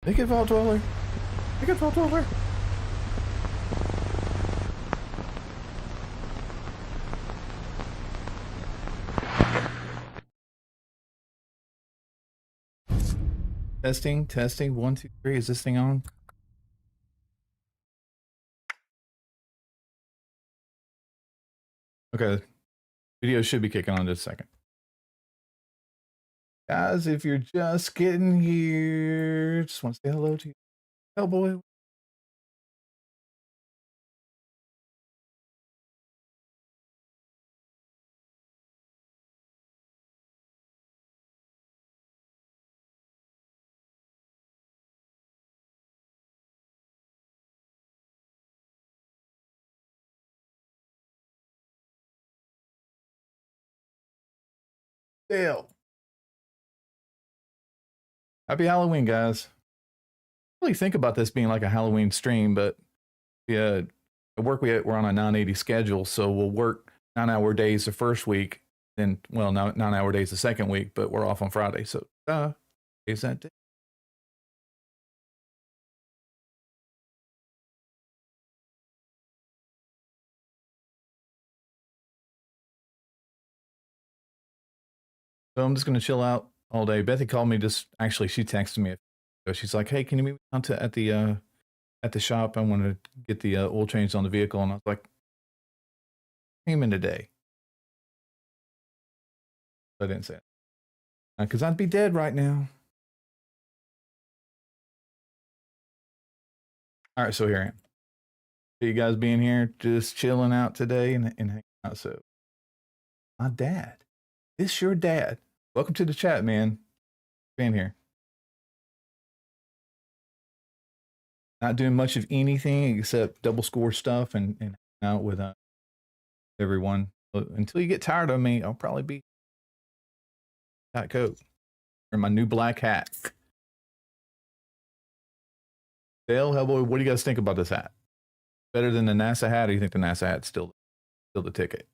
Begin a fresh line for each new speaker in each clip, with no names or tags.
Make it Vault Dweller. Make it Vault Dweller. Testing, testing. 1, 2, 3. Is this thing on? Okay. Video should be kicking on in just a second. Guys, if you're just getting here, just want to say hello to you. Hellboy. Dale. Happy Halloween, guys. I really think about this being like a Halloween stream, but yeah, at work we're on a 980 schedule, so we'll work 9-hour days the first week, then 9-hour days the second week, but we're off on Friday, so is that day? So I'm just gonna chill out all day. Bethy called me actually she texted me. She's like, hey, can you meet me down at the shop? I want to get the oil changed on the vehicle. And I was like, came in today. I didn't say it. Because I'd be dead right now. All right, so here I am. You guys being here, just chilling out today and hanging out. So, my dad. This your dad. Welcome to the chat, man. Being here. Not doing much of anything except double score stuff and hang out with everyone. But until you get tired of me, I'll probably be that coat or my new black hat. Dale, Hellboy, what do you guys think about this hat? Better than the NASA hat, or do you think the NASA hat's still the ticket?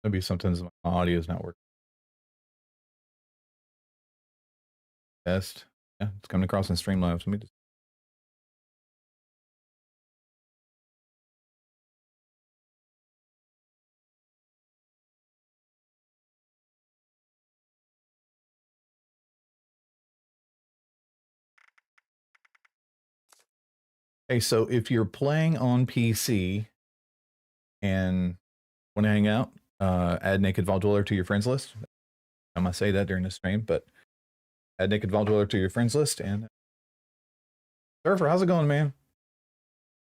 Maybe sometimes my audio is not working. Test. Yeah, it's coming across in Streamlabs. Let me just. Hey, so if you're playing on PC and want to hang out, add Naked Vault Dweller to your friends list. I might say that during the stream, but add Naked Vault Dweller to your friends list. And Surfer, how's it going, man?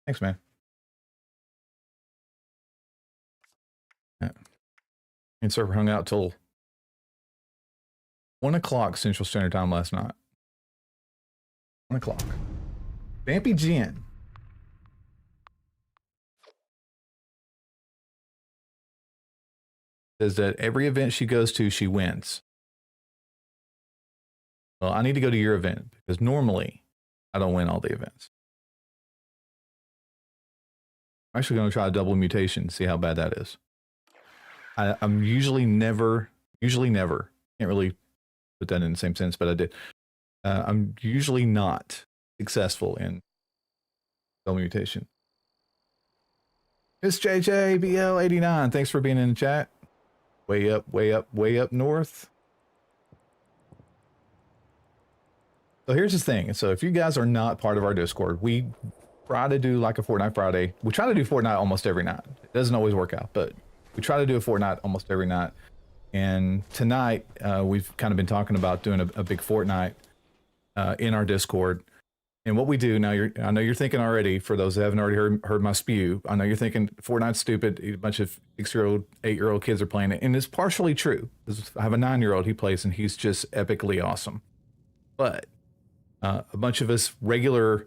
Thanks, man. Yeah. And Surfer hung out till 1 o'clock Central Standard Time last night. 1 o'clock. Vampy Jen. Says that every event she goes to, she wins. Well, I need to go to your event because normally I don't win all the events. I'm actually going to try a double mutation, see how bad that is. I'm usually never, can't really put that in the same sense, but I did. I'm usually not successful in double mutation. Miss JJBL89, thanks for being in the chat. Way up north. So here's the thing. So if you guys are not part of our Discord, we try to do like a Fortnite Friday. We try to do Fortnite almost every night. It doesn't always work out, but we try to do a Fortnite almost every night. And tonight, we've kind of been talking about doing a big Fortnite in our Discord. And what we do now, I know you're thinking already, for those that haven't already heard my spew, I know you're thinking Fortnite's stupid. A bunch of 6-year-old, 8-year-old kids are playing it. And it's partially true. I have a 9-year-old he plays, and he's just epically awesome. But a bunch of us regular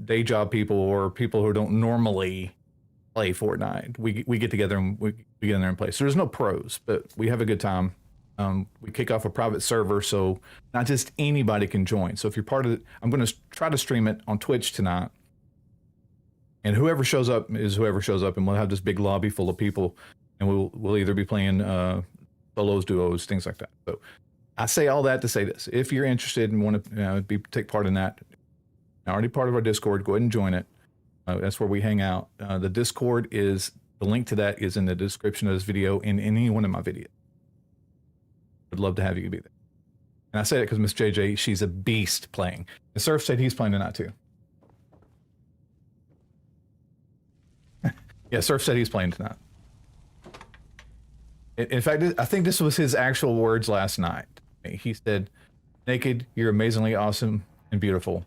day job people or people who don't normally play Fortnite, we get together and we get in there and play. So there's no pros, but we have a good time. We kick off a private server, so not just anybody can join. So if you're part of it, I'm going to try to stream it on Twitch tonight. And whoever shows up is whoever shows up, and we'll have this big lobby full of people, and we'll either be playing solos, duos, things like that. So I say all that to say this: if you're interested and want to take part in that, already part of our Discord, go ahead and join it. That's where we hang out. The Discord is the link to that is in the description of this video in any one of my videos. I'd love to have you be there. And I say that because Miss JJ, she's a beast playing. And Surf said he's playing tonight too. Yeah, Surf said he's playing tonight. In fact, I think this was his actual words last night. He said, "Naked, you're amazingly awesome and beautiful.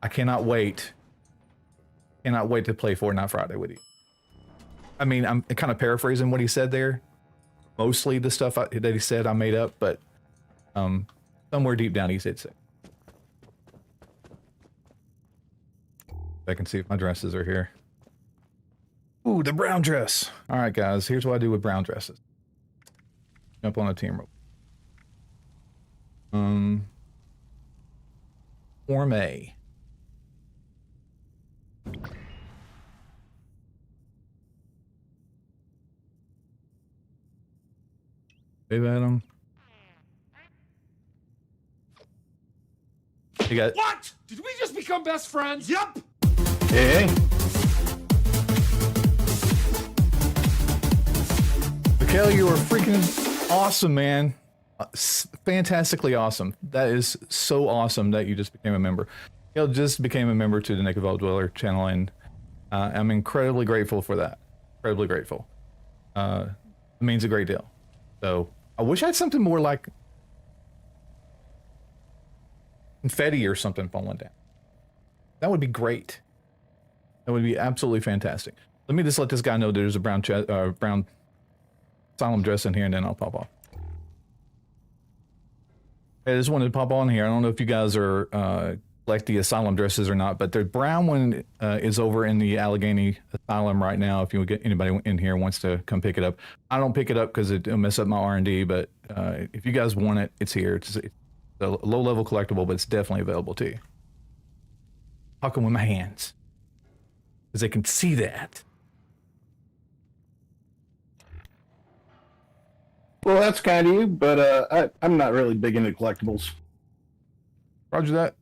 I cannot wait to play Fortnite Friday with you." I mean, I'm kind of paraphrasing what he said there. Mostly the stuff that he said I made up, but somewhere deep down he said so. I can see if my dresses are here. Ooh, the brown dress. All right, guys, here's what I do with brown dresses. Jump on a team rope. Form A. Wave at him. You got
What? Did we just become best friends? Yep.
Hey. Mikhail, you are freaking awesome, man. Fantastically awesome. That is so awesome that you just became a member. Mikhail just became a member to the Naked Vault Dweller channel, and I'm incredibly grateful for that. Incredibly grateful. It means a great deal. So I wish I had something more like confetti or something falling down. That would be great. That would be absolutely fantastic. Let me just let this guy know there's a brown asylum dress in here, and then I'll pop off. I just wanted to pop on here. I don't know if you guys are like the asylum dresses or not, but the brown one is over in the Allegheny Asylum right now. If you get anybody in here wants to come pick it up, I don't pick it up because it'll mess up my R&D. But if you guys want it, it's here. It's a low-level collectible, but it's definitely available to you. Talking with my hands because they can see that.
Well, that's kind of you, but I'm not really big into collectibles.
Roger that.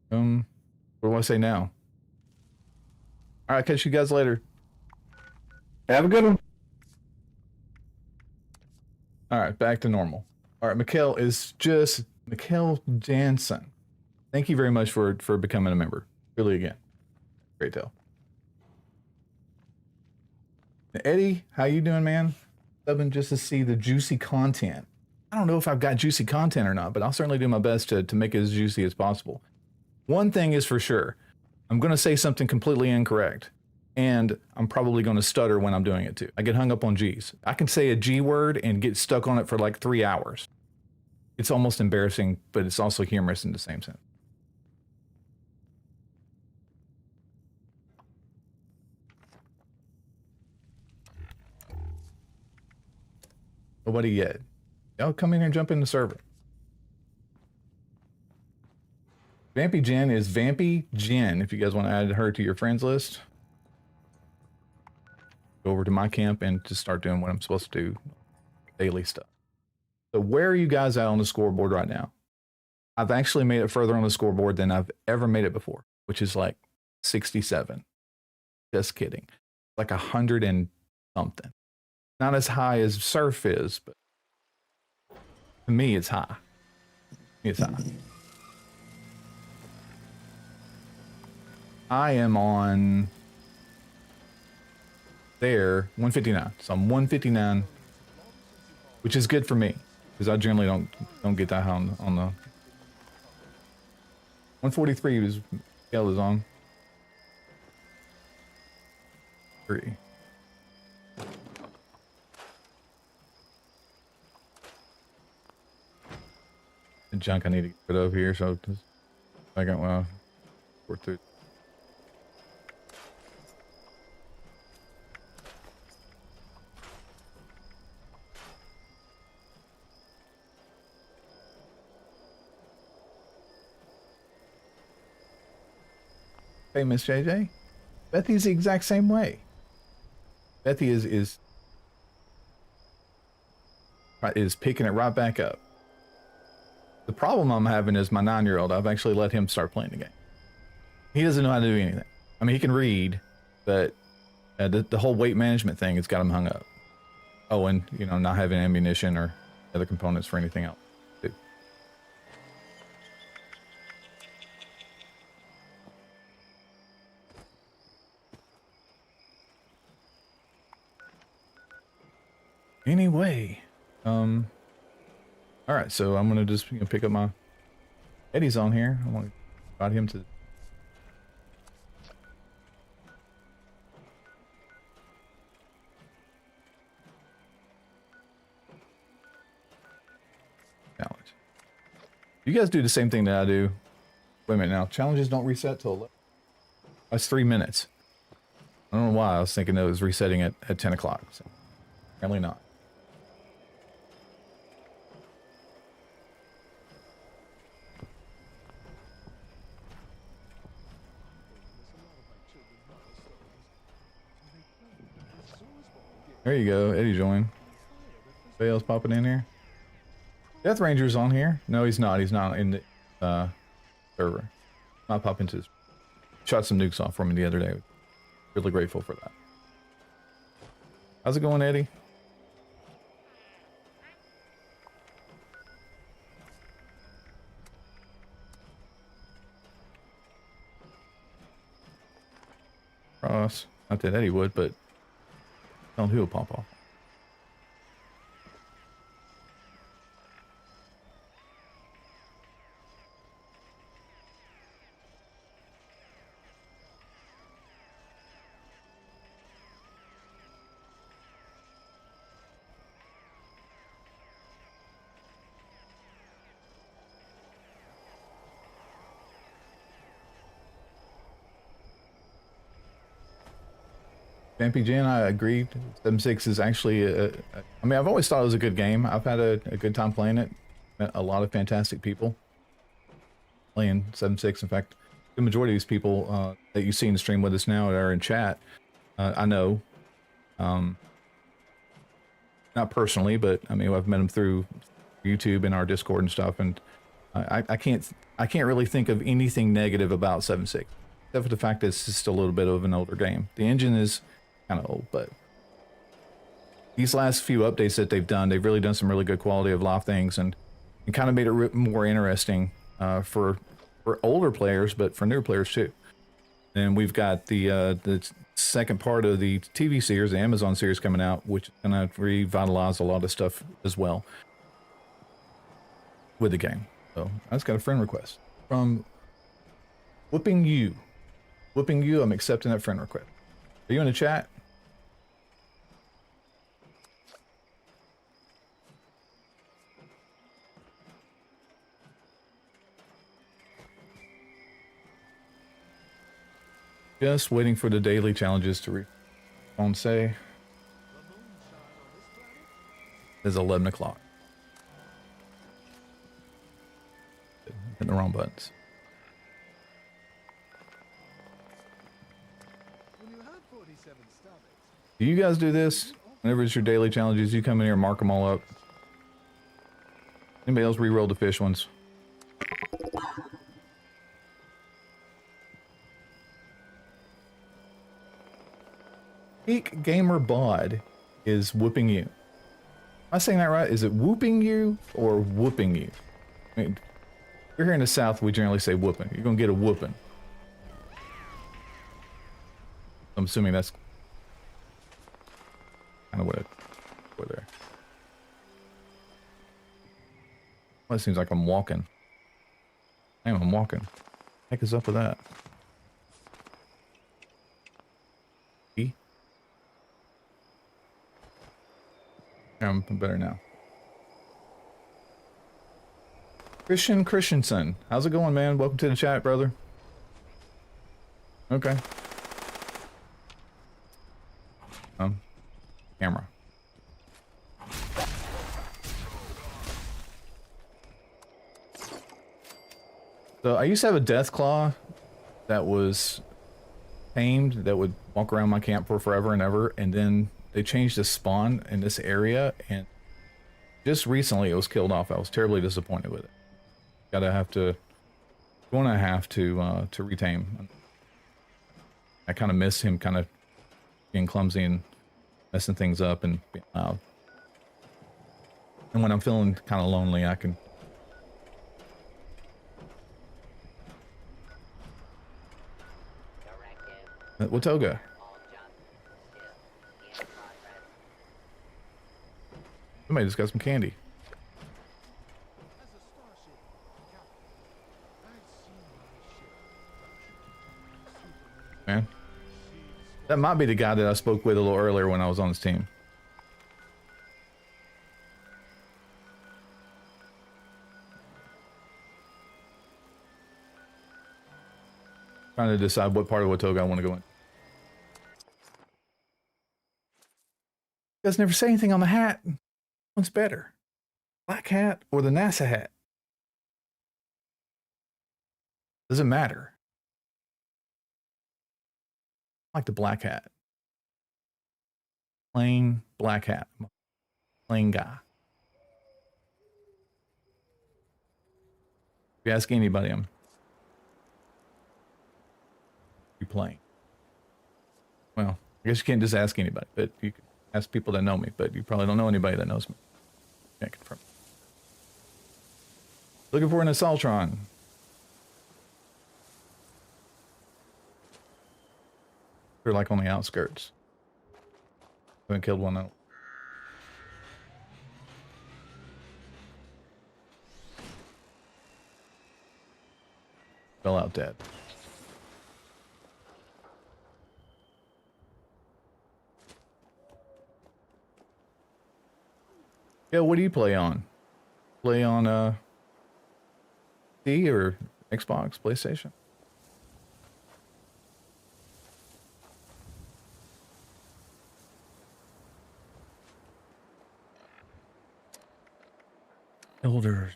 What do I say now? All right, catch you guys later.
Have a good one.
All right, back to normal. All right, Mikhail Jansen. Thank you very much for becoming a member. Really, again, great tale. Eddie, how you doing, man? Subbing just to see the juicy content. I don't know if I've got juicy content or not, but I'll certainly do my best to make it as juicy as possible. One thing is for sure, I'm going to say something completely incorrect, and I'm probably going to stutter when I'm doing it too. I get hung up on G's. I can say a G word and get stuck on it for like 3 hours. It's almost embarrassing, but it's also humorous in the same sense. Nobody yet. Y'all come in here and jump in the server. Vampy Jen is Vampy Jen. If you guys want to add her to your friends list, go over to my camp and just start doing what I'm supposed to do, daily stuff. So where are you guys at on the scoreboard right now? I've actually made it further on the scoreboard than I've ever made it before, which is like 67. Just kidding. Like 100 and something. Not as high as Surf is, but to me it's high. It's high. I am on there 159. So I'm 159, which is good for me because I generally don't get that high on the 143 is scale is on. 3. junk I need to get rid of here. So just I got work through. Hey, Miss JJ, Bethy's the exact same way. Bethy is picking it right back up. The problem I'm having is my 9-year-old. I've actually let him start playing the game. He doesn't know how to do anything. I mean, he can read, but the whole weight management thing has got him hung up. Oh, and you know, not having ammunition or other components for anything else. Too. Anyway, all right, so I'm gonna just pick up my Eddie's on here. I want to invite him to. Challenge. You guys do the same thing that I do. Wait a minute now. Challenges don't reset till 11. That's 3 minutes. I don't know why. I was thinking that it was resetting at 10 o'clock. So apparently not. There you go. Eddie joined. Anybody else popping in here? Death Ranger's on here. No, he's not. He's not in the server. I'll pop into his. Shot some nukes off for me the other day. Really grateful for that. How's it going, Eddie? Cross. Not that Eddie would, but tell him who will pop off. Vampy Jan, I agreed. 7.6 is actually I mean, I've always thought it was a good game. I've had a good time playing it. Met a lot of fantastic people playing 7.6. In fact, the majority of these people that you see in the stream with us now that are in chat, I know. Not personally, but I mean, I've met them through YouTube and our Discord and stuff, and I can't really think of anything negative about 7.6, except for the fact that it's just a little bit of an older game. The engine is kind of old, but these last few updates that they've done, they've really done some really good quality of life things, and kind of made it more interesting for older players, but for newer players too. And we've got the second part of the TV series, the Amazon series coming out, which is going to revitalize a lot of stuff as well with the game. So I just got a friend request from Whooping You. Whooping You, I'm accepting that friend request. Are you in the chat? Just waiting for the daily challenges to on say. It's 11 o'clock. Hitting the wrong buttons. Do you guys do this? Whenever it's your daily challenges, you come in here and mark them all up. Anybody else re-roll the fish ones? Peak Gamer Bod is whooping you. Am I saying that right? Is it whooping you or whooping you? I mean, if you're here in the South, we generally say whooping. You're gonna get a whooping. I'm assuming that's kind of what it for there. Well, it seems like I'm walking. I'm walking. What the heck is up with that? E? I'm better now. Christian Christensen. How's it going, man? Welcome to the chat, brother. Okay. Camera. So I used to have a death claw that was tamed that would walk around my camp for forever and ever, and then they changed the spawn in this area, and just recently it was killed off. I was terribly disappointed with it. Gonna have to retame. I kind of miss him kind of being clumsy and messing things up and being loud. And when I'm feeling kind of lonely, I can. Watoga. Somebody just got some candy. Man. That might be the guy that I spoke with a little earlier when I was on his team. Trying to decide what part of Watoga I want to go in. You guys never say anything on the hat. One's better. Black hat or the NASA hat? Doesn't matter. I like the black hat. Plain black hat. Plain guy. If you ask anybody, I'm plain. Well, I guess you can't just ask anybody, but you can ask people that know me, but you probably don't know anybody that knows me. Can't confirm. Looking for an Assaultron. They're like on the outskirts. Haven't killed one out. Fell out dead. Yeah, what do you play on? Play on C or Xbox, PlayStation? Elders.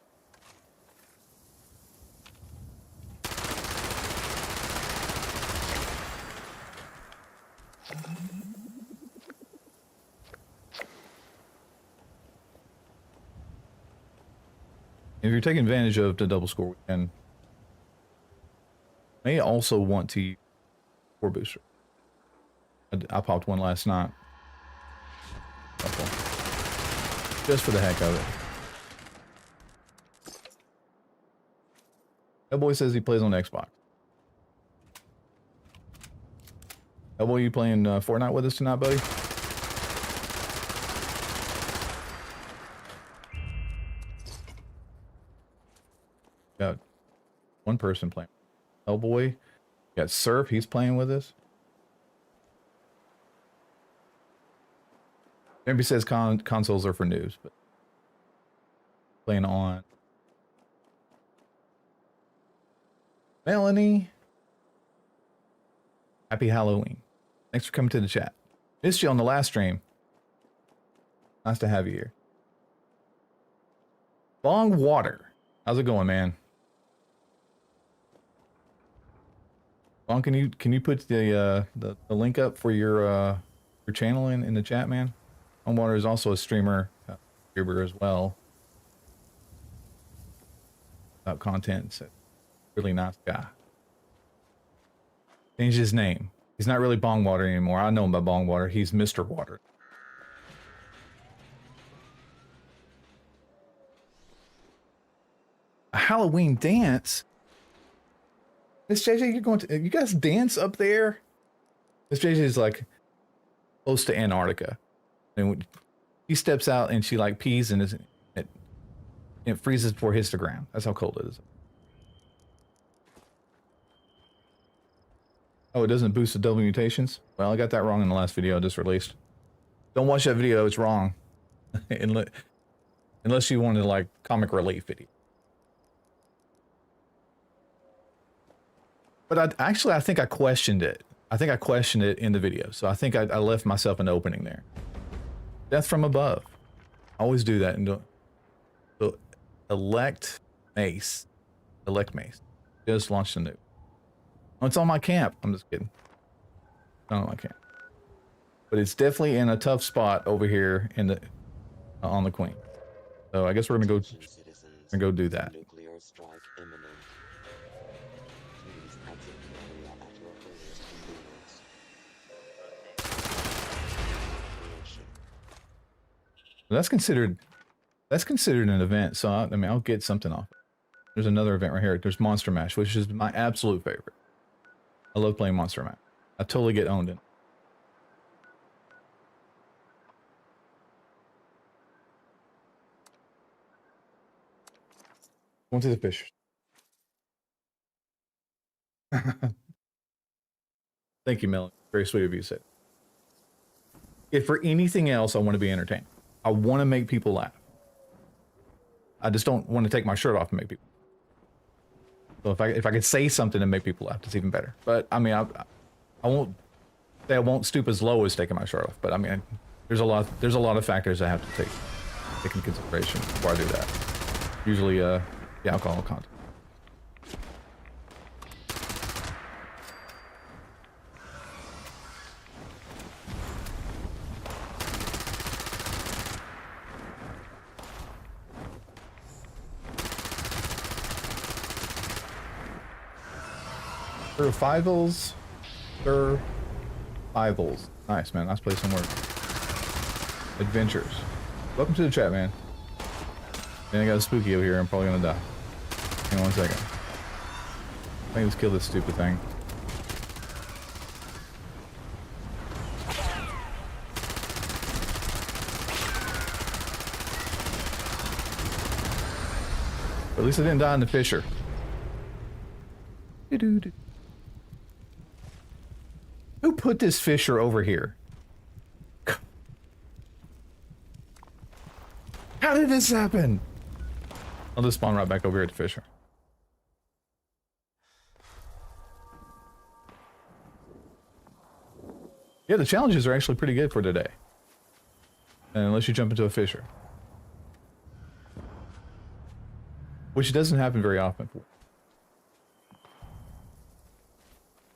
If you're taking advantage of the double score weekend, may also want to use core booster. I popped one last night. Just for the heck of it. That boy says he plays on Xbox. That boy, you playing Fortnite with us tonight, buddy? Got one person playing. Hellboy. Got Surf, he's playing with us. Maybe says consoles are for noobs, but playing on. Melanie. Happy Halloween. Thanks for coming to the chat. Missed you on the last stream. Nice to have you here. Long Water. How's it going, man? Long, can you put the link up for your channel in the chat, man? Long Water is also a streamer, YouTuber as well. About content, so really nice guy. Changed his name. He's not really Bong Water anymore. I know him by Bong Water. He's Mr. Water. A Halloween dance? Miss JJ, you're going to, you guys dance up there? Miss JJ is like close to Antarctica. And when he steps out and she like pees and it freezes before it hits the ground. That's how cold it is. Oh, it doesn't boost the double mutations? Well, I got that wrong in the last video I just released. Don't watch that video, it's wrong. Unless you wanted like comic relief video. But I think I questioned it. I think I questioned it in the video. So I think I left myself an opening there. Death from above. I always do that. And so elect mace. Elect mace. Just launched a nuke. Oh, it's on my camp. I'm just kidding. Not on my camp. But it's definitely in a tough spot over here in the on the queen. So I guess we're gonna go do that.
Nuclear strike imminent. Please exit the area at your earliest convenience.
That's considered an event. So I mean, I'll get something off. There's another event right here. There's Monster Mash, which is my absolute favorite. I love playing Monster Mash. I totally get owned in. Going to the fish. Thank you, Melanie. Very sweet of you to say. If for anything else, I want to be entertained. I want to make people laugh. I just don't want to take my shirt off and make people. So if I could say something and make people laugh, it's even better. But I mean, I won't say I won't stoop as low as taking my shirt off. But I mean, there's a lot of factors I have to take into consideration before I do that. Usually, the alcohol content. Survivals. Survivals. Nice, man. Nice place to work. Adventures. Welcome to the chat, man. Man, I got a spooky over here. I'm probably gonna die. Hang on 1 second. I think let's kill this stupid thing. But at least I didn't die in the fissure. Who put this fissure over here? How did this happen? I'll just spawn right back over here at the fissure. Yeah, the challenges are actually pretty good for today. Unless you jump into a fissure. Which doesn't happen very often.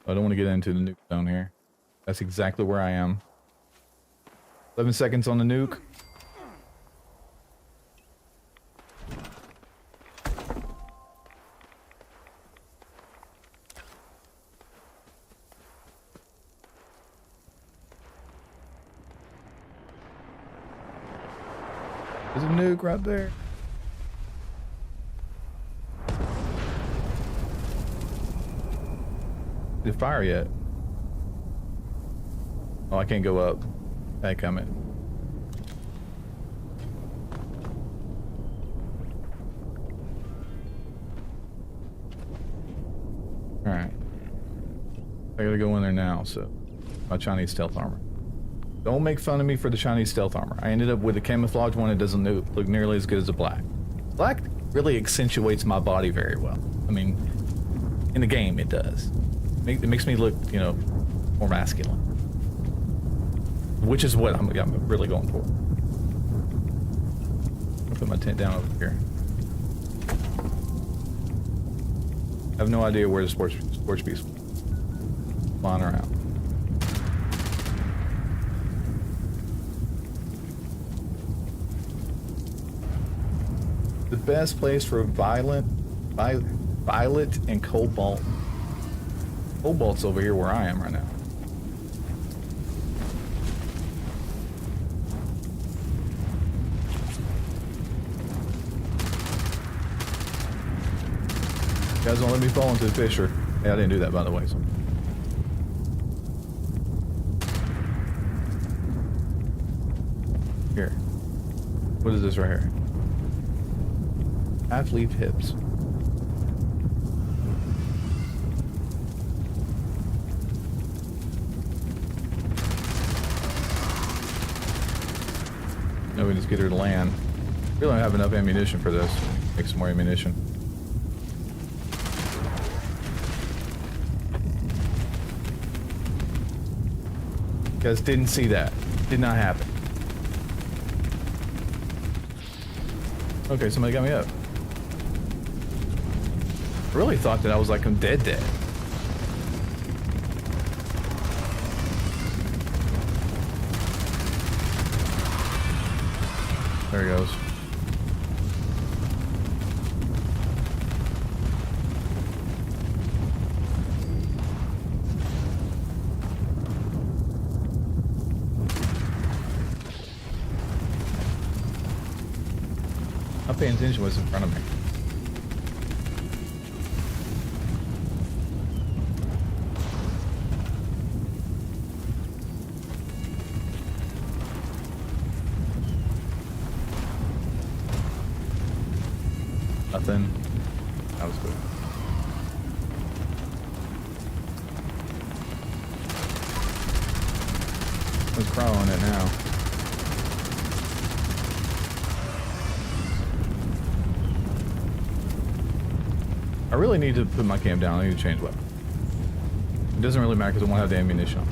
I don't want to get into the nuke zone here. That's exactly where I am. 11 seconds on the nuke. There's a nuke right there. Did it fire yet? Oh, I can't go up. Hey, come in. Alright. I gotta go in there now, so. My Chinese stealth armor. Don't make fun of me for the Chinese stealth armor. I ended up with a camouflage one that doesn't look nearly as good as the black. Black really accentuates my body very well. I mean, in the game it does. It makes me look, you know, more masculine. Which is what I'm really going for. I'll put my tent down over here. I have no idea where the sports beast is flying around. The best place for violet and cobalt. Cobalt's over here where I am right now. You guys don't let me fall into the fissure. Yeah, I didn't do that, by the way. So. Here. What is this right here? Half-leaf hips. Now we just get her to land. We don't have enough ammunition for this. Make some more ammunition. Guys didn't see that. Did not happen. Okay, somebody got me up. I really thought that I was like, I'm dead. There he goes. Not paying attention what's in front of me. Nothing. That was good. Let's crawl on it now. I really need to put my cam down. I need to change weapon. It doesn't really matter because I won't have the ammunition.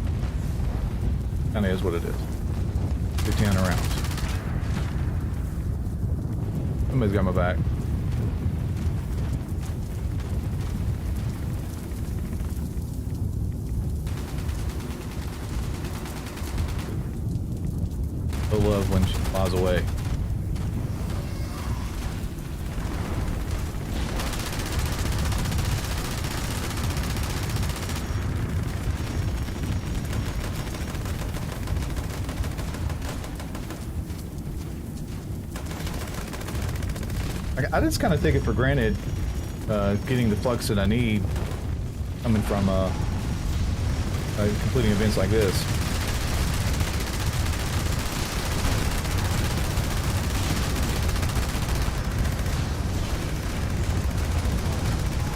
Kinda is what it is. 1,500 rounds. Somebody's got my back. I love when she flies away. I just kind of take it for granted getting the flux that I need coming from completing events like this.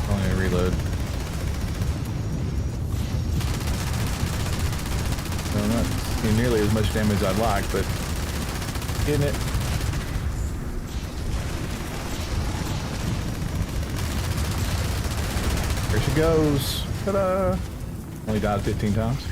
Only a reload. So not nearly as much damage as I'd like, but getting it. There she goes. Ta-da! Only died 15 times.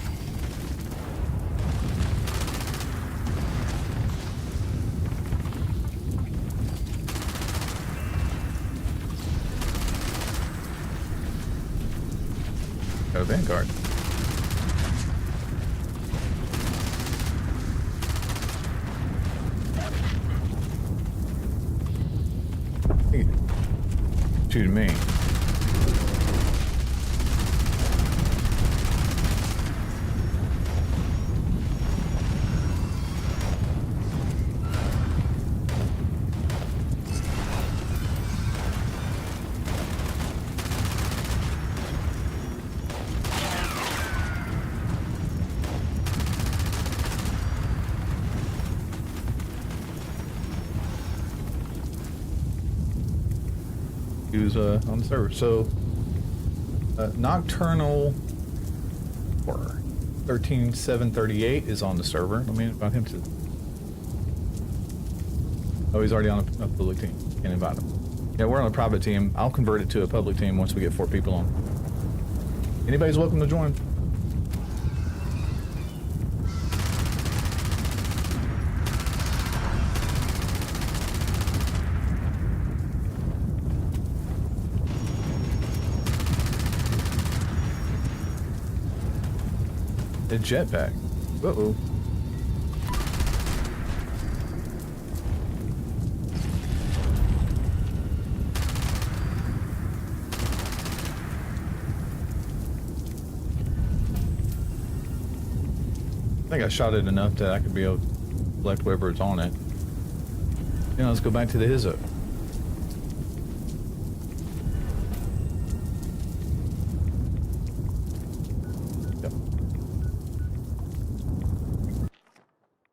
Got a Vanguard. Shooting me. Who's on the server. So Nocturnal Horror 13738 is on the server. Let me invite him to. Oh, he's already on a public team. Can't invite him. Yeah, we're on a private team. I'll convert it to a public team once we get 4 people on. Anybody's welcome to join. A jetpack. Uh-oh. I think I shot it enough that I could be able to select whoever's on it. Now let's go back to the Hizzo.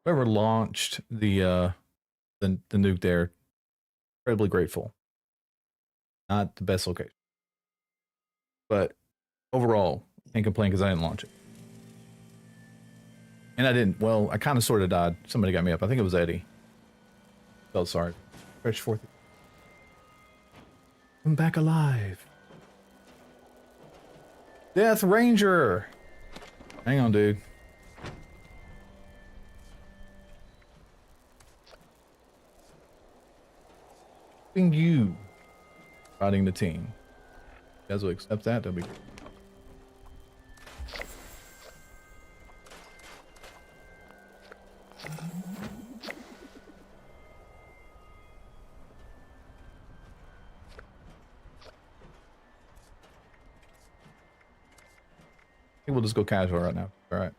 Whoever launched the nuke there, incredibly grateful. Not the best location, but overall, can't complain because I didn't launch it, and I didn't. Well, I kind of sort of died. Somebody got me up. I think it was Eddie. Felt sorry. Fresh forth. I'm back alive. Death Ranger. Hang on, dude. Including you riding the team. You guys will accept that, that'll be great. I think we'll just go casual right now. All right.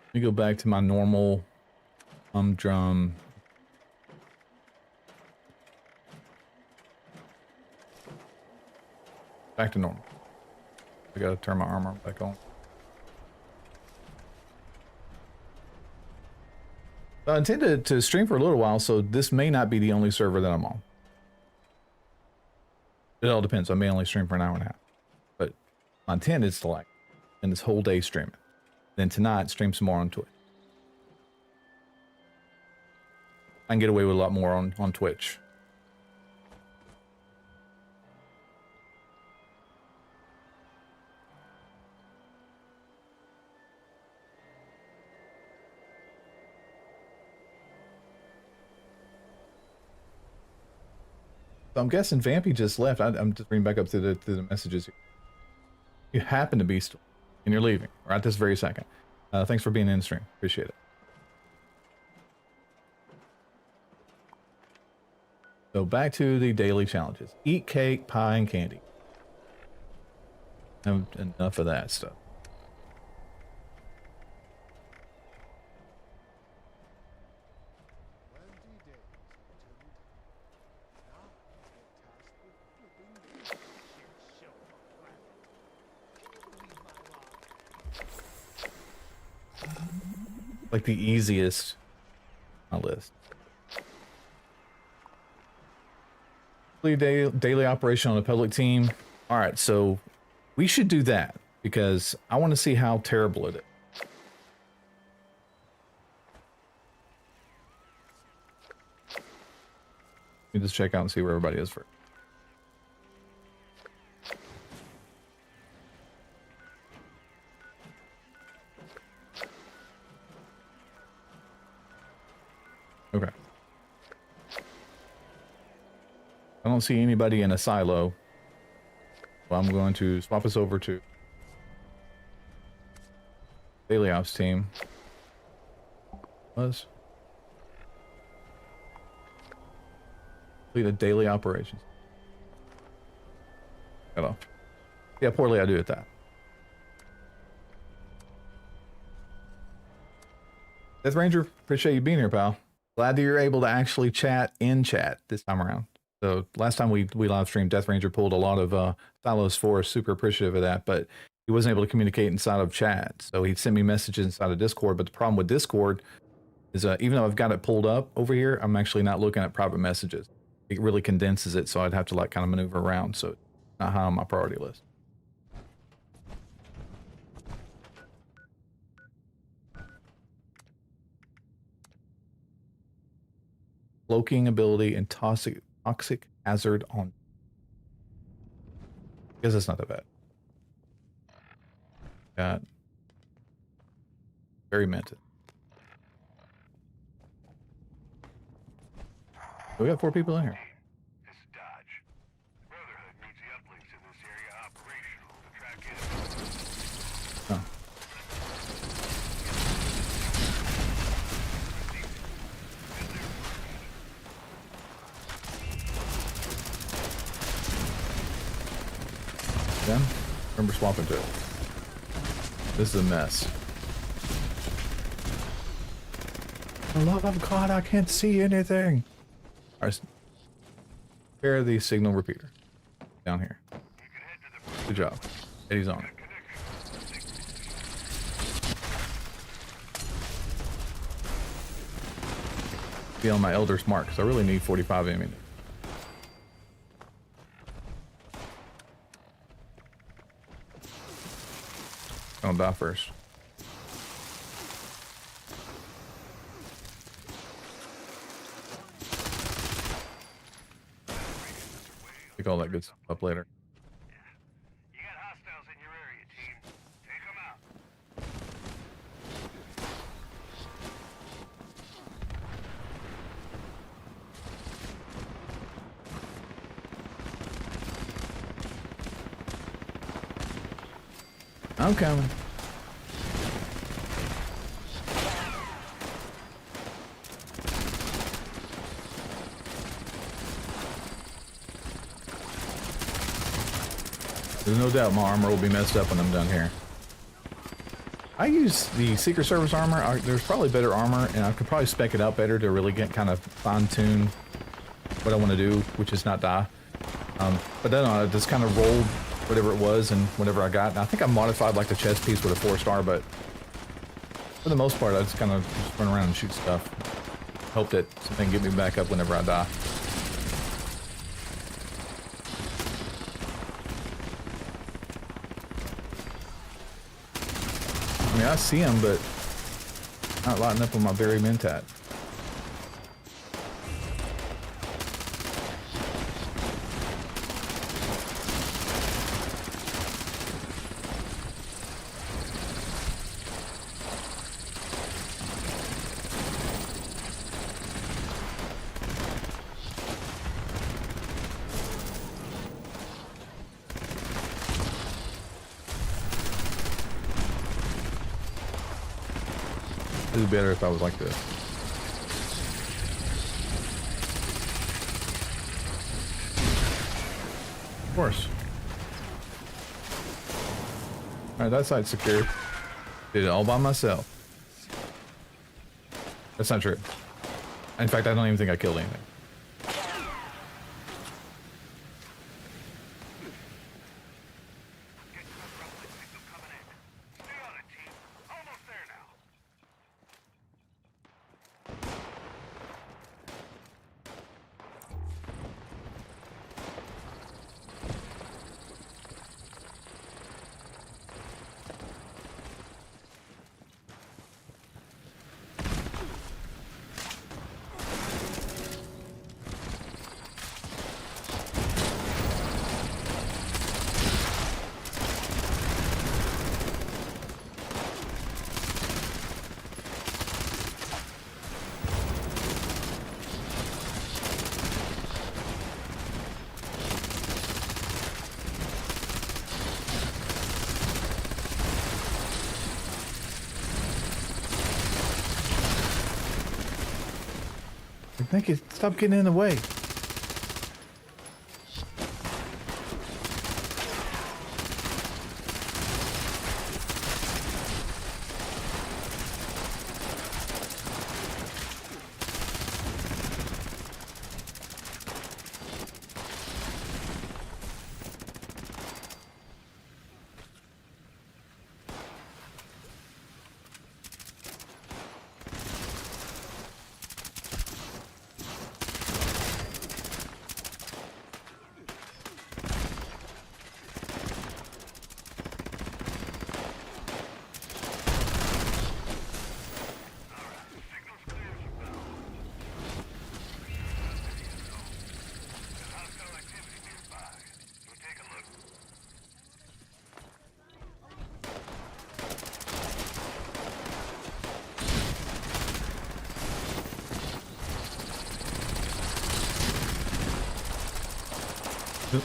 Let me go back to my normal drum. Back to normal. I gotta turn my armor back on. So I intend to stream for a little while, so this may not be the only server that I'm on. It all depends. I may only stream for an hour and a half. But my intent is to like spend this whole day streaming. Then tonight, stream some more on Twitch. I can get away with a lot more on Twitch. So I'm guessing Vampy just left. I'm just reading back up to the messages here. You happen to be still, and you're leaving right this very second. Thanks for being in the stream. Appreciate it. So back to the daily challenges. Eat cake, pie, and candy. Enough of that stuff. Like the easiest on my list. Daily operation on a public team. All right, so we should do that because I want to see how terrible it is. Let me just check out and see where everybody is first. Okay. I don't see anybody in a silo. Well, I'm going to swap us over to Daily Ops team. Complete a daily operations. Hello. Yeah, poorly I do at that. Death Ranger, appreciate you being here, pal. Glad that you're able to actually chat in chat this time around. So last time we live streamed, Death Ranger pulled a lot of silos for us. Super appreciative of that, but he wasn't able to communicate inside of chat. So he sent me messages inside of Discord. But the problem with Discord is even though I've got it pulled up over here, I'm actually not looking at private messages. It really condenses it, so I'd have to like kind of maneuver around. So it's not high on my priority list. Cloaking ability and toxic hazard on. I guess that's not that bad. Got very minted. We got 4 people in here.
This is Dodge. Brotherhood needs the uplinks in this area operational to track enemies.
Oh. Then remember swapping to it. This is a mess. For the love of God, I can't see anything. All right, prepare the signal repeater down here. Good job. Eddie's on it. Be on my Elder's mark because I really need 45 ammunition. I'll die first. Pick all that good stuff up later.
You got hostiles in your area, team. Take them out.
I'm coming. There's no doubt my armor will be messed up when I'm done here. I use the Secret Service armor. There's probably better armor, and I could probably spec it out better to really get kind of fine-tune what I want to do, which is not die. But then I just kind of rolled whatever it was and whatever I got. And I think I modified like the chest piece with a 4-star, but for the most part, I just kind of just run around and shoot stuff. Hope that something can get me back up whenever I die. I mean, I see them, but not lighting up on my very mentat. It would be better if I was like this. Of course. Alright, that site's secure. Did it all by myself. That's not true. In fact, I don't even think I killed anything. Thank you. Stop getting in the way.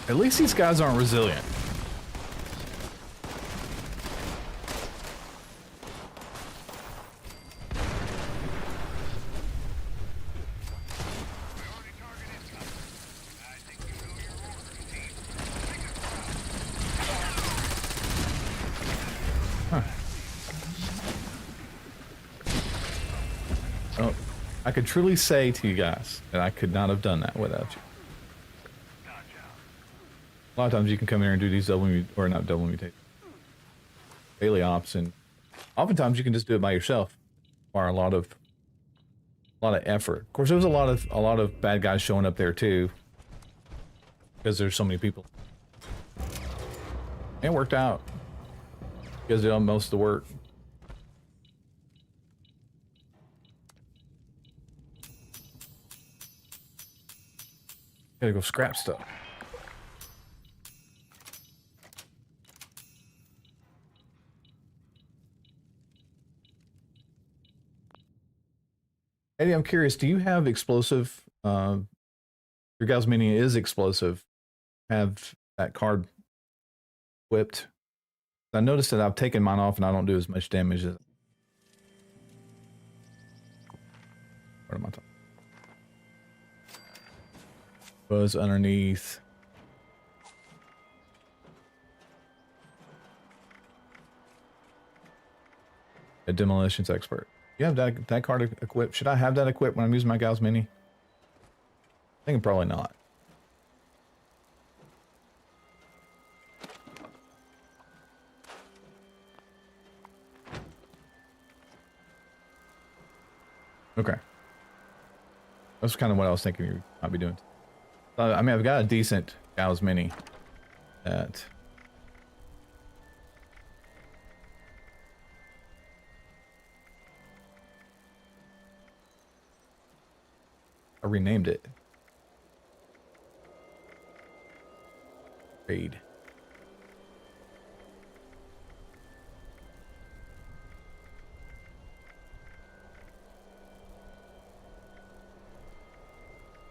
At least these guys aren't resilient. Huh. Oh, I could truly say to you guys that I could not have done that without you. A lot of times you can come in here and do these double mutation daily ops, and oftentimes you can just do it by yourself. Or a lot of effort. Of course, there was a lot of bad guys showing up there too, because there's so many people. It worked out. You guys did most of the work. Gotta go scrap stuff. Eddie, I'm curious, do you have explosive, your guys' mini is explosive, have that card whipped? I noticed that I've taken mine off and I don't do as much damage as. What am I talking? Was underneath. A demolitions expert. You have that card equipped. Should I have that equipped when I'm using my Gauss Mini? I think probably not. Okay. That's kind of what I was thinking you might be doing. I mean, I've got a decent Gauss Mini that. I renamed it. Raid.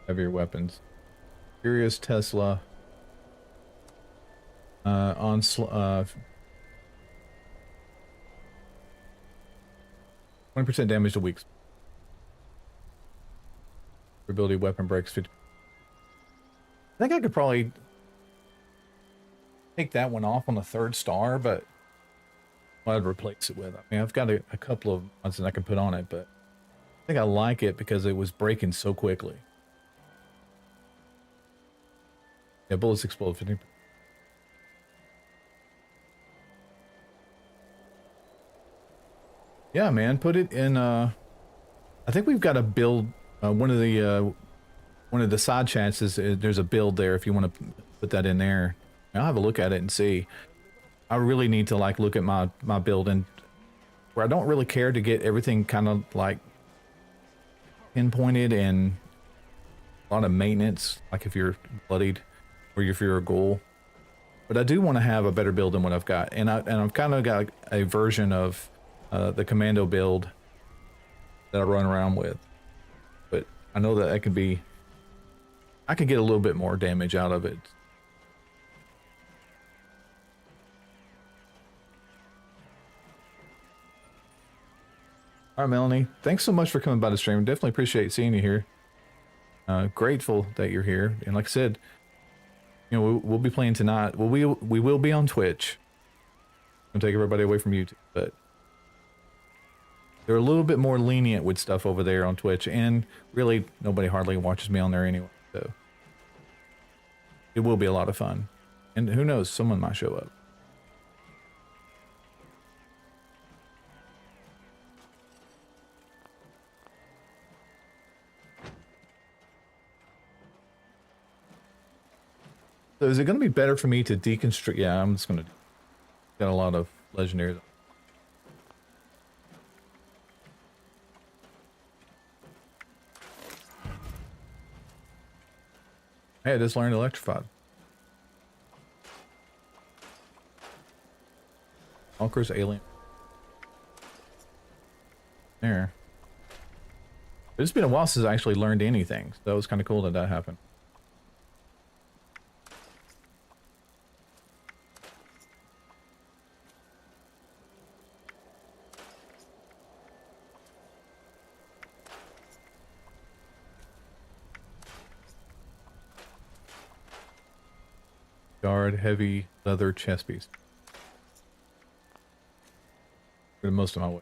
Heavier weapons. Furious Tesla. 20% damage to weeks. Ability weapon breaks 50. I think I could probably take that one off on the 3rd star, but what I'd replace it with. I mean, I've got a couple of ones that I can put on it, but I think I like it because it was breaking so quickly. Yeah, bullets explode 50%. Yeah, man, put it in. I think we've got to build one of the side chances. There's a build there if you want to put that in there. I'll have a look at it and see. I really need to like look at my build, and where I don't really care to get everything kind of like pinpointed and a lot of maintenance, like if you're bloodied or if you're a ghoul. But I do want to have a better build than what I've got, and I've kind of got a version of the commando build that I run around with. But I know that could be. I could get a little bit more damage out of it. All right, Melanie. Thanks so much for coming by the stream. Definitely appreciate seeing you here. Grateful that you're here. And like I said, you know, we'll be playing tonight. Well, we will be on Twitch. I'm gonna take everybody away from YouTube, but they're a little bit more lenient with stuff over there on Twitch, and really nobody hardly watches me on there anyway. So it will be a lot of fun, and who knows, someone might show up. So is it going to be better for me to deconstruct? Yeah, I'm just going to. Got a lot of legendaries. Hey, I just learned electrified. Conquers alien. There. It's been a while since I actually learned anything, so that was kind of cool that that happened. Guard, heavy leather chest piece. For most of my way.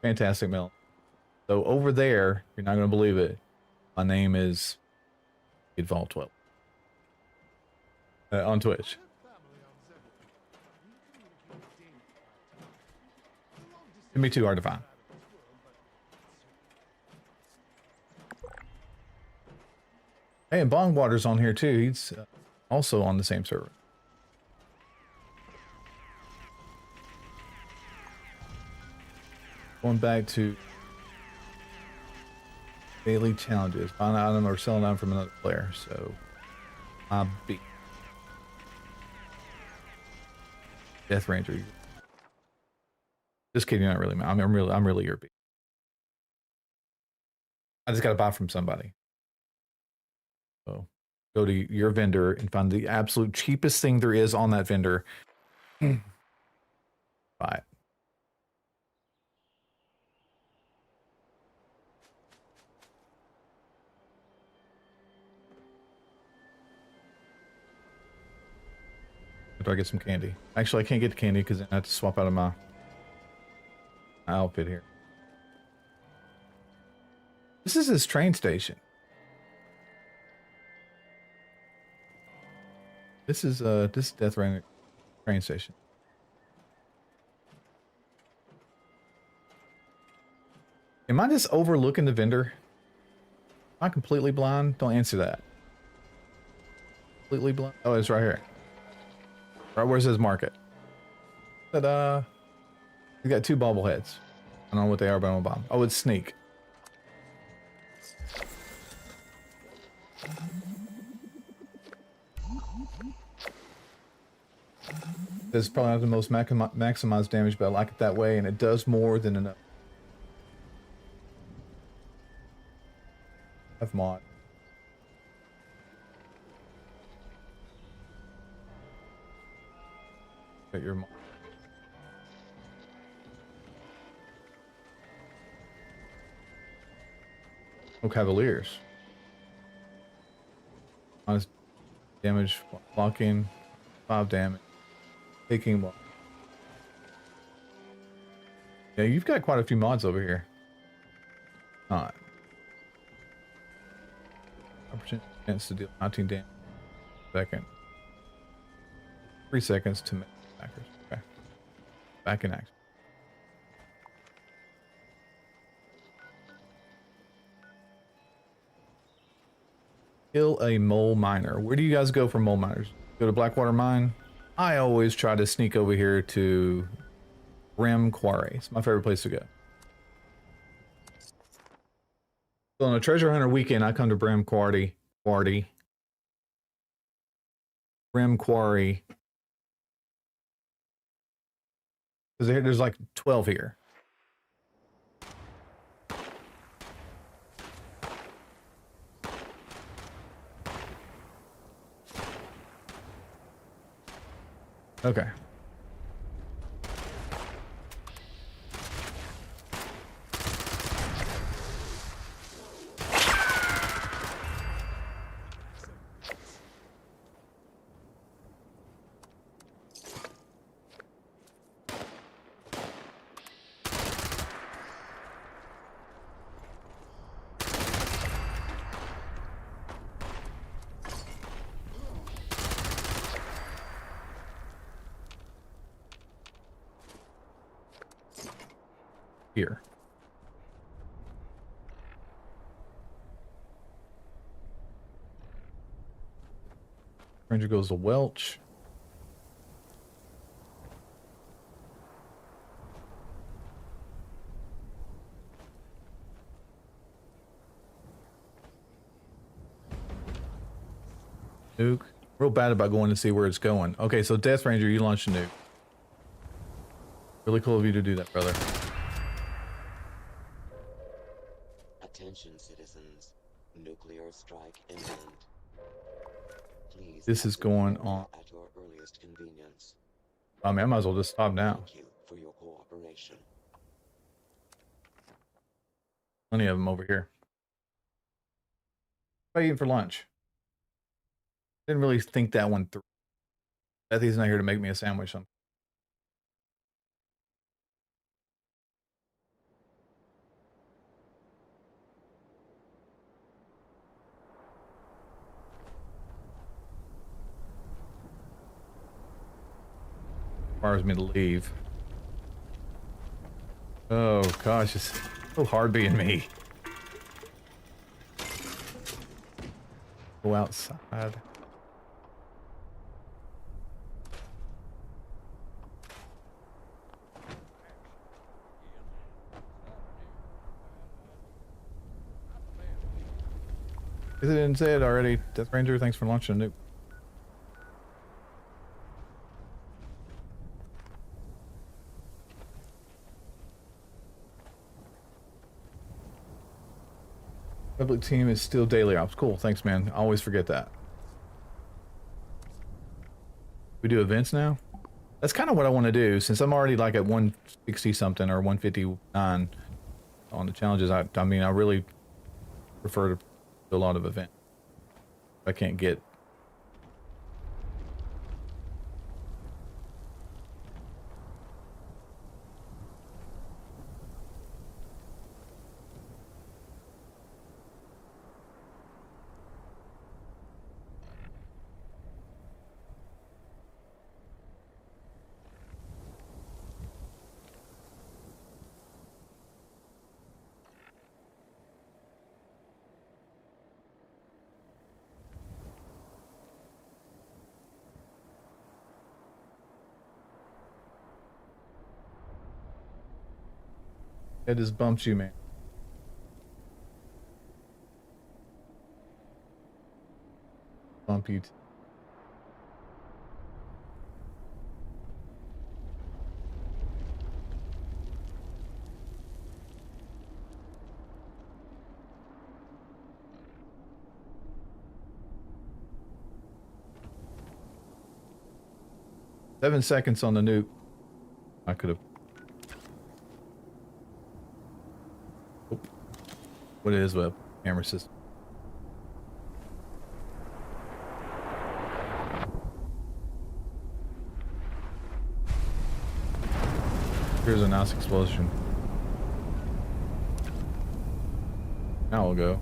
Fantastic, Mel. So over there, you're not going to believe it. My name is Vault12 on Twitch. It'd be too hard to find. Hey, and Bongwater's on here too. He's also on the same server. Going back to daily challenges. Find an item or sell an item from another player. So, B. Death Ranger. Just kidding, not really. I'm really your B. I just got to buy from somebody. So go to your vendor and find the absolute cheapest thing there is on that vendor. Buy it. Do I get some candy? Actually, I can't get the candy because I have to swap out of my outfit here. This is his train station. This is Death Rain train station. Am I just overlooking the vendor? Am I completely blind? Don't answer that. Completely blind? Oh, it's right here. Right where it says market. Ta-da! We got 2 bobbleheads. I don't know what they are, but I'm gonna buy them. Oh, it's sneak. This is probably not the most maximized damage, but I like it that way, and it does more than enough. Have mod. Got your mod. Oh, Cavaliers. Honest damage, blocking, 5 damage, taking one. Yeah, you've got quite a few mods over here. Not. Opportunity chance to deal 19 damage per second. 3 seconds to make attackers. Okay. Back in action. Kill a mole miner. Where do you guys go for mole miners? Go to Blackwater Mine? I always try to sneak over here to Rim Quarry. It's my favorite place to go. So on a treasure hunter weekend, I come to Rim Quarry. Rim Quarry. Because there's like 12 here. Okay. Here. Ranger goes to Welch. Nuke. Real bad about going to see where it's going. Okay, so Death Ranger, you launched a nuke. Really cool of you to do that, brother.
Attention, citizens. Nuclear strike imminent. Please.
This is going on.
At your earliest convenience.
I mean, I might as well just stop now.
Thank you for your cooperation.
Plenty of them over here. What are you eating for lunch? Didn't really think that one through. Bethy's not here to make me a sandwich. Requires me to leave. Oh gosh, it's so hard being me. Go outside. Because it didn't say it already. Death Ranger, thanks for launching a nuke. Public team is still daily ops. Cool. Thanks, man. I always forget that. We do events now? That's kind of what I want to do since I'm already like at 160 something or 159 on the challenges. I mean, I really prefer to do a lot of events. I can't get. That just bumps you, man. Bump you. 7 seconds on the nuke. I could have. What it is with camera system. Here's a nice explosion. Now we'll go.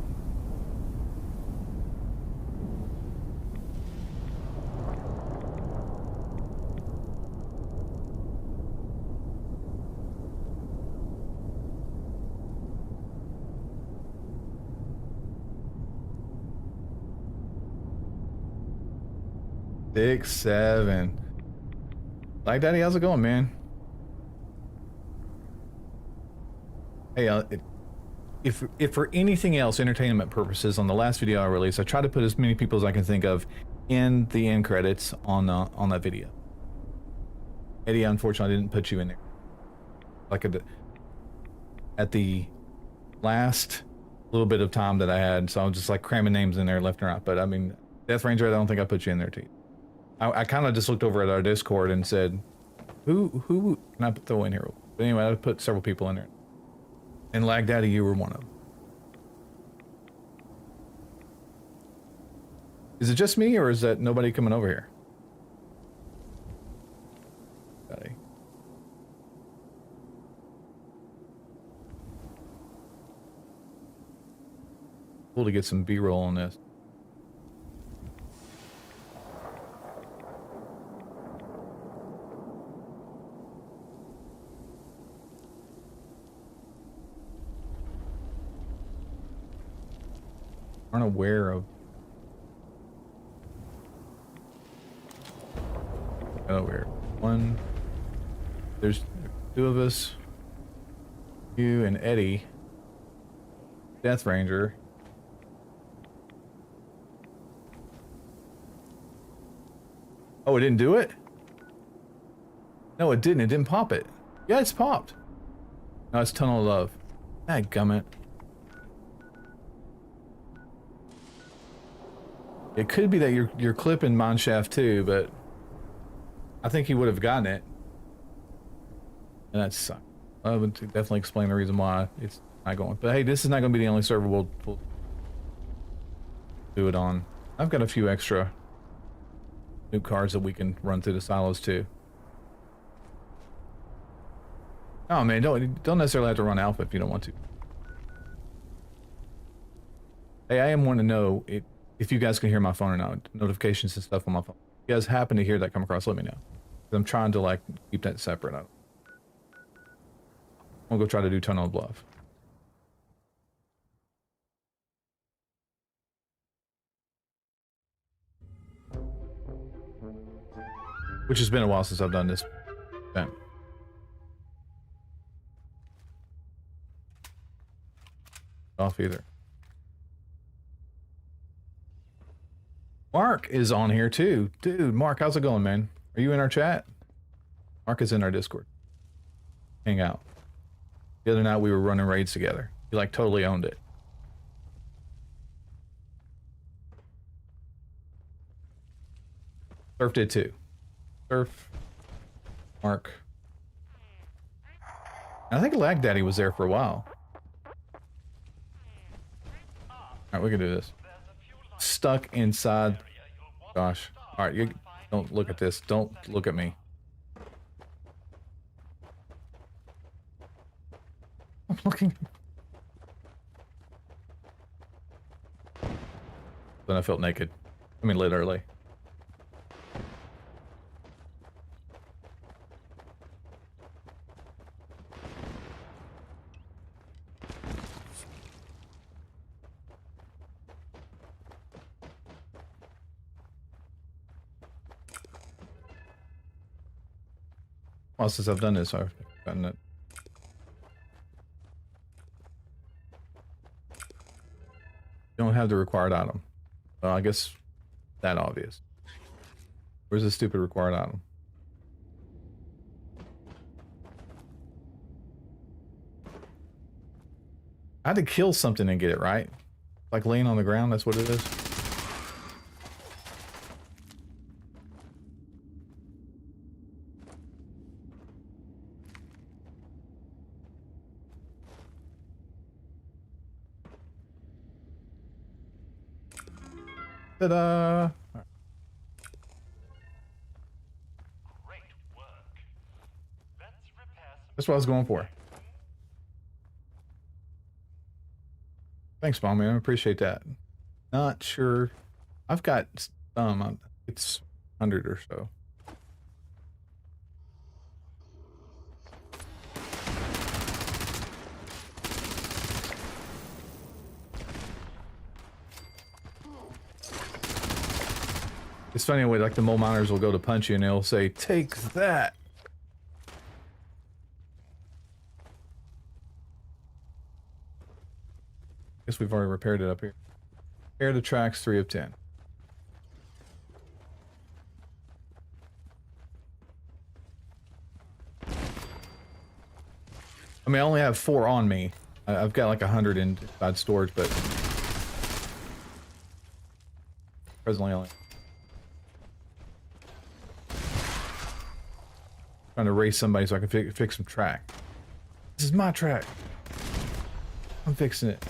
Six, 7. Like Daddy, how's it going, man? Hey, if for anything else, entertainment purposes, on the last video I released, I tried to put as many people as I can think of in the end credits on that video. Eddie, unfortunately, I didn't put you in there. Like at the last little bit of time that I had, so I was just like cramming names in there left and right. But I mean, Death Ranger, I don't think I put you in there too. I kind of just looked over at our Discord and said, who can I throw in here? But anyway, I put several people in there. And Lag Daddy, you were one of them. Is it just me, or is that nobody coming over here? Daddy. Cool to get some B-roll on this. Aren't aware of. Aware. One. There's 2 of us. You and Eddie. Death Ranger. Oh, it didn't do it? No, it didn't. It didn't pop it. Yeah, it's popped. No, it's Tunnel of Love. Dadgummit. It could be that you're clipping Mineshaft too, but I think he would have gotten it. And that sucks. I would definitely explain the reason why it's not going. But hey, this is not going to be the only server we'll do it on. I've got a few extra new cards that we can run through the silos too. Oh man, don't necessarily have to run alpha if you don't want to. Hey, I am wanting to know if you guys can hear my phone or not. Notifications and stuff on my phone. If you guys happen to hear that come across, let me know. I'm trying to like keep that separate. I'll go try to do Tunnel of Love. Which has been a while since I've done this event. Off either. Mark is on here too. Dude, Mark, how's it going, man? Are you in our chat? Mark is in our Discord. Hang out. The other night we were running raids together. He like totally owned it. Surf did too. Surf. Mark. I think Lag Daddy was there for a while. Alright, we can do this. Stuck inside. Gosh. Alright, you don't look at this. Don't look at me. I'm looking. Then I felt naked. I mean, literally. Well, since I've done this, I've gotten it. You don't have the required item. Well, I guess that obvious. Where's the stupid required item? I had to kill something and get it, right? Like laying on the ground, that's what it is. Ta-da!
Great work. Let's repair some.
That's what I was going for. Thanks, Mom, man. I appreciate that. Not sure. I've got some. It's 100 or so. It's funny when like the mole miners will go to punch you and they'll say, "Take that." Guess we've already repaired it up here. Repair the tracks, 3 of 10. I mean, I only have 4 on me. I've got like 100 inside storage, but presently only. Trying to race somebody so I can fix some track. This is my track. I'm fixing it.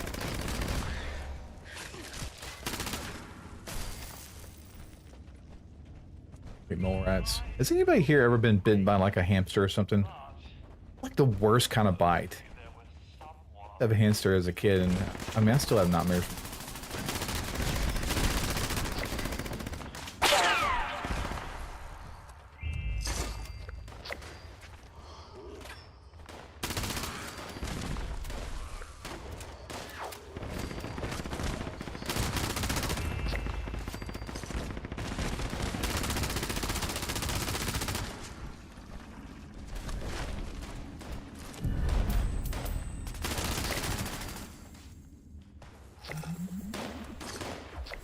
Wait, mole rats. Has anybody here ever been bitten by like a hamster or something? Like the worst kind of bite. I have a hamster as a kid, and I mean, I still have nightmares.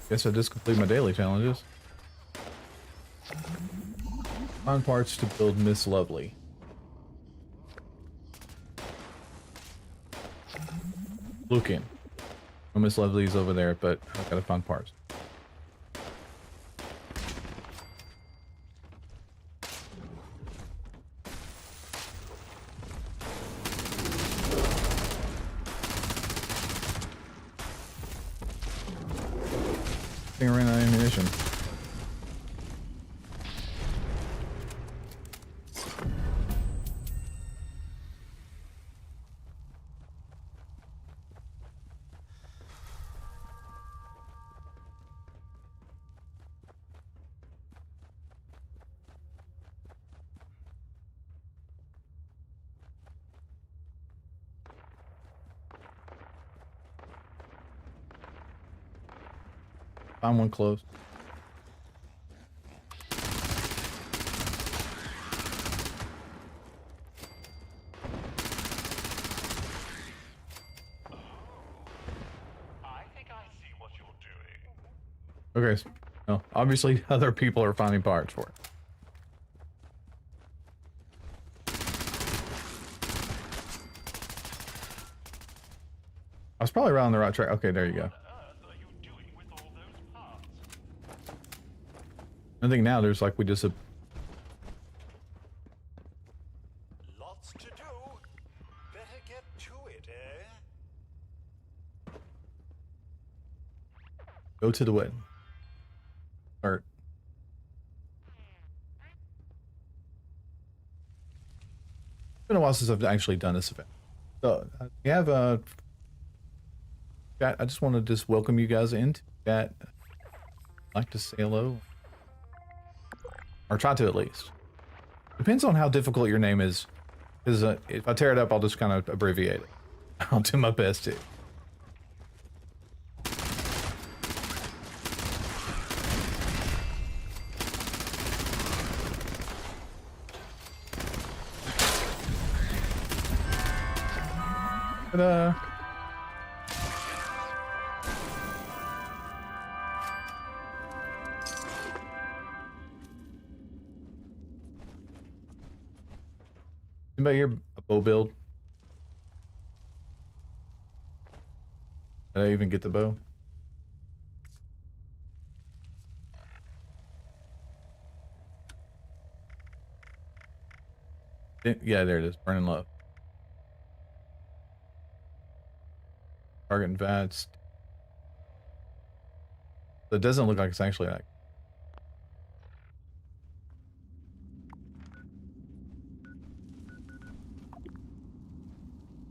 Guess I just complete my daily challenges. Find parts to build Miss Lovely. Looking. Oh, Miss Lovely's over there, but I gotta find parts. I ran out of ammunition. Find one close.
I think I see what you're doing.
Okay, no, obviously other people are finding parts for it. I was probably around the right track. Okay, there you go. I think now there's like we just
Lots to do. Better get to it, eh?
go to the wedding. Or it's been a while since I've actually done this event. So we have a chat. I just want to just welcome you guys into chat. I'd like to say hello. Or try to at least. Depends on how difficult your name is. Because if I tear it up, I'll just kind of abbreviate it. I'll do my best to. Ta-da! Anybody here a bow build? Did I even get the bow? Yeah, there it is. Burning love. Target and VATS. So it doesn't look like it's actually like.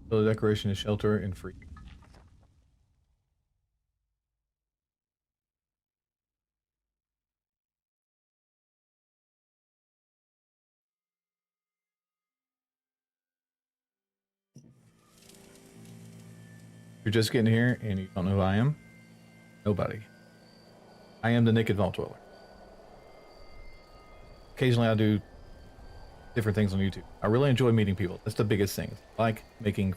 So the decoration is shelter and free. You're just getting here and you don't know who I am? Nobody. I am the Naked Vault Dweller. Occasionally I do different things on YouTube. I really enjoy meeting people. That's the biggest thing. I like making...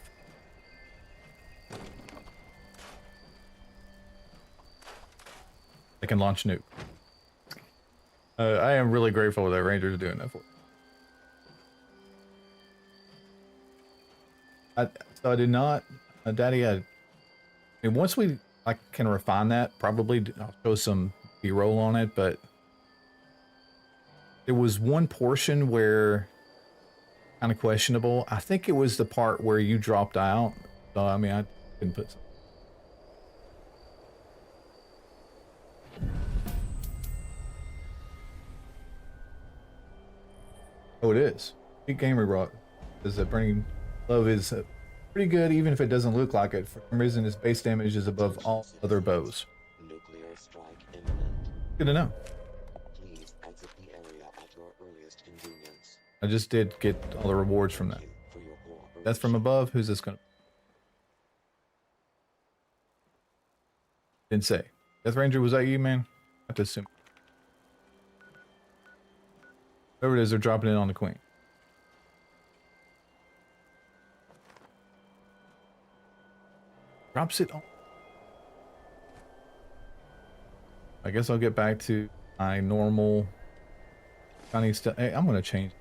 I can launch nuke. I am really grateful that Ranger's doing that for me. So I did not... Daddy, I mean, once we can refine that, probably I'll show some B-roll on it, but there was one portion where kind of questionable. I think it was the part where you dropped out. So I mean, I couldn't put some. Oh, it is. Big Gamer brought is that Burning Love is pretty good, even if it doesn't look like it. For some reason, its base damage is above all other bows.
Nuclear strike imminent.
Good to know.
Please exit the area at your earliest convenience.
I just did get all the rewards from that.
Thank you for your cooperation.
That's from above. Who's this gonna? Didn't say. Death Ranger, was that you, man? I have to assume. Whoever it is, they're dropping it on the queen. Drops it on. I guess I'll get back to my normal funny stuff. Hey, I'm gonna change.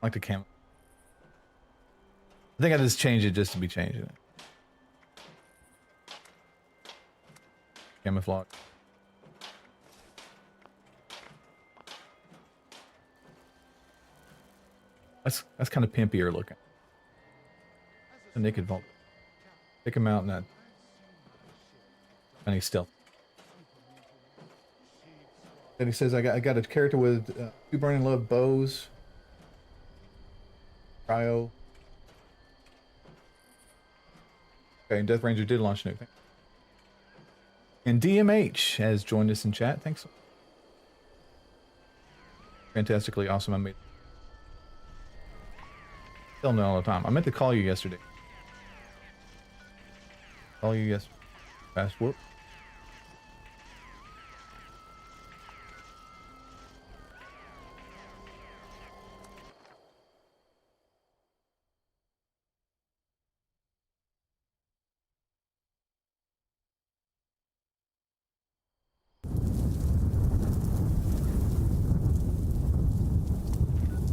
I like the cam. I think I just changed it just to be changing it. Camouflage. That's kind of pimpier looking. The Naked Vault. Pick him out in that. And he's still. Then he says, I got a character with 2 Burning Love bows. Cryo. Okay, and Death Ranger did launch a new thing. And DMH has joined us in chat. Thanks. Fantastically awesome. I made. Tell me all the time. I meant to call you yesterday. Call you yesterday. Fast whoop.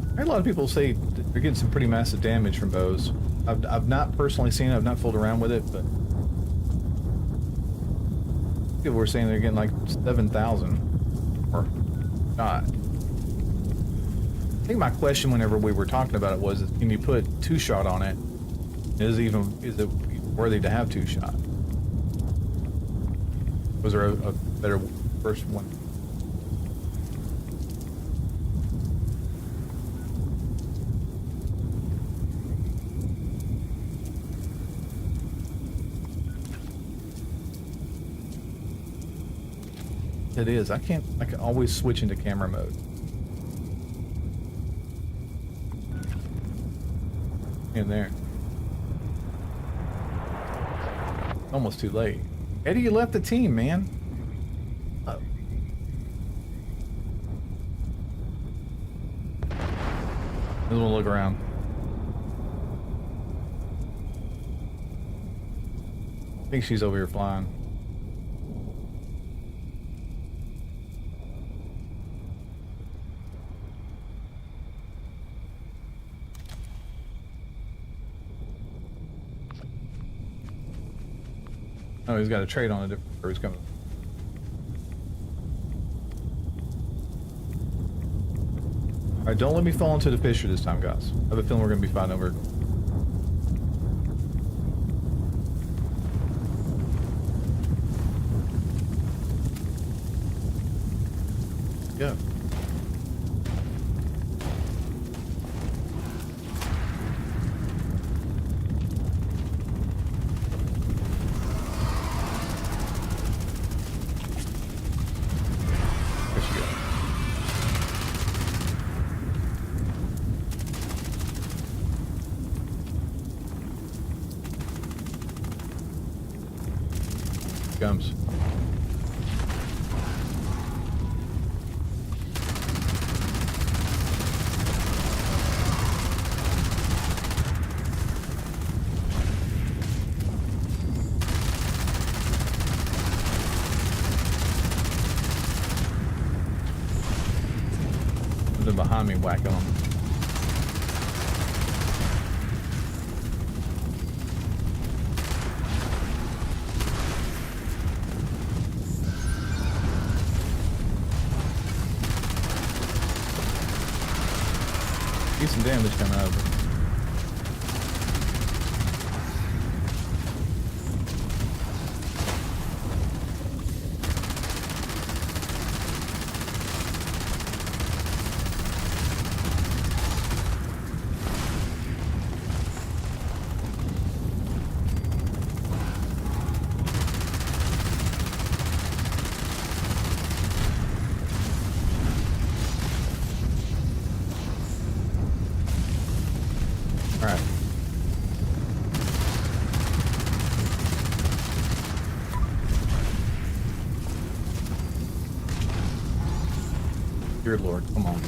I heard a lot of people say they're getting some pretty massive damage from bows. I've not personally seen it. I've not fooled around with it, but people were saying they're getting like 7,000 or not. I think my question whenever we were talking about it was, can you put 2-shot on it? Is it worthy to have 2-shot? Was there a better first one? It is. I can always switch into camera mode. In there. Almost too late. Eddie, you left the team, man. Oh. Just want to look around. I think she's over here flying. Oh, he's got a trade on a different, or he's coming. Alright, don't let me fall into the fissure this time, guys. I have a feeling we're going to be fighting over. Yeah. Comes. Something behind me whacking on. Get some damage coming out of it. Alright. Dear Lord, come on.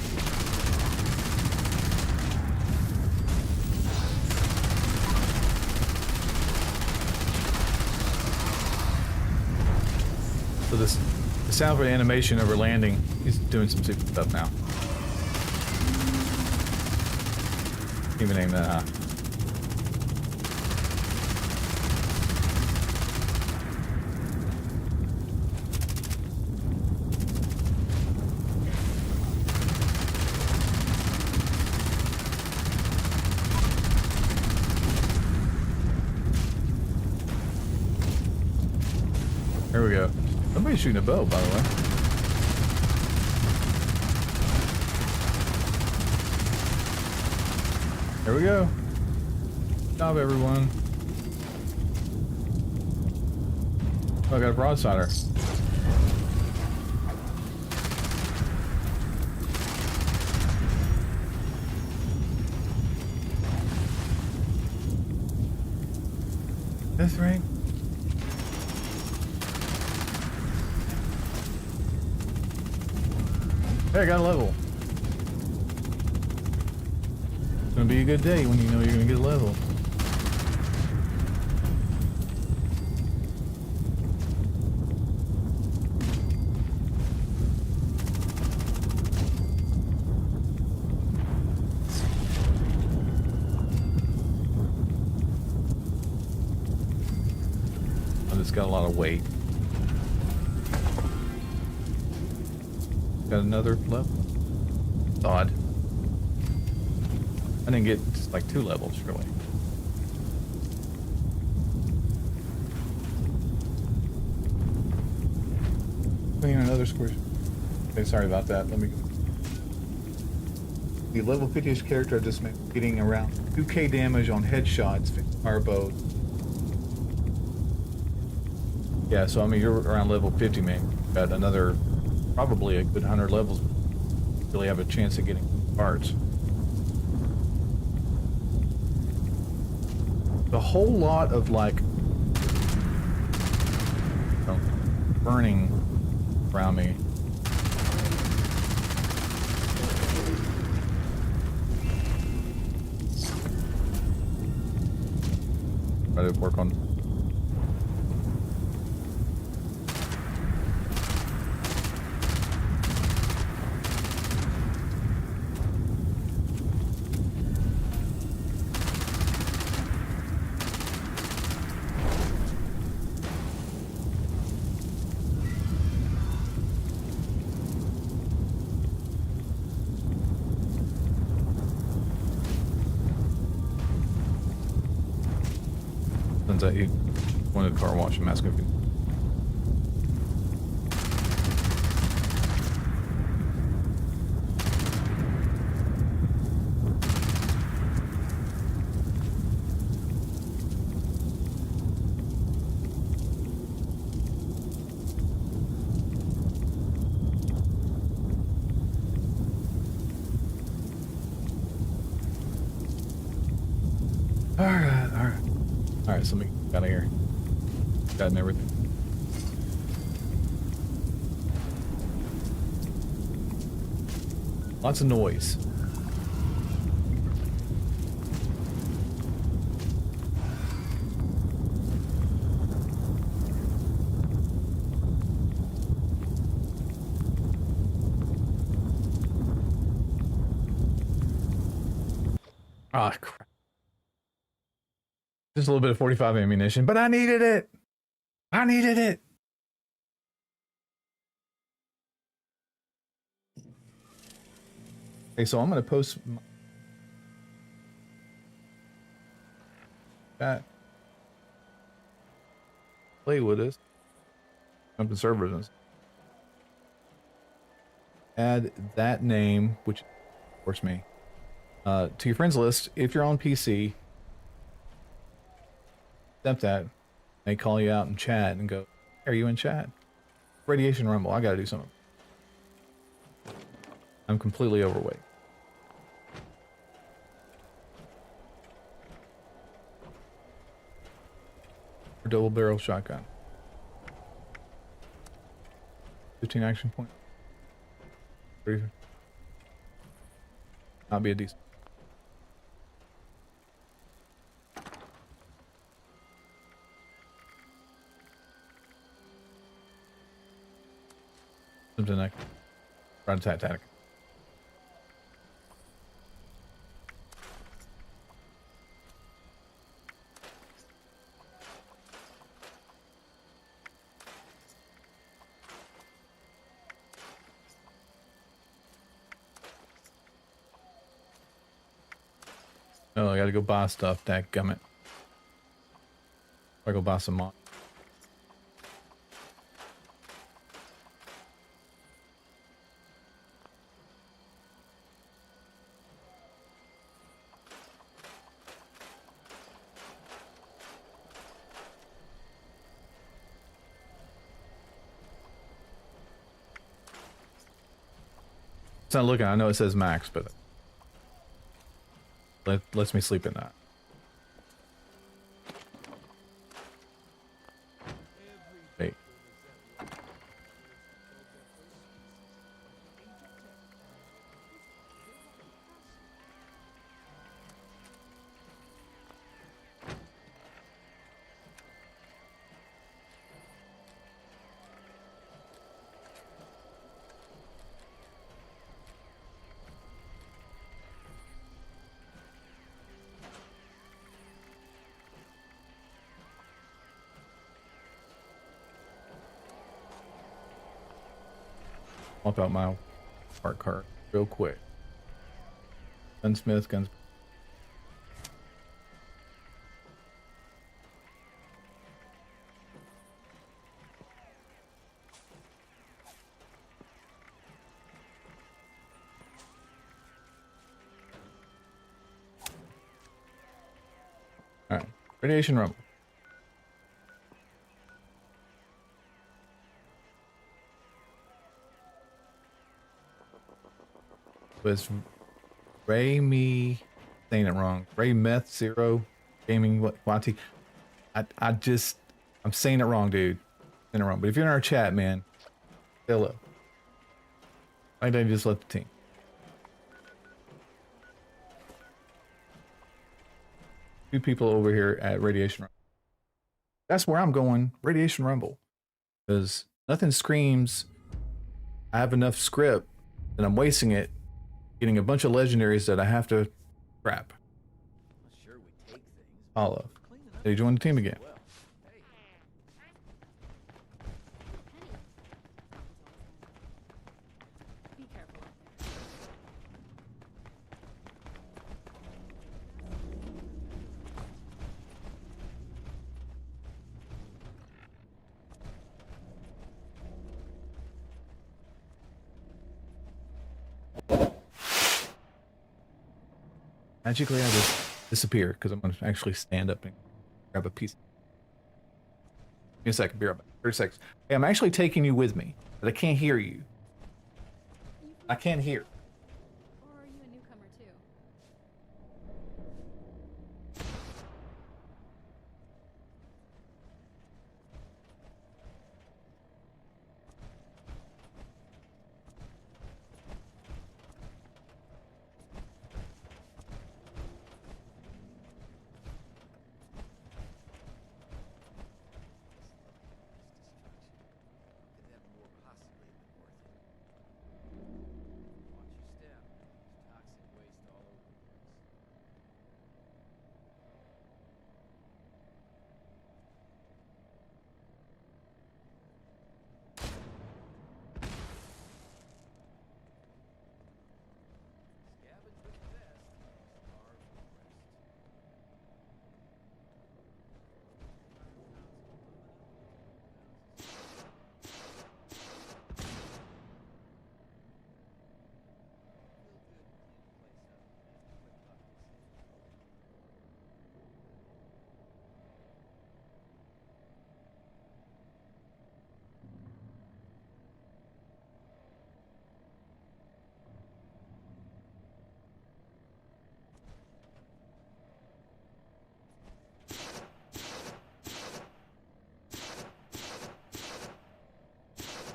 So the sound for the animation of her landing, he's doing some super stuff now. Even name that, huh? There we go. Somebody's shooting a bow, by the way. There we go. Good job, everyone. Oh, I got a broadsider. Death rank. Hey, I got a level. It's gonna be a good day when you know you're gonna get a level. got a lot of weight. Got another level. Odd. I didn't get just like 2 levels, really. Clean another squish. Okay, sorry about that. Let me. The level 50ish character I just made, getting around 2k damage on headshots, fire bow. Yeah, so I mean, you're around level 50, man. Got another, probably a good 100 levels. Really have a chance of getting parts. A whole lot of like burning around me. Try to work on. That he wanted a car wash and mask. All right, so let me get out of here. Got and everything. Lots of noise. Ah, crap. Just a little bit of 45 ammunition, but I needed it. I needed it. Okay, so I'm gonna post that. Play with us. Jumping servers and add that name, which of course me, to your friends list. If you're on PC, accept that. They call you out in chat and go, "Are you in chat? Radiation Rumble. I gotta do something. I'm completely overweight." For double barrel shotgun. 15 action point. 30. Not be a decent. Something like front tactic. Oh, I gotta go buy stuff, dadgummit. I go buy some mod. It's not looking, I know it says max, but lets me sleep at night. Wait. Swap out my park cart real quick. Gunsmith, guns. All right, radiation rumble. Was Ray me saying it wrong? Ray Meth Zero Gaming what YT? I'm saying it wrong, dude. Saying it wrong. But if you're in our chat, man, say hello. I just left the team. Two people over here at Radiation Rumble. That's where I'm going. Radiation Rumble. Because nothing screams I have enough script and I'm wasting it getting a bunch of legendaries that I have to crap. Follow. They join the team again. Magically, I just disappear because I'm going to actually stand up and grab a piece. Give me a second, be right back. 30 seconds. Hey, I'm actually taking you with me, but I can't hear you. I can't hear.
Or are you a newcomer too?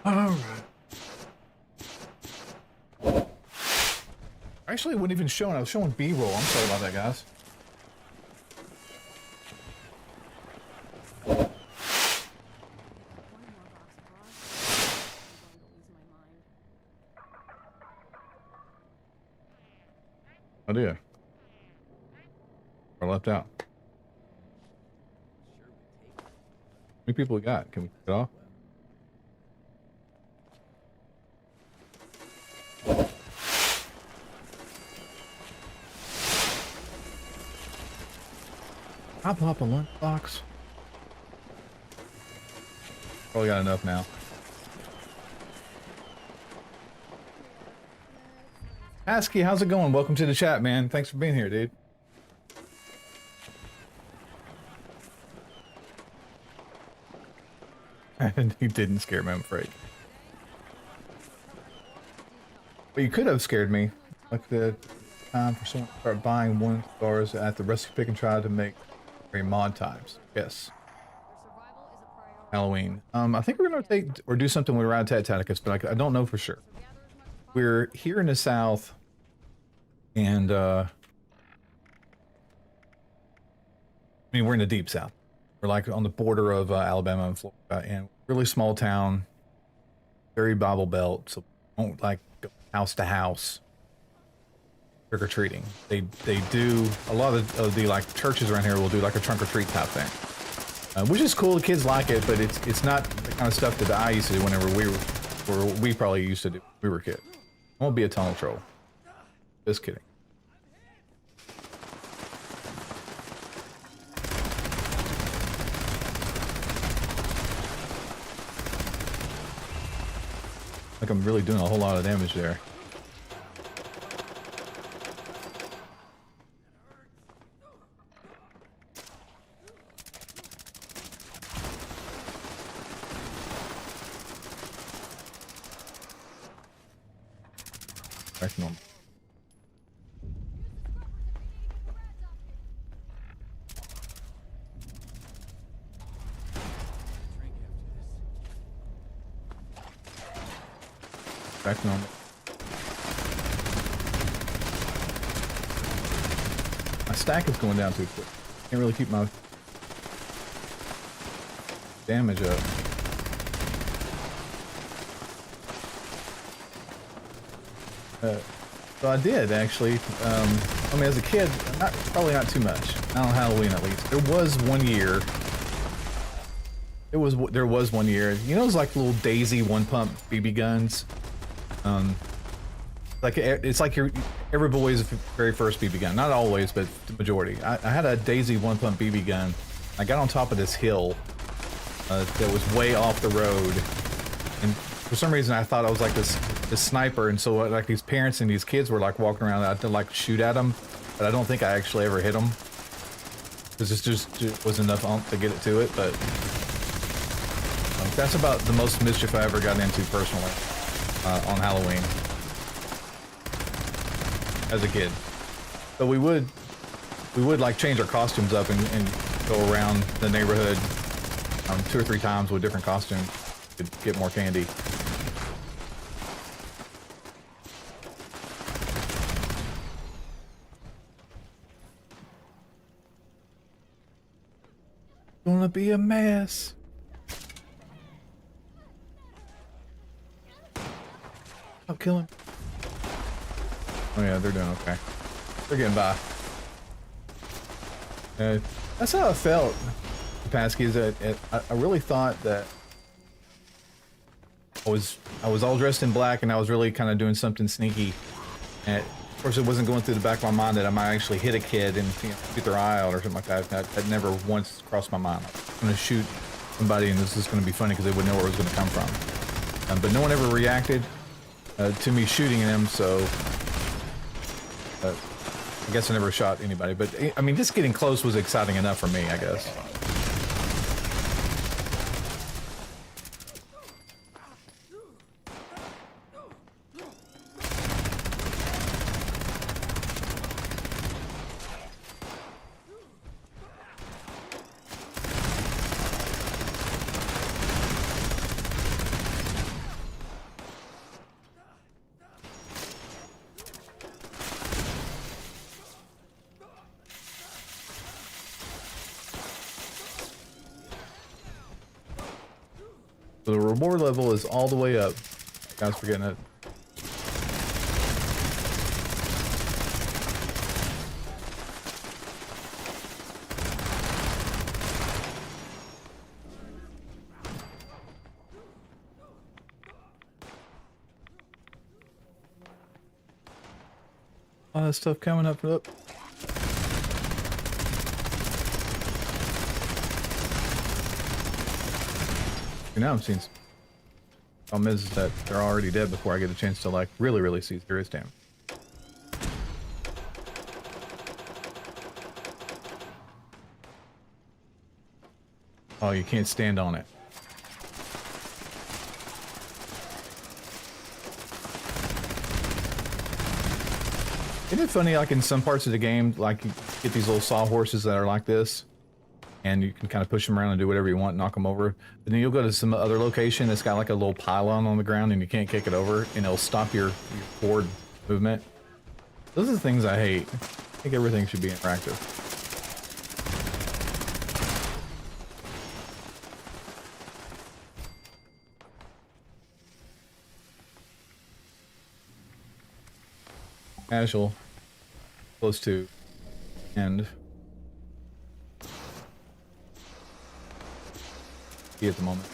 Alright. Actually, it wasn't even showing. I was showing B-roll. I'm sorry about that, guys.
One more box of bras. I'm going to lose my mind.
Oh dear. We're left out. How many people we got? Can we get off? I'll pop a lunchbox. Probably got enough now. Asky, how's it going? Welcome to the chat, man. Thanks for being here, dude. You didn't scare me, I'm afraid. But you could have scared me. Like the time for someone to start buying one stars at the recipe pick and try to make mod times. Yes. Halloween. I think we're gonna take or do something with Rad Tacticus, but I don't know for sure. We're here in the south, and I mean we're in the deep south. We're like on the border of Alabama and Florida, and really small town, very Bible Belt, so we don't like go house to house trick or treating. They do a lot of the like churches around here will do like a trunk or treat type thing, which is cool. The kids like it, but it's not the kind of stuff that I used to do whenever we were Or we probably used to do when we were kids. I won't be a tunnel troll. Just kidding. Like I'm really doing a whole lot of damage there. Back to normal. Back to normal. My stack is going down too quick. Can't really keep my damage up. So I did actually. I mean, as a kid, probably not too much. Not on Halloween, at least. There was one year. There was one year. You know, those like little Daisy one-pump BB guns. Like it's like every boy's very first BB gun. Not always, but the majority. I had a Daisy one-pump BB gun. I got on top of this hill that was way off the road, and for some reason I thought I was like this sniper, and so like these parents and these kids were like walking around. I had to like shoot at them, but I don't think I actually ever hit them because it just was enough oomph to get it to it. But that's about the most mischief I ever got into personally on Halloween as a kid. So we would like change our costumes up and go around the neighborhood 2 or 3 times with different costumes to get more candy. Gonna be a mess. I'll kill him. Oh yeah, they're doing okay. They're getting by. That's how I felt the past keys. I really thought that I was all dressed in black and I was really kind of doing something sneaky. And of course, it wasn't going through the back of my mind that I might actually hit a kid and shoot their eye out or something like that. That never once crossed my mind. I'm gonna shoot somebody and this is gonna be funny because they wouldn't know where it was gonna come from. But no one ever reacted to me shooting them, so I guess I never shot anybody. But I mean, just getting close was exciting enough for me, I guess. So the reward level is all the way up. Guys, for getting it. A lot of stuff coming up. Now I'm seeing. Problem is that they're already dead before I get a chance to like really see serious damage. Oh, you can't stand on it. Isn't it funny, like in some parts of the game, like you get these little sawhorses that are like this, and you can kind of push them around and do whatever you want, knock them over. But then you'll go to some other location that's got like a little pylon on the ground and you can't kick it over, and it'll stop your forward movement. Those are the things I hate. I think everything should be interactive. Casual. Close to end. At the moment.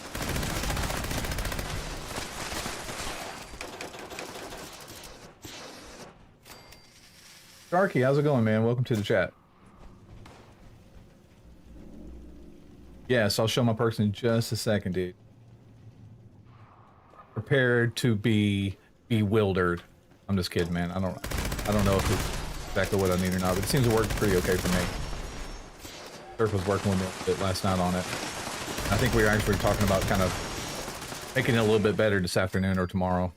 Darky, how's it going, man? Welcome to the chat. Yes, I'll show my perks in just a second, dude. Prepared to be bewildered. I'm just kidding, man. I don't know if it's exactly what I need or not, but it seems to work pretty okay for me. Surf was working with me a bit last night on it. I think we were actually talking about kind of making it a little bit better this afternoon or tomorrow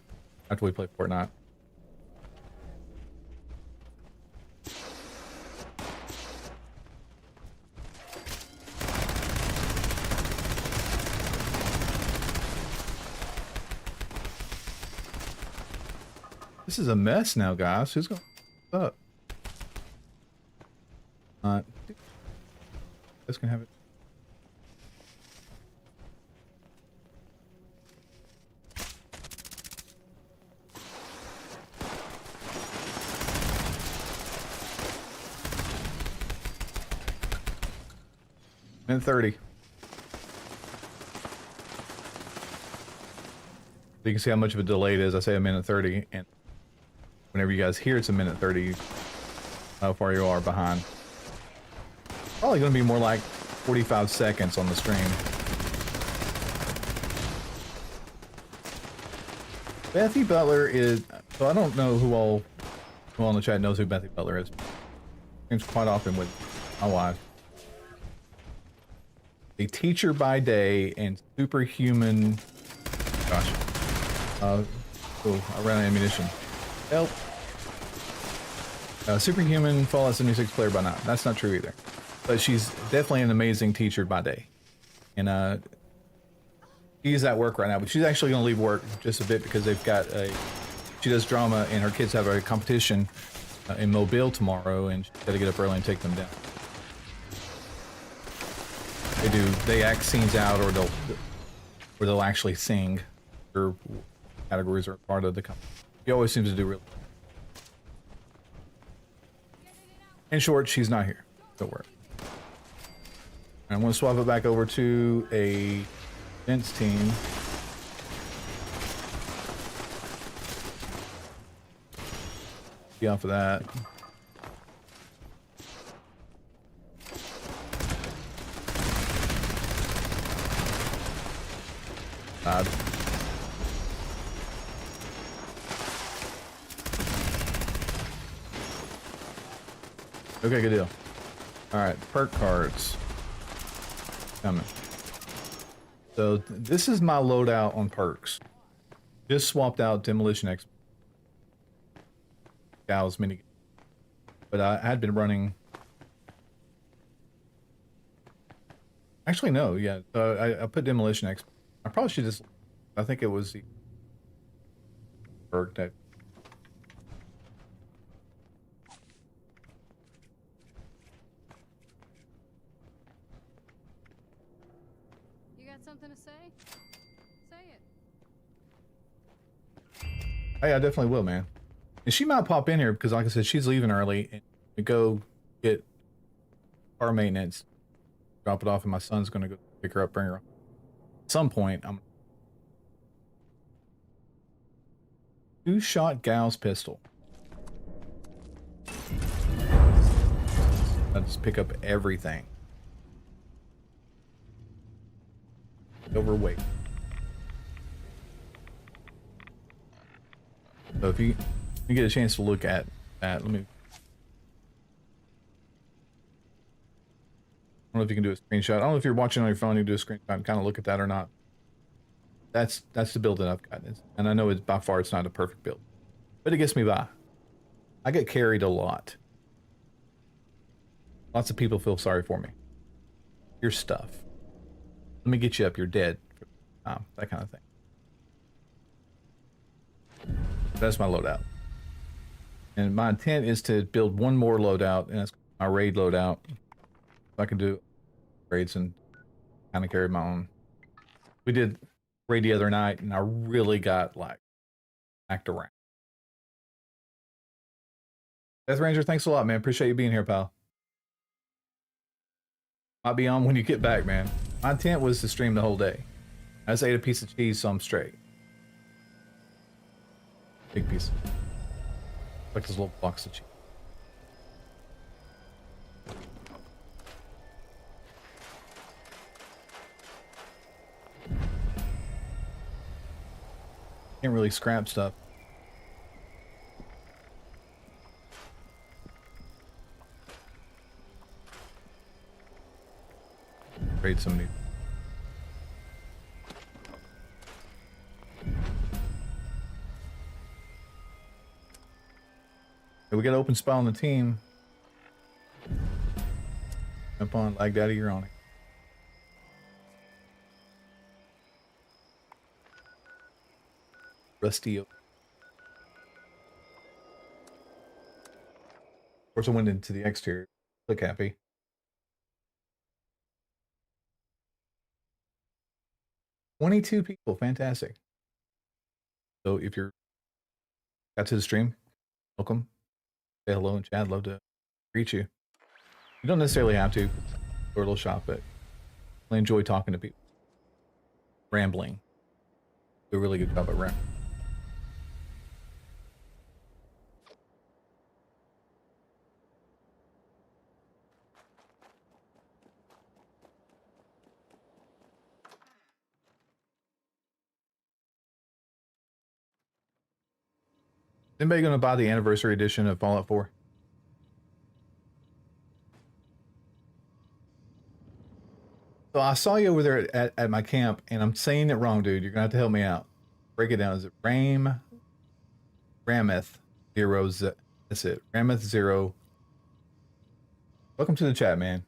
after we play Fortnite. This is a mess now, guys. Who's going up? This can have it. Minute 30. You can see how much of a delay it is. I say a minute 30, and whenever you guys hear it's a minute 30, how far you are behind. Probably going to be more like 45 seconds on the stream. Bethy Butler is... So I don't know who all in the chat knows who Bethy Butler is. Streams quite often with my wife. A teacher by day and superhuman... Gosh. Oh, I ran out of ammunition. Help. Superhuman Fallout 76 player by night. That's not true either. But she's definitely an amazing teacher by day. And she's at work right now, but she's actually going to leave work just a bit because they've got a... She does drama and her kids have a competition in Mobile tomorrow, and she's got to get up early and take them down. They act scenes out, or they'll actually sing. Her categories are part of the company. He always seems to do really well. In short, she's not here. Don't worry. I'm going to swap it back over to a Vince team. Be off of that. God. Okay, good deal. Alright, perk cards. Coming. So, this is my loadout on perks. Just swapped out Demolition X. Gals mini. But I had been running... Actually, no, yeah. I put Demolition X. I probably should just... I think it was the... perk that...
Something to say? Say it.
Hey, I definitely will, man. And she might pop in here because, like I said, she's leaving early and we go get car maintenance, drop it off, and my son's gonna go pick her up, bring her up. At some point, I'm... Two-shot Gauss pistol. I just pick up everything. Overweight. So if you get a chance to look at that, let me... I don't know if you can do a screenshot. I don't know if you're watching on your phone, you can do a screenshot and kind of look at that or not. That's the build that I've got. And I know it's by far it's not a perfect build, but it gets me by. I get carried a lot. Lots of people feel sorry for me. Your stuff. Let me get you up, you're dead. That kind of thing. That's my loadout. And my intent is to build one more loadout, and that's my raid loadout. So I can do raids and kind of carry my own. We did raid the other night, and I really got, like, backed around. Death Ranger, thanks a lot, man. Appreciate you being here, pal. Might be on when you get back, man. My intent was to stream the whole day. I just ate a piece of cheese, so I'm straight. Big piece. Like those little blocks of cheese. Can't really scrap stuff. Trade somebody. Hey, we got an open spot on the team. Jump on, like daddy, you're on it. Rusty. Of course, I went into the exterior. Look happy. $22 people, fantastic. So if you're got to the stream, welcome. Say hello in chat. Love to greet you. You don't necessarily have to. Or a little shop, but I enjoy talking to people. Rambling. Do a really good job at rambling. Anybody gonna buy the anniversary edition of Fallout 4? So I saw you over there at my camp, and I'm saying it wrong, dude. You're gonna have to help me out. Break it down. Is it Rameth 0? That's it. Rameth 0. Welcome to the chat, man.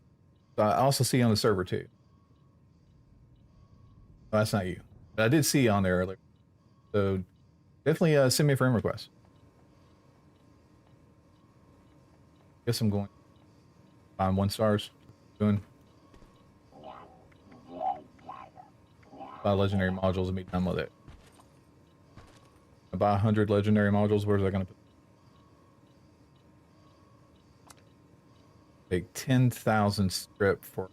So I also see you on the server too. Oh, that's not you. But I did see you on there earlier. So definitely send me a friend request. Guess I'm going. I'm 1 stars. Doing. Buy legendary modules and be done with it. I buy 100 legendary modules. Where's that gonna put? Take 10,000 strip for.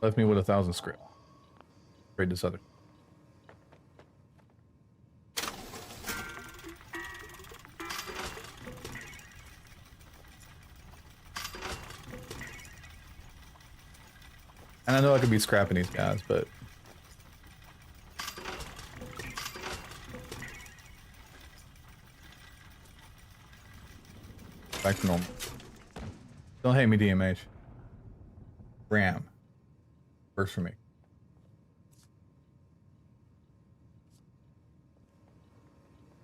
Left me with 1,000 script. Trade this other. And I know I could be scrapping these guys, but back to normal. Don't hate me, DMH. Ram. Works for me.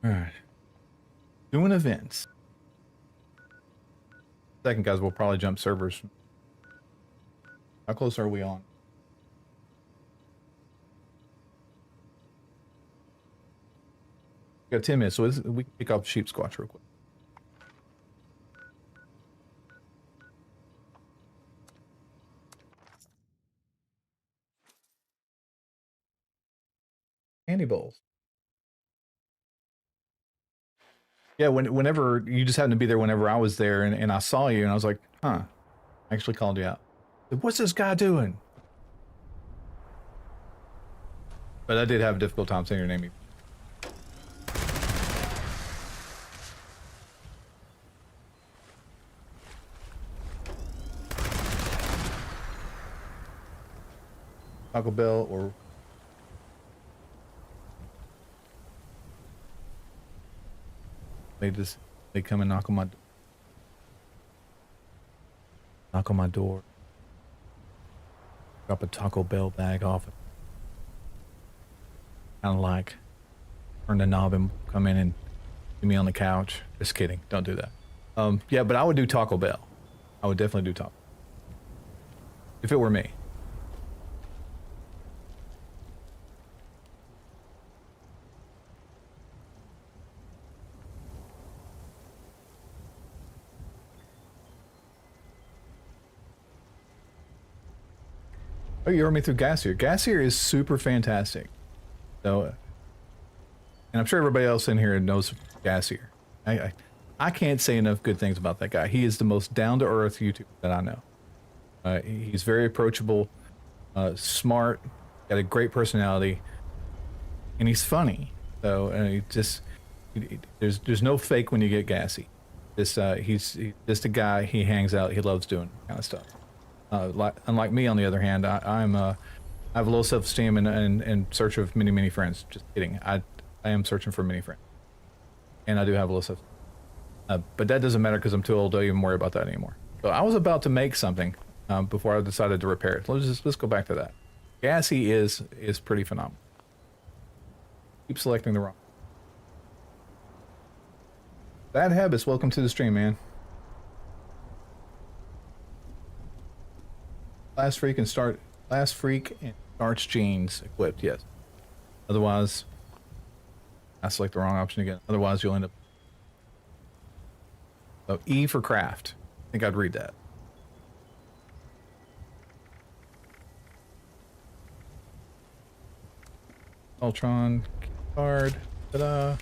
Alright. Doing events. Second, guys, we'll probably jump servers. How close are we on? We got 10 minutes, so we can pick off Sheep Squatch real quick. Candy bowls. Yeah, whenever you just happened to be there whenever I was there, and I saw you and I was like, huh. I actually called you out. What's this guy doing? But I did have a difficult time saying your name. Taco Bell or they come and knock on my door. Drop a Taco Bell bag off. Kind of like turn the knob and come in and get me on the couch. Just kidding. Don't do that. Yeah, but I would do Taco Bell. I would definitely do Taco. If it were me. Oh, you heard me through Gassier. Gassier is super fantastic. So, and I'm sure everybody else in here knows Gassier. I can't say enough good things about that guy. He is the most down-to-earth YouTuber that I know. He's very approachable, smart, got a great personality. and he's funny. So there's no fake when you get gassy. He's just a guy. He hangs out. He loves doing kind of stuff. Unlike me, on the other hand, I have low self-esteem and in search of many friends. Just kidding. I am searching for many friends, and I do have low self. But that doesn't matter because I'm too old to even worry about that anymore. So I was about to make something before I decided to repair it. Let's go back to that. Gassy is pretty phenomenal. Keep selecting the wrong. Bad Habits, welcome to the stream, man. Last freak and starch jeans equipped, yes. Otherwise, I select the wrong option again. Otherwise, you'll end up. So E for craft. I think I'd read that. Ultron card. Ta-da.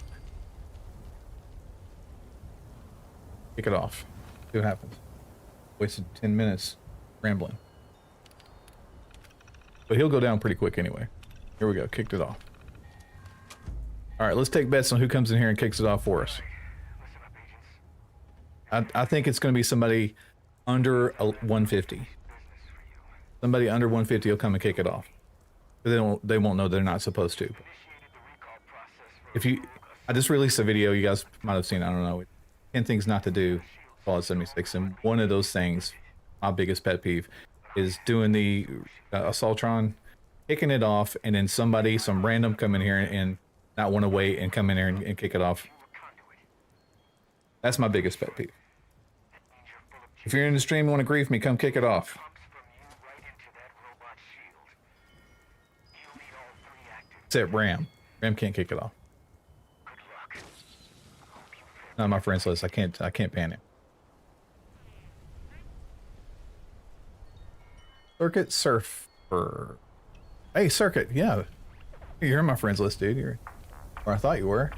Kick it off. See what happens. Wasted 10 minutes rambling. But he'll go down pretty quick anyway. Here we go. Kicked it off. All right, let's take bets on who comes in here and kicks it off for us. I think it's going to be somebody under 150. Somebody under 150 will come and kick it off. But they won't know they're not supposed to. I just released a video you guys might have seen. I don't know. 10 things not to do. Fallout 76, and one of those things, my biggest pet peeve, is doing the Assaultron, kicking it off, and then some random come in here and not want to wait and come in here and kick it off. That's my biggest pet peeve. If you're in the stream and want to grief me, come kick it off. Except Ram. Ram can't kick it off. Not my friends list. I can't ban him. Circuit Surfer. Hey, Circuit. Yeah. You're in my friends list, dude. Or I thought you were.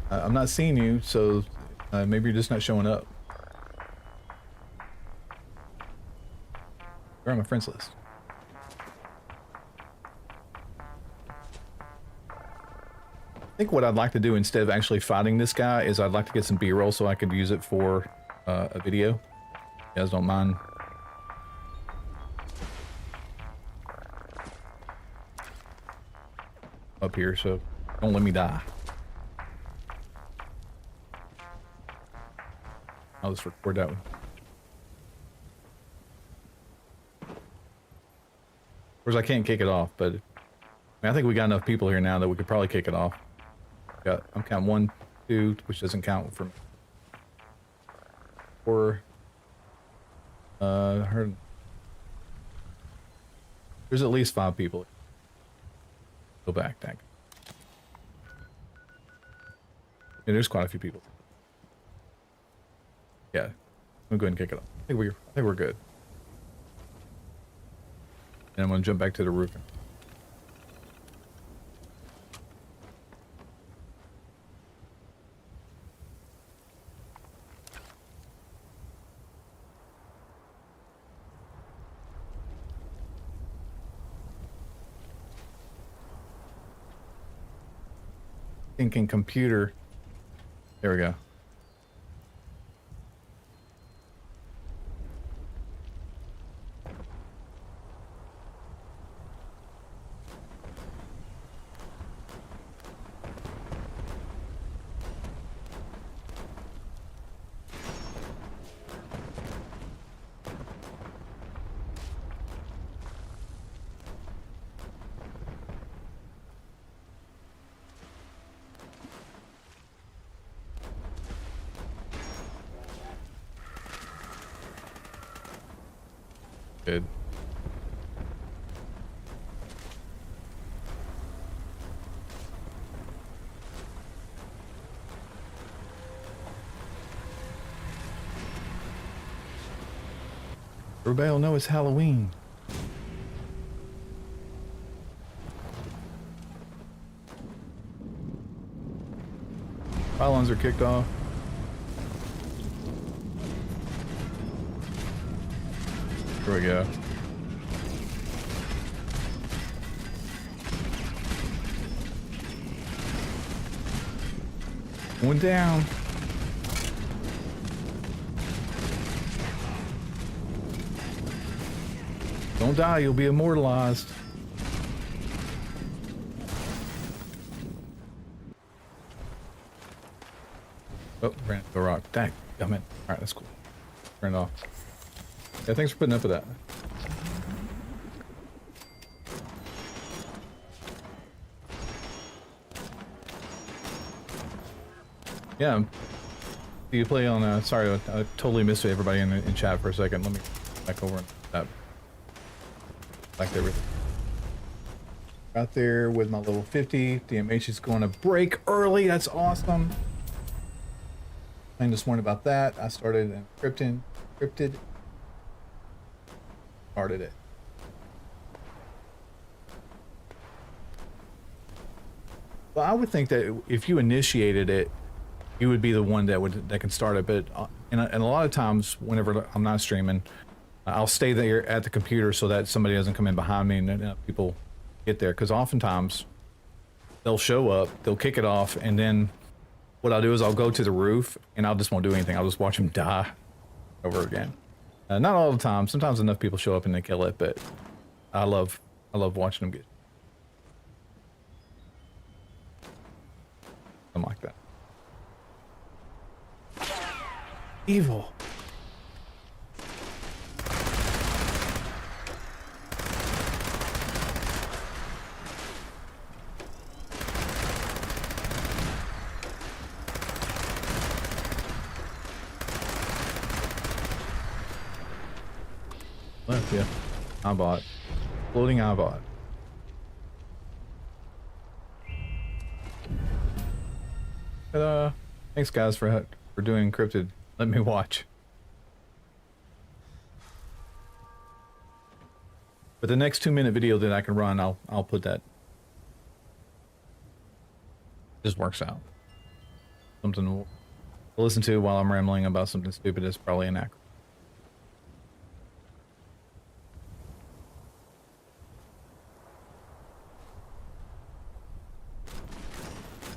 I'm not seeing you, so maybe you're just not showing up. You're on my friends list. I think what I'd like to do instead of actually fighting this guy is I'd like to get some B-roll so I could use it for a video. You guys don't mind? Up here, so don't let me die. I'll just record that one. Of course, I can't kick it off, but I think we got enough people here now that we could probably kick it off. I'm counting 1, 2, which doesn't count for me. 4. Heard. There's at least 5 people. Go back, thank. Yeah, there's quite a few people. Yeah, I'm gonna go ahead and kick it off. I think we're good. And I'm gonna jump back to the roofing. Thinking computer. There we go. Good. Everybody will know it's Halloween. Pylons are kicked off. Here we go. One down. Don't die, you'll be immortalized. Oh, ran into a rock. Dang, I'm in. Alright, that's cool. Turn it off. Yeah, thanks for putting up with that. Yeah. Do you play on, sorry, I totally missed everybody in chat for a second. Let me back over and that. Back to everything. Out there with my level 50. DMH is going to break early. That's awesome. Playing this morning about that. I started encrypted. Started it. Well, I would think that if you initiated it, you would be the one that can start it. But and a lot of times, whenever I'm not streaming, I'll stay there at the computer so that somebody doesn't come in behind me and people get there. Because oftentimes they'll show up, they'll kick it off, and then what I'll do is I'll go to the roof and I'll just won't do anything. I'll just watch them die over again. Not all the time. Sometimes enough people show up and they kill it, but I love watching them get something like that. Evil. Left, yeah. Eyebot. Floating eyebot. Thanks guys for doing encrypted. Let me watch. But the next 2-minute video that I can run, I'll put that. Just works out. Something to listen to while I'm rambling about something stupid is probably an acronym.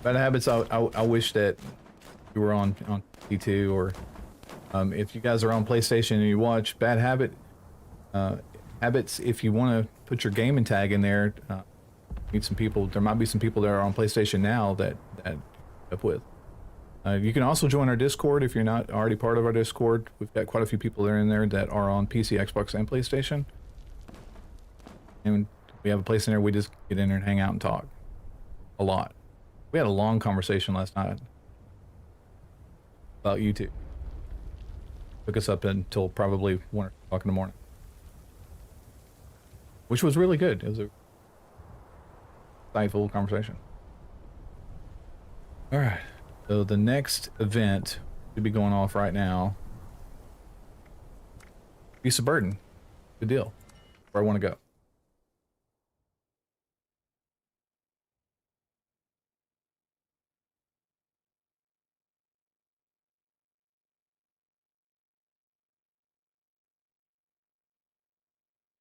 Bad habits. I wish that you were on T2 or if you guys are on PlayStation and you watch Bad Habits. If you want to put your gaming tag in there, meet some people. There might be some people that are on PlayStation now that up with. You can also join our Discord if you're not already part of our Discord. We've got quite a few people there in there that are on PC, Xbox, and PlayStation. And we have a place in there we just get in there and hang out and talk a lot. We had a long conversation last night about YouTube. Took us up until probably 1 o'clock in the morning, which was really good. It was a insightful conversation. All right, so the next event should be going off right now. Beast of Burden, good deal. Where I want to go.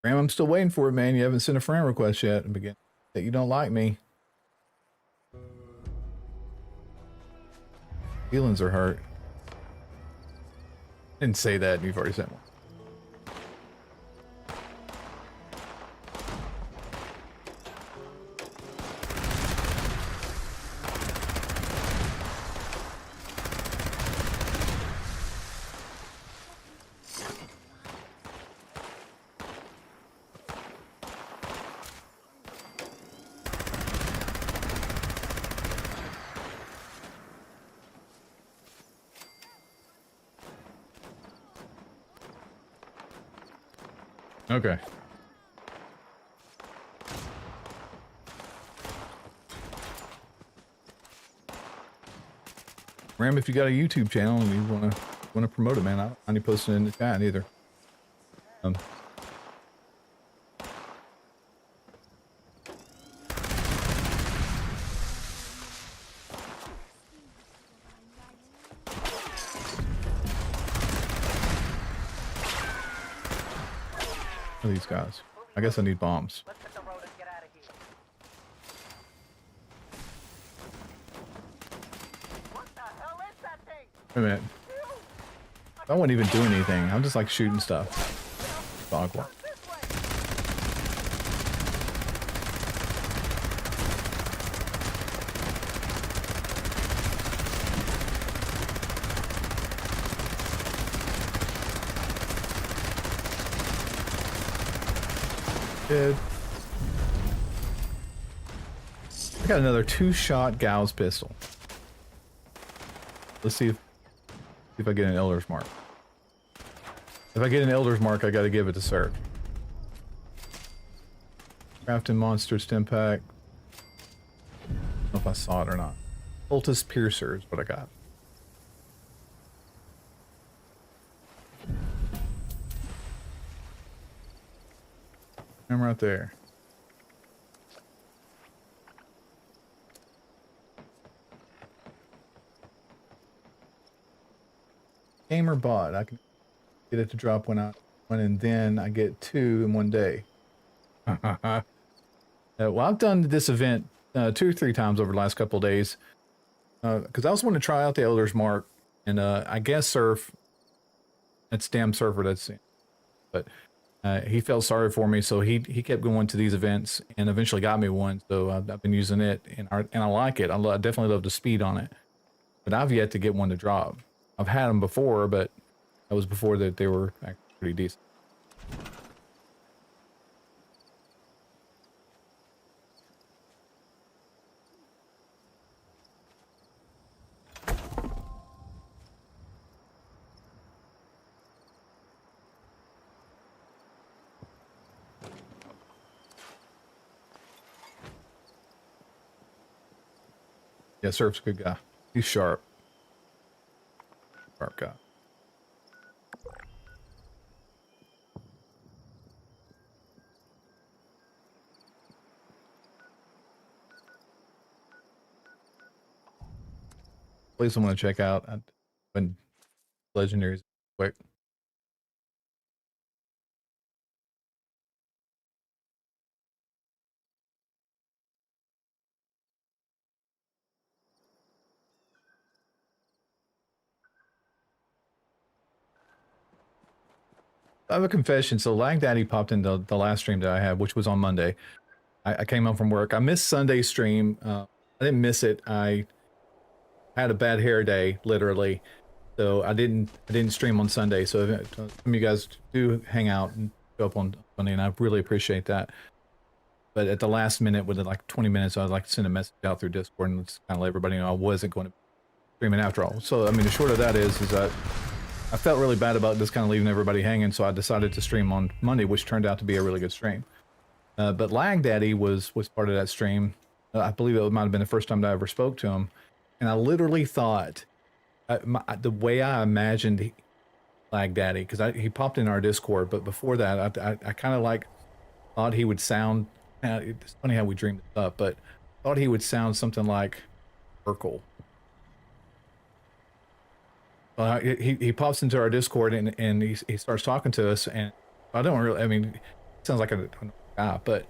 Ram, I'm still waiting for it, man. You haven't sent a friend request yet. And begin that you don't like me. Feelings are hurt. Didn't say that, and you've already sent one. Okay. Ram, if you got a YouTube channel and you wanna promote it, man, I need posting it in the chat either. What are these guys? I guess I need bombs.
Let's hit the road and get out of here. What the
Wait a minute. I wouldn't even do anything. I'm just like shooting stuff. It's awkward. Good. I got another 2-shot Gauss pistol. Let's see if I get an Elder's Mark. If I get an Elder's Mark, I gotta give it to Sir. Crafting Monster Stim Pack. I don't know if I saw it or not. Cultist Piercer is what I got. I'm right there. Gamer bot. I can get it to drop one, and then I get 2 in one day. Well, I've done this event 2 or 3 times over the last couple of days because I was wanting to try out the Elder's Mark, and I guess Surf. That's damn Surfer. That's, but he felt sorry for me, so he kept going to these events and eventually got me one. So I've been using it, and I like it. I definitely love the speed on it, but I've yet to get one to drop. I've had them before, but that was before that they were actually pretty decent. Yeah, Surf's a good guy. He's sharp. Sharp guy. Please, I want to check out when legendaries quick. I have a confession. So Lag Daddy popped into the last stream that I had, which was on Monday. I came home from work. I missed Sunday's stream. I didn't miss it. I had a bad hair day, literally. So I didn't stream on Sunday. So if some of you guys do hang out and go up on Sunday, and I really appreciate that. But at the last minute, within like 20 minutes, I'd like to send a message out through Discord and just kind of let everybody know I wasn't going to be streaming after all. So I mean, the short of that is that I felt really bad about just kind of leaving everybody hanging, so I decided to stream on Monday, which turned out to be a really good stream. But Lag Daddy was part of that stream. I believe it might have been the first time that I ever spoke to him, and I literally thought the way I imagined Lag Daddy, because he popped in our Discord, but before that, I kind of like thought he would sound. It's funny how we dreamed it up, but thought he would sound something like Urkel. He pops into our Discord and he starts talking to us, and I don't really, I mean, it sounds like a guy, but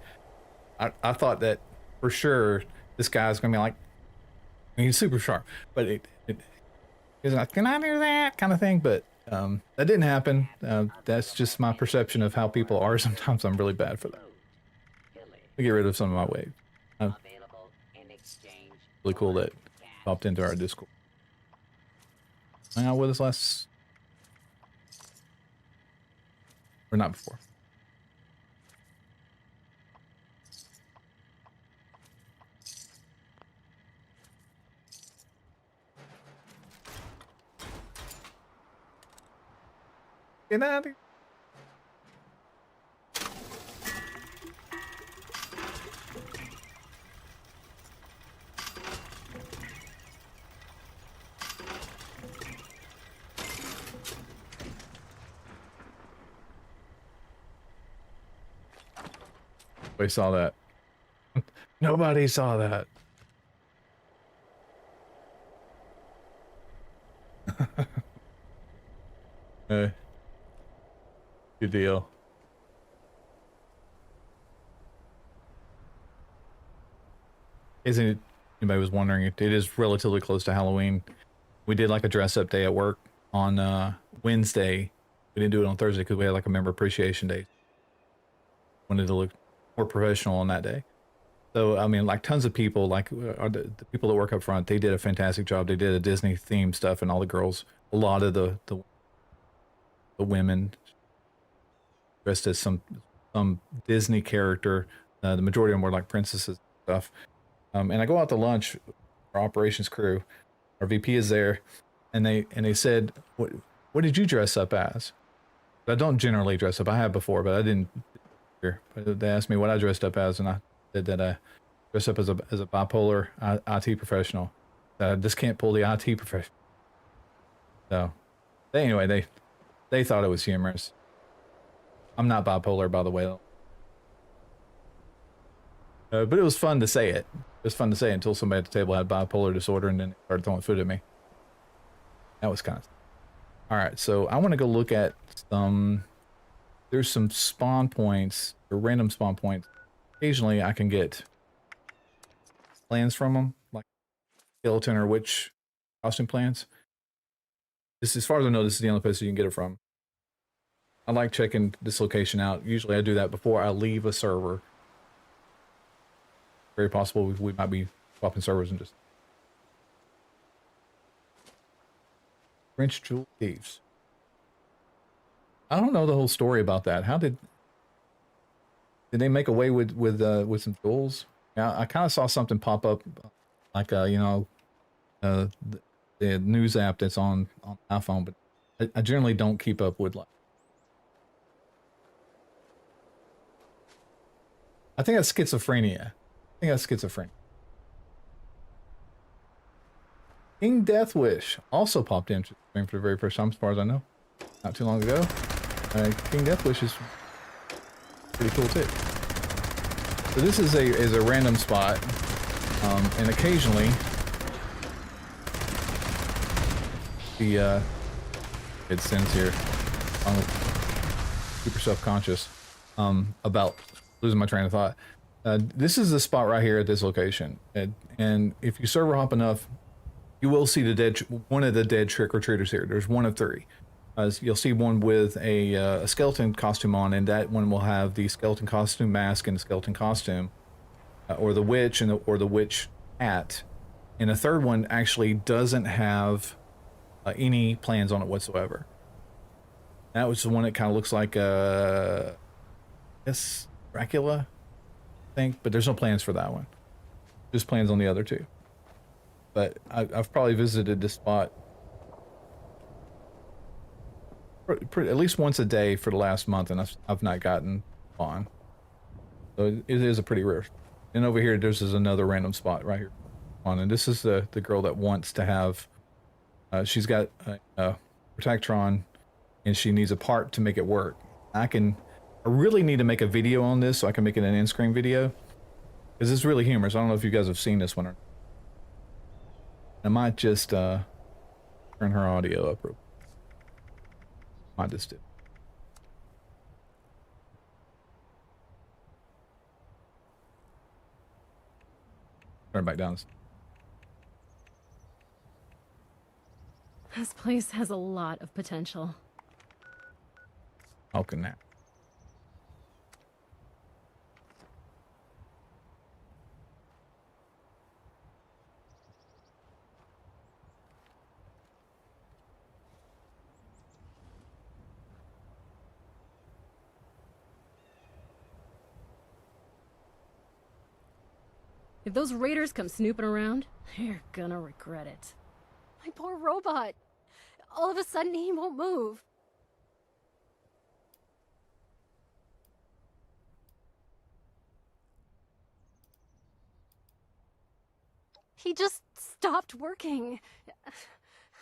I thought that for sure this guy's gonna be like, I mean, he's super sharp, but he's like, can I do that kind of thing? But that didn't happen. That's just my perception of how people are. Sometimes I'm really bad for that. I get rid of some of my waves. Really cool that popped into our Discord. Hang out with us last, or not before. Get out of here. Nobody saw that. Nobody saw that. Good deal. Isn't it? Anybody was wondering, it is relatively close to Halloween. We did like a dress up day at work on Wednesday. We didn't do it on Thursday because we had like a member appreciation day. Wanted to look more professional on that day. So, I mean, like tons of people, like the people that work up front, they did a fantastic job. They did a Disney themed stuff, and all the girls, a lot of the women dressed as some Disney character. The majority of them were like princesses and stuff. And I go out to lunch, our operations crew, our VP is there, and they said, what did you dress up as? I don't generally dress up. I have before, but I didn't. But they asked me what I dressed up as, and I said that I dressed up as a bipolar IT professional. That I just can't pull the IT professional. So, anyway, they thought it was humorous. I'm not bipolar, by the way. But it was fun to say it. It was fun to say it until somebody at the table had bipolar disorder and then they started throwing food at me. That was kind of... All right, so I want to go look at some... There's some spawn points, or random spawn points. Occasionally I can get plans from them, like skeleton or witch costume plans. This, as far as I know, this is the only place you can get it from. I like checking this location out. Usually I do that before I leave a server. Very possible we might be swapping servers and just... French jewel thieves. I don't know the whole story about that. How did they make away with some jewels? Yeah, I kind of saw something pop up, like you know, the news app that's on iPhone, but I generally don't keep up with like. I think that's schizophrenia. King Death Wish also popped in for the very first time, as far as I know, not too long ago. King Death Wish is pretty cool too. So this is a random spot, and occasionally the it sends here. I'm super self-conscious about losing my train of thought. This is the spot right here at this location, and if you server hop enough, you will see one of the dead trick-or-treaters here. There's one of three. You'll see one with a skeleton costume on, and that one will have the skeleton costume mask and the skeleton costume, or the witch or the witch hat. And the third one actually doesn't have any plans on it whatsoever. That was the one that kind of looks like I guess Dracula, I think, but there's no plans for that one. Just plans on the other two. But I've probably visited this spot at least once a day for the last month, and I've not gotten on. So it is a pretty rare. And over here, there's another random spot right here on, and this is the girl that wants to have. She's got a Protectron, and she needs a part to make it work. I really need to make a video on this so I can make it an in-screen video, because it's really humorous. I don't know if you guys have seen this one or. I might just turn her audio up real quick. Might just do. Turn it back down.
This place has a lot of potential.
How can that?
If those raiders come snooping around, they're gonna regret it. My poor robot. All of a sudden, he won't move. He just stopped working.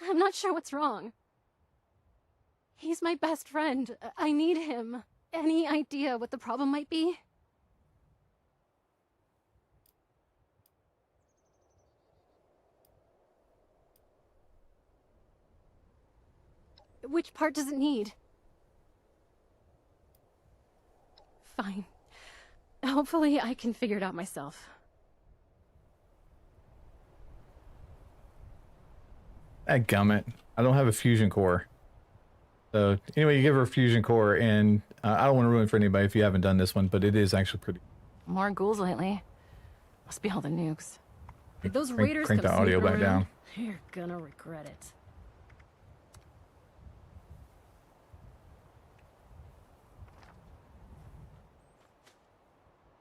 I'm not sure what's wrong. He's my best friend. I need him. Any idea what the problem might be? Which part does it need? Fine. Hopefully I can figure it out myself.
Gummit. I don't have a fusion core. So anyway, you give her a fusion core, and I don't want to ruin it for anybody if you haven't done this one, but it is actually pretty.
More ghouls lately. Must be all the nukes. Did those
Crank-
raiders
crank
come
the audio
sneaking
back
around?
down.
You're gonna regret it.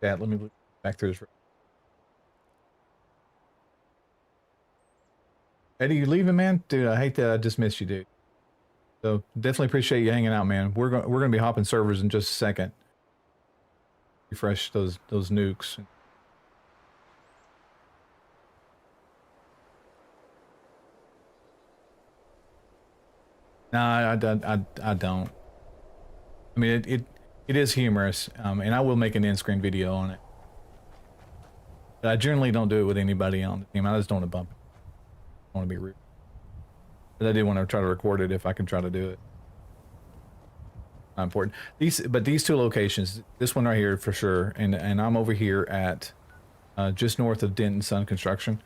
Yeah, let me look back through this. Eddie, you leaving, man? Dude, I hate that I just missed you, dude. So definitely appreciate you hanging out, man. We're gonna be hopping servers in just a second. Refresh those nukes. Nah, I don't. I mean, it is humorous, and I will make an in-screen video on it. But I generally don't do it with anybody on the team. I just don't want to bump it. I don't want to be rude. But I did want to try to record it if I can try to do it. Not important. These two locations, this one right here for sure, and I'm over here at just north of Denton Sun Construction.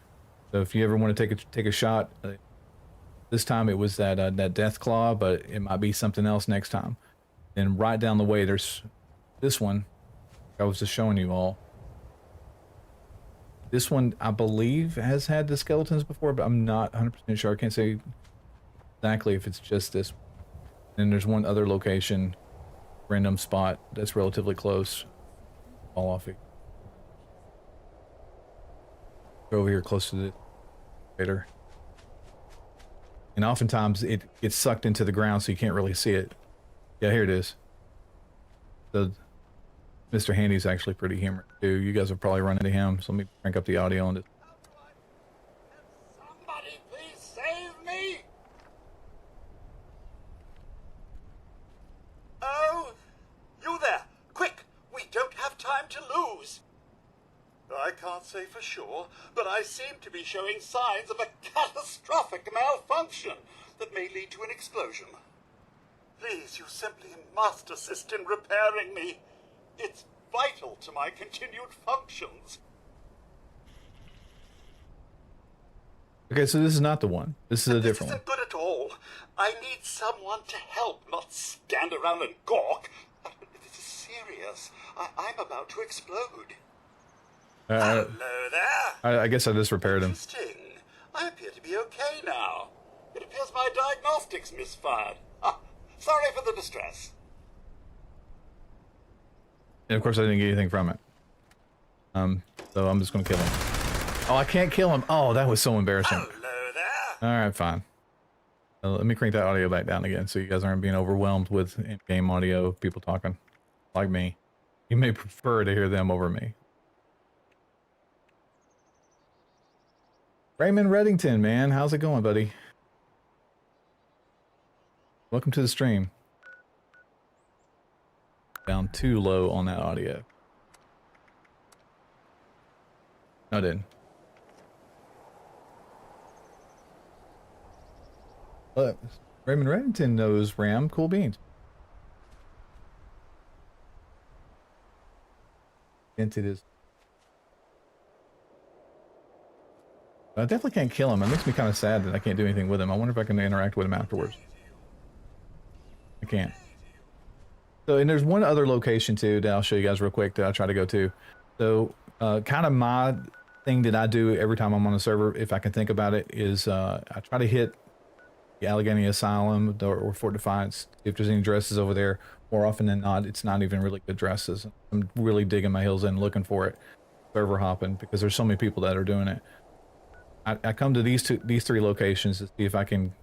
So if you ever want to take a shot, this time it was that Death Claw, but it might be something else next time. Then right down the way, there's this one. I was just showing you all. This one, I believe, has had the skeletons before, but I'm not 100% sure. I can't say exactly if it's just this. And there's one other location, random spot that's relatively close. Fall off it. Over here close to the crater. And oftentimes it gets sucked into the ground so you can't really see it. Yeah, here it is. So Mr. Handy's actually pretty humorous too. You guys have probably run into him, so let me crank up the audio on this.
Somebody please save me! Oh, you there! Quick! We don't have time to lose! I can't say for sure, but I seem to be showing signs of a catastrophic malfunction that may lead to an explosion. Please, you simply must assist in repairing me. It's vital to my continued functions.
Okay, so this is not the one. This is a different one.
This isn't good at all. I need someone to help, not stand around and gawk. This is serious. I'm about to explode. Hello there.
I guess I just repaired him.
Interesting. I appear to be okay now. It appears my diagnostics misfired. Sorry for the distress.
And of course, I didn't get anything from it. So I'm just gonna kill him. Oh, I can't kill him. Oh, that was so embarrassing.
Hello there.
All right, fine. Let me crank that audio back down again, so you guys aren't being overwhelmed with in-game audio of people talking like me. You may prefer to hear them over me. Raymond Reddington, man, how's it going, buddy? Welcome to the stream. Down too low on that audio. No, I didn't. Look, Raymond Reddington knows Ram. Cool beans. Into this. I definitely can't kill him. It makes me kind of sad that I can't do anything with him. I wonder if I can interact with him afterwards. I can't. So, and there's one other location too that I'll show you guys real quick that I try to go to. So, kind of my thing that I do every time I'm on a server, if I can think about it, is I try to hit the Allegheny Asylum or Fort Defiance, if there's any dresses over there. More often than not, it's not even really good dresses. I'm really digging my heels in looking for it, server hopping, because there's so many people that are doing it. I come to these three locations to see if I can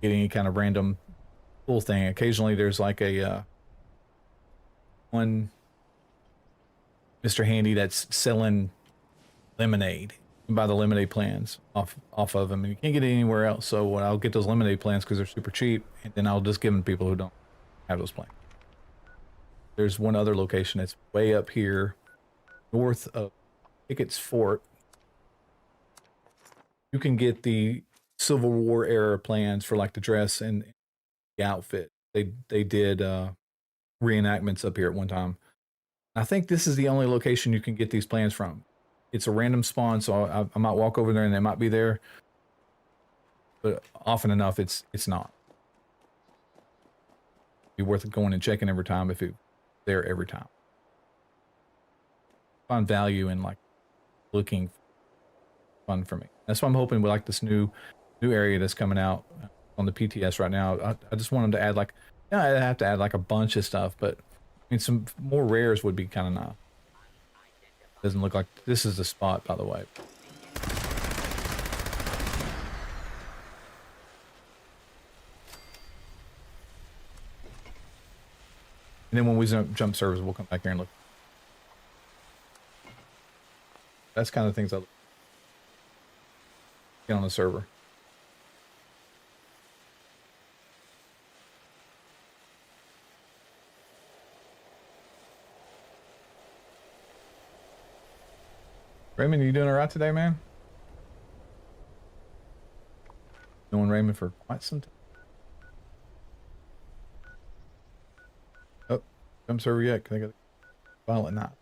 get any kind of random cool thing. Occasionally there's like a one Mr. Handy that's selling lemonade. You can buy the lemonade plans off of them, and you can't get it anywhere else. So I'll get those lemonade plans because they're super cheap, and then I'll just give them to people who don't have those plans. There's one other location that's way up here north of, I think it's Fort. You can get the Civil War era plans for like the dress and the outfit. They did reenactments up here at one time. I think this is the only location you can get these plans from. It's a random spawn, so I might walk over there and they might be there. but often enough it's not. Be worth going and checking every time if it's there every time. Find value in like looking fun for me. That's why I'm hoping with like this new area that's coming out on the PTS right now. I just want them to add like, yeah, I have to add like a bunch of stuff, but I mean some more rares would be kind of nice. Doesn't look like this is the spot, by the way. And then when we jump servers, we'll come back here and look. That's kind of things I get on the server. Raymond, you doing all right today, man? Knowing Raymond for quite some time. Oh, jump server yet? Can I get a violent knot?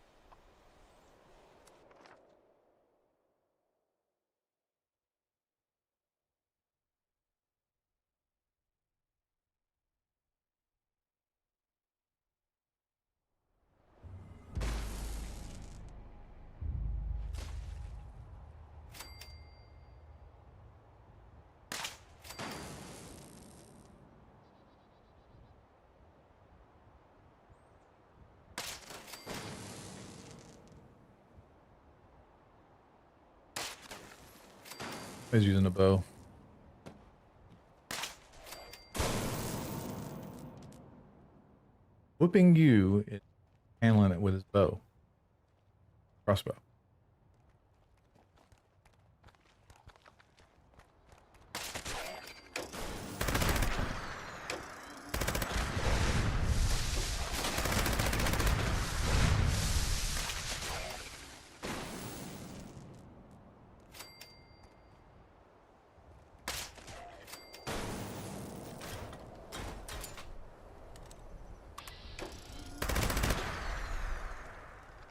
He's using a bow. Whooping you is handling it with his bow. Crossbow.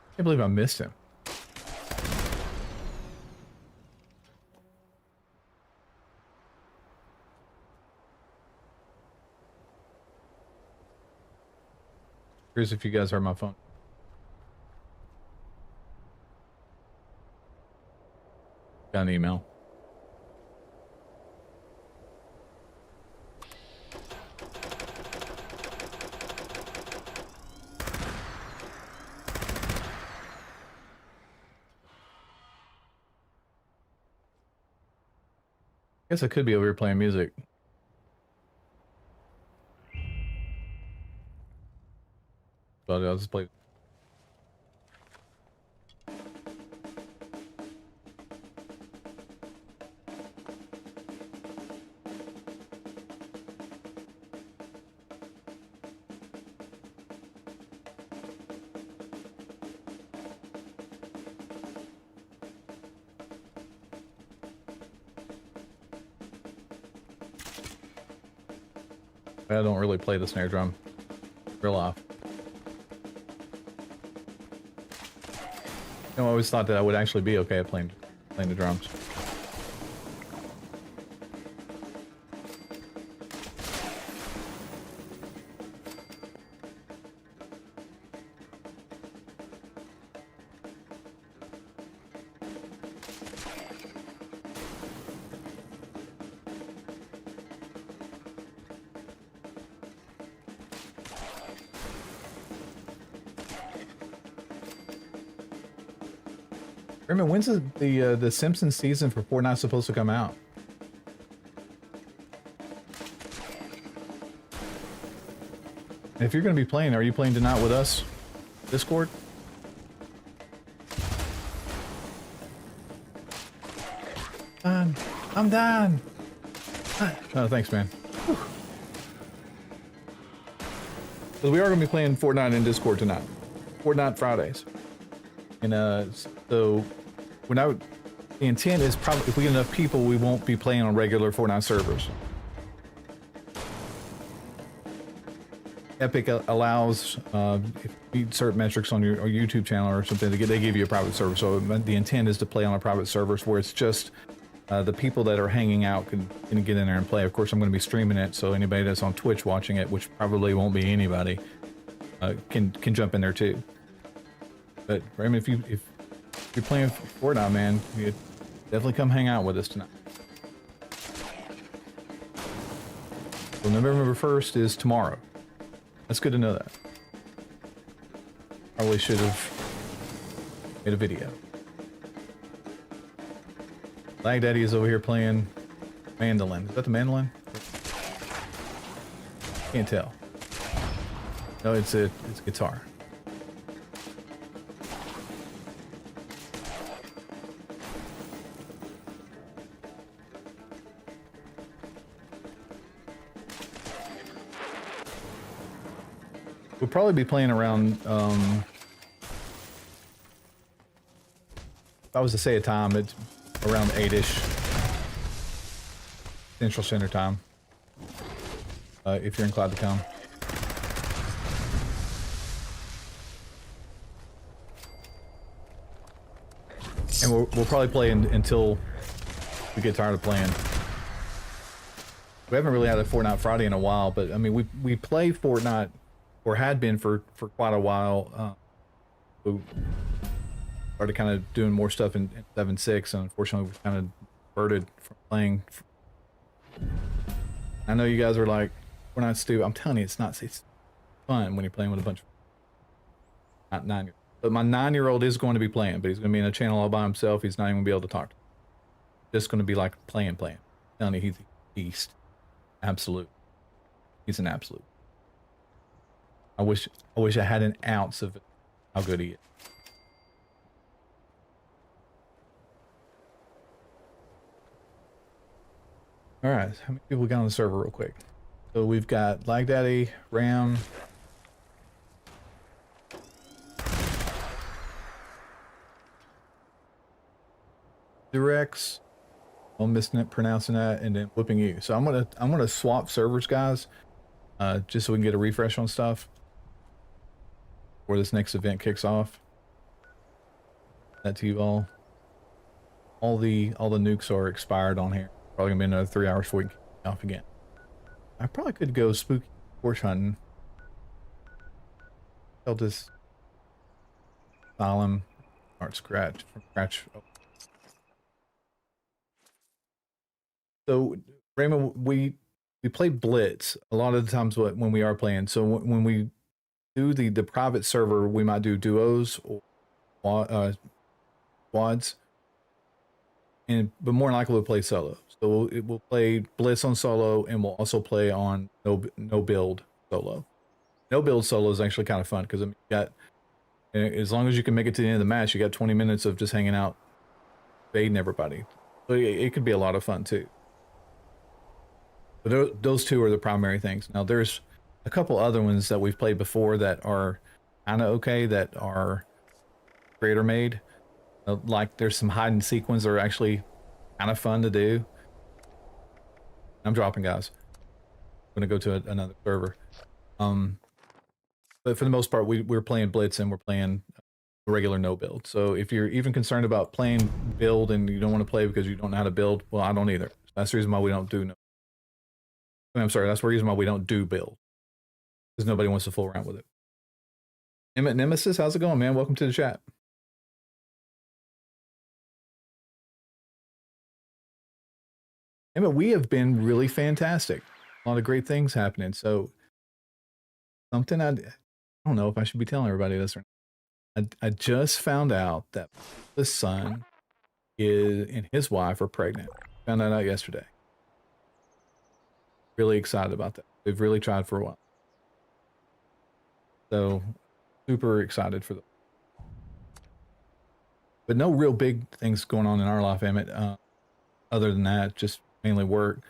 I can't believe I missed him. Curious if you guys heard my phone. Got an email. Guess I could be over here playing music. But I'll just play. I don't really play the snare drum real life. You know, I always thought that I would actually be okay at playing the drums. Remember, when's the Simpsons season for Fortnite supposed to come out? And if you're going to be playing, are you playing tonight with us? Discord? I'm done. Oh, thanks, man. So we are going to be playing Fortnite in Discord tonight. Fortnite Fridays. And so the intent is probably if we get enough people, we won't be playing on regular Fortnite servers. Epic allows if you meet certain metrics on your YouTube channel or something, they give you a private server. So the intent is to play on a private server where it's just the people that are hanging out can get in there and play. Of course, I'm going to be streaming it, so anybody that's on Twitch watching it, which probably won't be anybody, can jump in there too. But Raymond, if you're playing Fortnite, man, you definitely come hang out with us tonight. So November 1st is tomorrow. That's good to know that. Probably should have made a video. Lag Daddy is over here playing mandolin. Is that the mandolin? Can't tell. No, it's a guitar. We'll probably be playing around, if I was to say a time, it's around 8-ish Central Standard Time, if you're inclined to come. And we'll probably play until we get tired of playing. We haven't really had a Fortnite Friday in a while, but I mean, we play Fortnite, or had been for quite a while. We started kind of doing more stuff in 7.6, and unfortunately we kind of diverted from playing. I know you guys are like, we're not stupid. I'm telling you, it's fun when you're playing with a bunch of not 9-year-olds. But my 9-year-old is going to be playing, but he's going to be in a channel all by himself. He's not even going to be able to talk to me. Just going to be like playing. I'm telling you, he's a beast. Absolute. He's an absolute. I wish I had an ounce of how good he is. All right, how many people got on the server real quick? So we've got Lag Daddy, Ram, Durex, I'm mispronouncing that, and then Whipping You. So I'm gonna swap servers, guys, just so we can get a refresh on stuff before this next event kicks off. That to you all. All the nukes are expired on here. Probably gonna be another 3 hours before we can kick off again. I probably could go spooky horse hunting. I'll just solemn art scratch from scratch. Oh. So Raymond, we play Blitz a lot of the times when we are playing. So when we do the private server, we might do duos or squads, but more likely we'll play solo. So we'll play Blitz on solo, and we'll also play on no build solo. No build solo is actually kind of fun because I mean, you got, as long as you can make it to the end of the match, you got 20 minutes of just hanging out, baiting everybody. So it could be a lot of fun too. But those two are the primary things. Now there's a couple other ones that we've played before that are kind of okay, that are creator made. Like there's some hide and seek ones that are actually kind of fun to do. I'm dropping, guys. I'm gonna go to another server. But for the most part, we're playing Blitz and we're playing regular no build. So if you're even concerned about playing build and you don't want to play because you don't know how to build, well, I don't either. That's the reason why we don't do I'm sorry, that's the reason why we don't do build. Because nobody wants to fool around with it. Emmett Nemesis, how's it going, man? Welcome to the chat. Emmett, we have been really fantastic. A lot of great things happening. So something I don't know if I should be telling everybody this or not. I just found out that the son and his wife are pregnant. Found that out yesterday. Really excited about that. They've really tried for a while. So super excited for them. But no real big things going on in our life, Emmett. Other than that, just mainly work.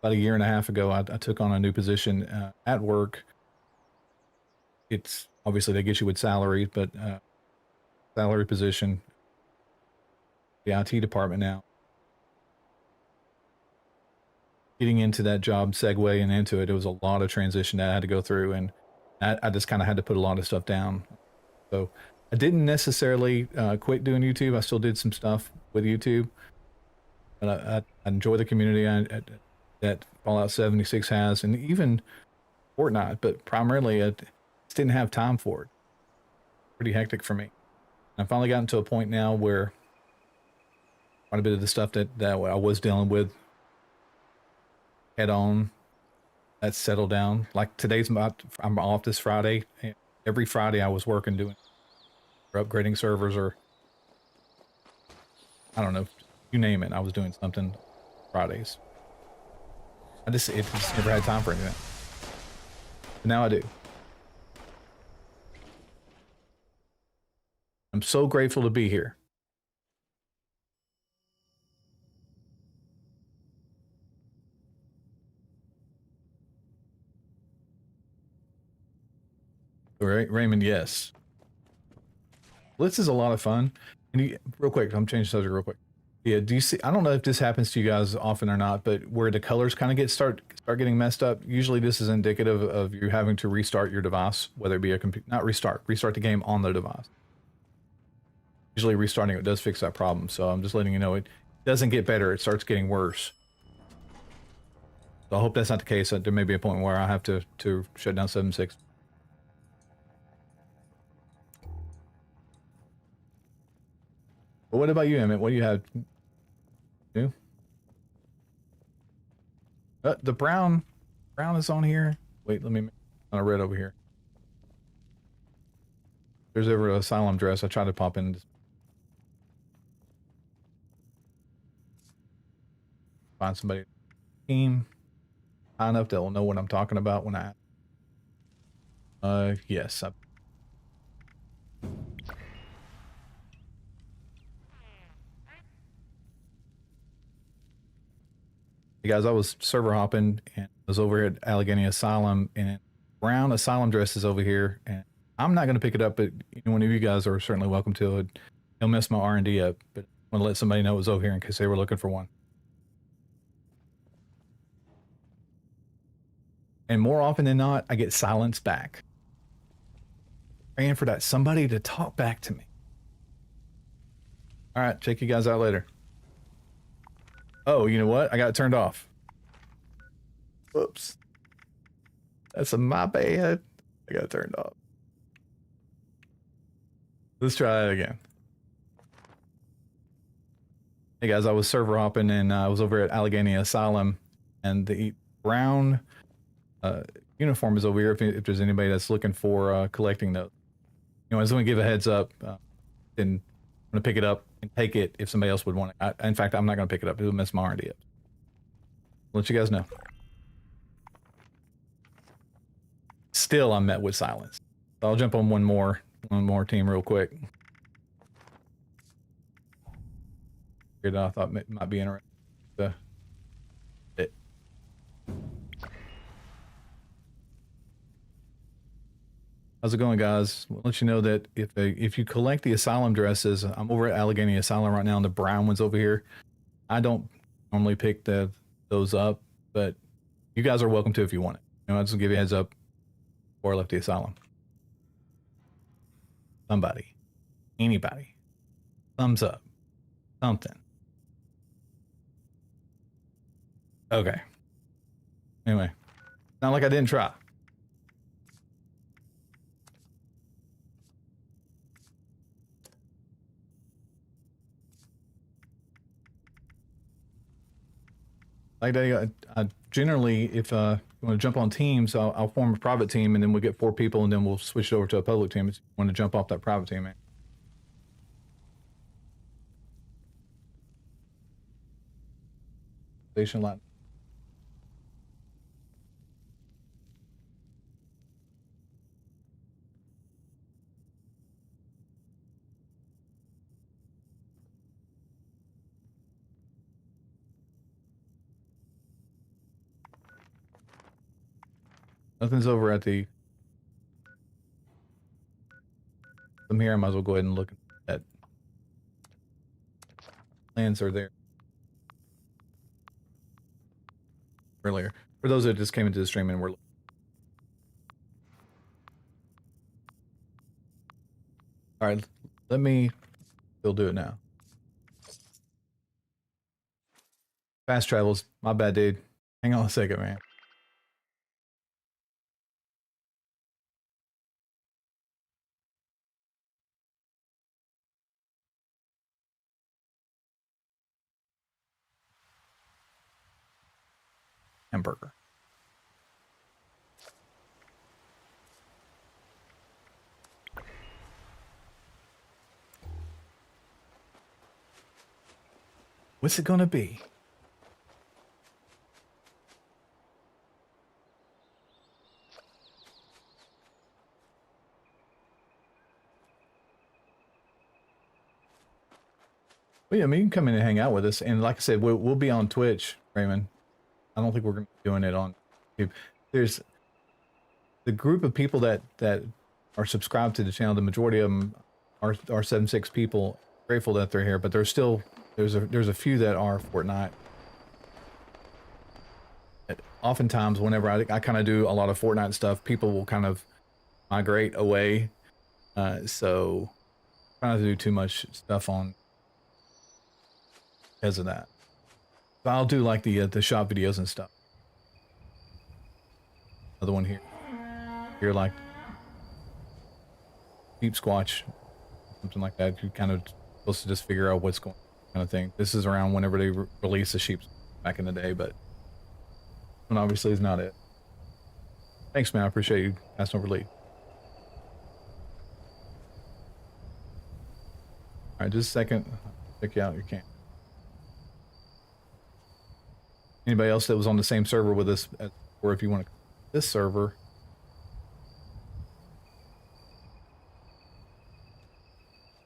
About a year and a half ago, I took on a new position at work. It's obviously they get you with salary, but salary position. The IT department now. Getting into that job, segueing into it, it was a lot of transition that I had to go through, and I just kind of had to put a lot of stuff down. So I didn't necessarily quit doing YouTube. I still did some stuff with YouTube. but I enjoy the community that Fallout 76 has, and even Fortnite. But primarily, I just didn't have time for it. Pretty hectic for me. I finally gotten to a point now where quite a bit of the stuff that I was dealing with head on, that's settled down. Like I'm off this Friday. Every Friday I was working doing or upgrading servers, or I don't know, you name it. I was doing something Fridays. It just never had time for anything. But now I do. I'm so grateful to be here. Raymond, yes. This is a lot of fun. And real quick, I'm changing the subject real quick. Yeah, do you see? I don't know if this happens to you guys often or not, but where the colors kind of start getting messed up. Usually, this is indicative of you having to restart your device, whether it be a computer, not restart the game on the device. Usually, restarting it does fix that problem. So I'm just letting you know it doesn't get better; it starts getting worse. So I hope that's not the case. There may be a point where I have to shut down 7.6. But what about you, Emmett? What do you have? New? The brown is on here. Wait, let me make on a red over here. There's ever an asylum dress. I tried to pop in. Find somebody team high enough that will know what I'm talking about when yes. Hey guys, I was server hopping and I was over at Allegheny Asylum, and brown asylum dress is over here, and I'm not going to pick it up, but one of you guys are certainly welcome to it. It'll mess my R&D up, but I want to let somebody know it was over here in case they were looking for one. And more often than not, I get silence back. Praying for that somebody to talk back to me. All right, check you guys out later. Oh, you know what? I got it turned off. Whoops. That's my bad. I got it turned off. Let's try that again. Hey guys, I was server hopping and I was over at Allegheny Asylum, and the brown uniform is over here if there's anybody that's looking for collecting those. You know, I just want to give a heads up. And I'm going to pick it up and take it if somebody else would want it. In fact, I'm not going to pick it up. It'll mess my R&D up. I'll let you guys know. Still, I'm met with silence. So I'll jump on one more team real quick. That I thought might be interesting. How's it going, guys? I'll let you know that if you collect the asylum dresses, I'm over at Allegheny Asylum right now, and the brown one's over here. I don't normally pick those up, but you guys are welcome to if you want it. You know, I'll just give you a heads up before I left the asylum. Somebody, anybody, thumbs up, something. Okay. Anyway, not like I didn't try. Like I generally, if you want to jump on teams, I'll form a private team, and then we'll get 4 people, and then we'll switch it over to a public team if you want to jump off that private team, man. Station line. Nothing's over at the... From here, I might as well go ahead and look at... Plans are there. Earlier. For those that just came into the stream and were... Alright, let me... We'll do it now. Fast travels. My bad, dude. Hang on a second, man. Hamburger. What's it gonna be? Well, yeah, I mean, you can come in and hang out with us, and like I said, we'll be on Twitch, Raymond. I don't think we're gonna be doing it on YouTube. There's the group of people that are subscribed to the channel. The majority of them are 7-6 people. Grateful that they're here, but there's a few that are Fortnite. Oftentimes, whenever I kind of do a lot of Fortnite stuff, people will kind of migrate away. So trying to do too much stuff on because of that. But I'll do like the shop videos and stuff. Another one here. Here, like Deep Squatch, something like that. You kind of supposed to just figure out what's going on, kind of thing. This is around whenever they release the sheep back in the day, but one obviously is not it. Thanks, man. I appreciate you passing over lead. All right, just a second. Check you out. You can't. Anybody else that was on the same server with us, or if you want to this server.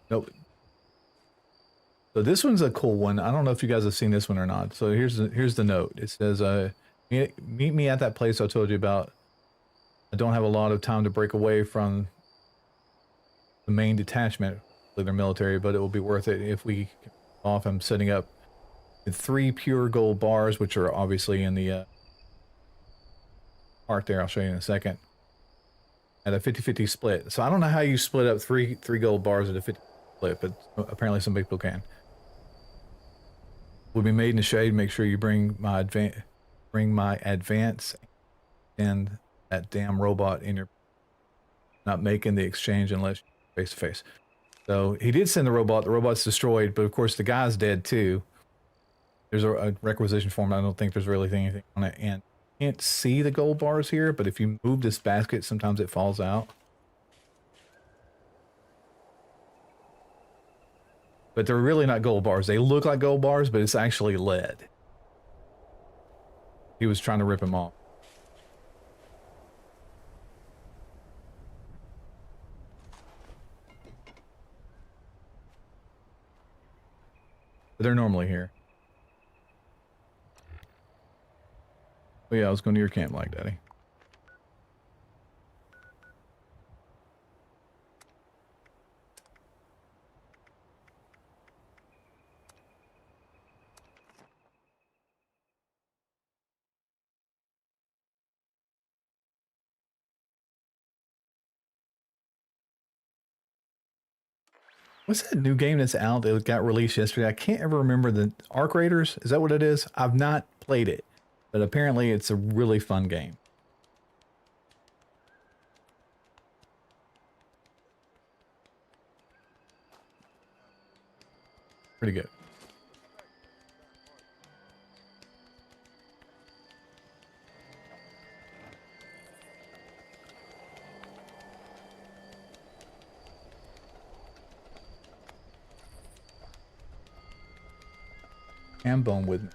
Nope. So this one's a cool one. I don't know if you guys have seen this one or not. So here's the note. It says, meet me at that place I told you about. I don't have a lot of time to break away from the main detachment of their military, but it will be worth it if we can off. I'm setting up 3 pure gold bars, which are obviously in the part there. I'll show you in a second. At a 50-50 split. So I don't know how you split up three gold bars at a 50 split, but apparently some people can. Will be made in the shade. Make sure you bring my advance and that damn robot in your. Not making the exchange unless face to face. So he did send the robot. The robot's destroyed, but of course the guy's dead too. There's a requisition form. I don't think there's really anything on it, and you can't see the gold bars here. But if you move this basket, sometimes it falls out. But they're really not gold bars. They look like gold bars, but it's actually lead. He was trying to rip them off. But they're normally here. Oh yeah, I was going to your camp like Daddy. What's that new game that's out that got released yesterday? I can't ever remember. The Arc Raiders? Is that what it is? I've not played it, but apparently it's a really fun game. Pretty good. Ham bone with me.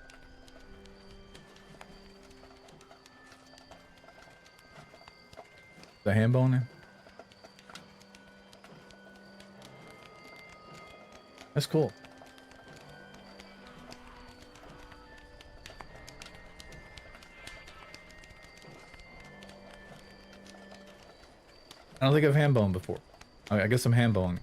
The ham bone there? That's cool. I don't think I've ham bone before. I guess I'm ham bone.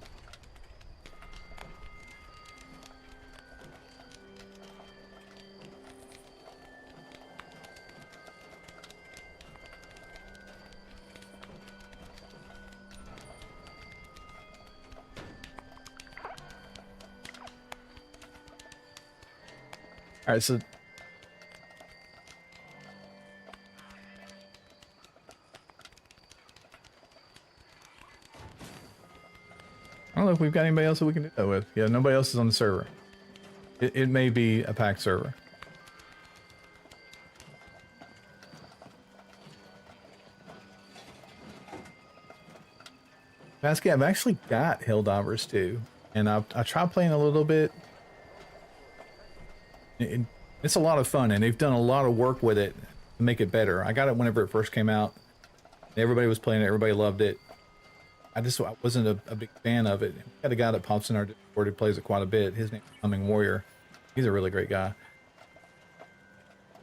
All right, so don't know if we've got anybody else that we can do that with. Yeah, nobody else is on the server. It may be a packed server. Basket, I've actually got Helldivers too, and I tried playing a little bit. It's a lot of fun, and they've done a lot of work with it to make it better. I got it whenever it first came out. Everybody was playing it. Everybody loved it. I wasn't a big fan of it. We got a guy that pops in our Discord who plays it quite a bit. His name's Coming Warrior. He's a really great guy.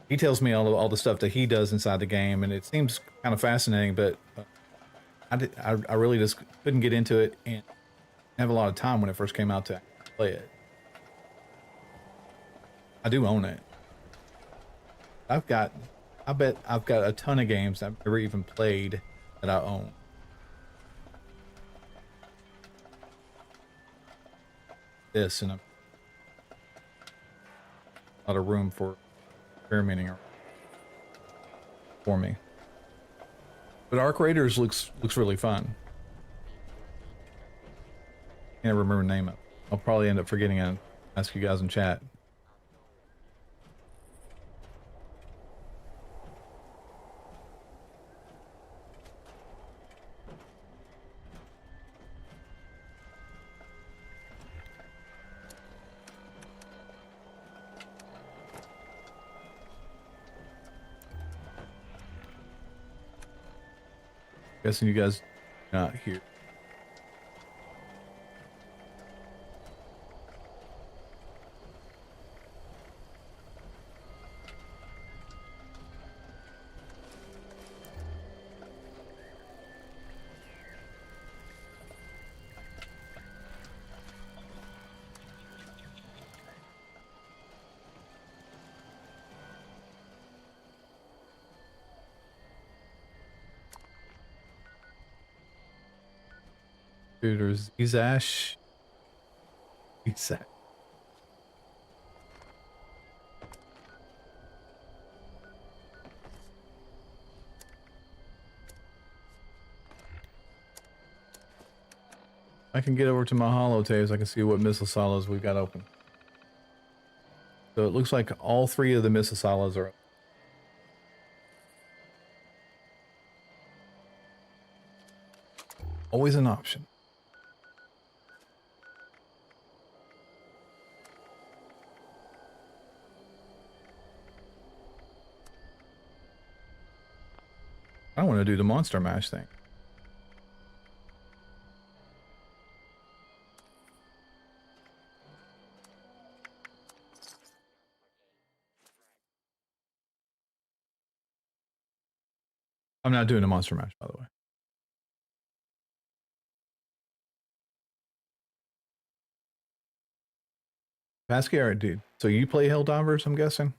He tells me all the stuff that he does inside the game, and it seems kind of fascinating, but I really just couldn't get into it and have a lot of time when it first came out to play it. I do own it. I bet I've got a ton of games I've never even played that I own. This and a lot of room for experimenting for me. But Arc Raiders looks really fun. Can't remember the name of it. I'll probably end up forgetting it. Ask you guys in chat. Guessing you guys not here. Dude, there's Izash. Izash. I can get over to my holotapes. I can see what missile silos we've got open. So it looks like all 3 of the missile silos are open. Always an option. I want to do the monster mash thing. I'm not doing a monster mash, by the way. Pascal, dude. So you play Helldivers, I'm guessing?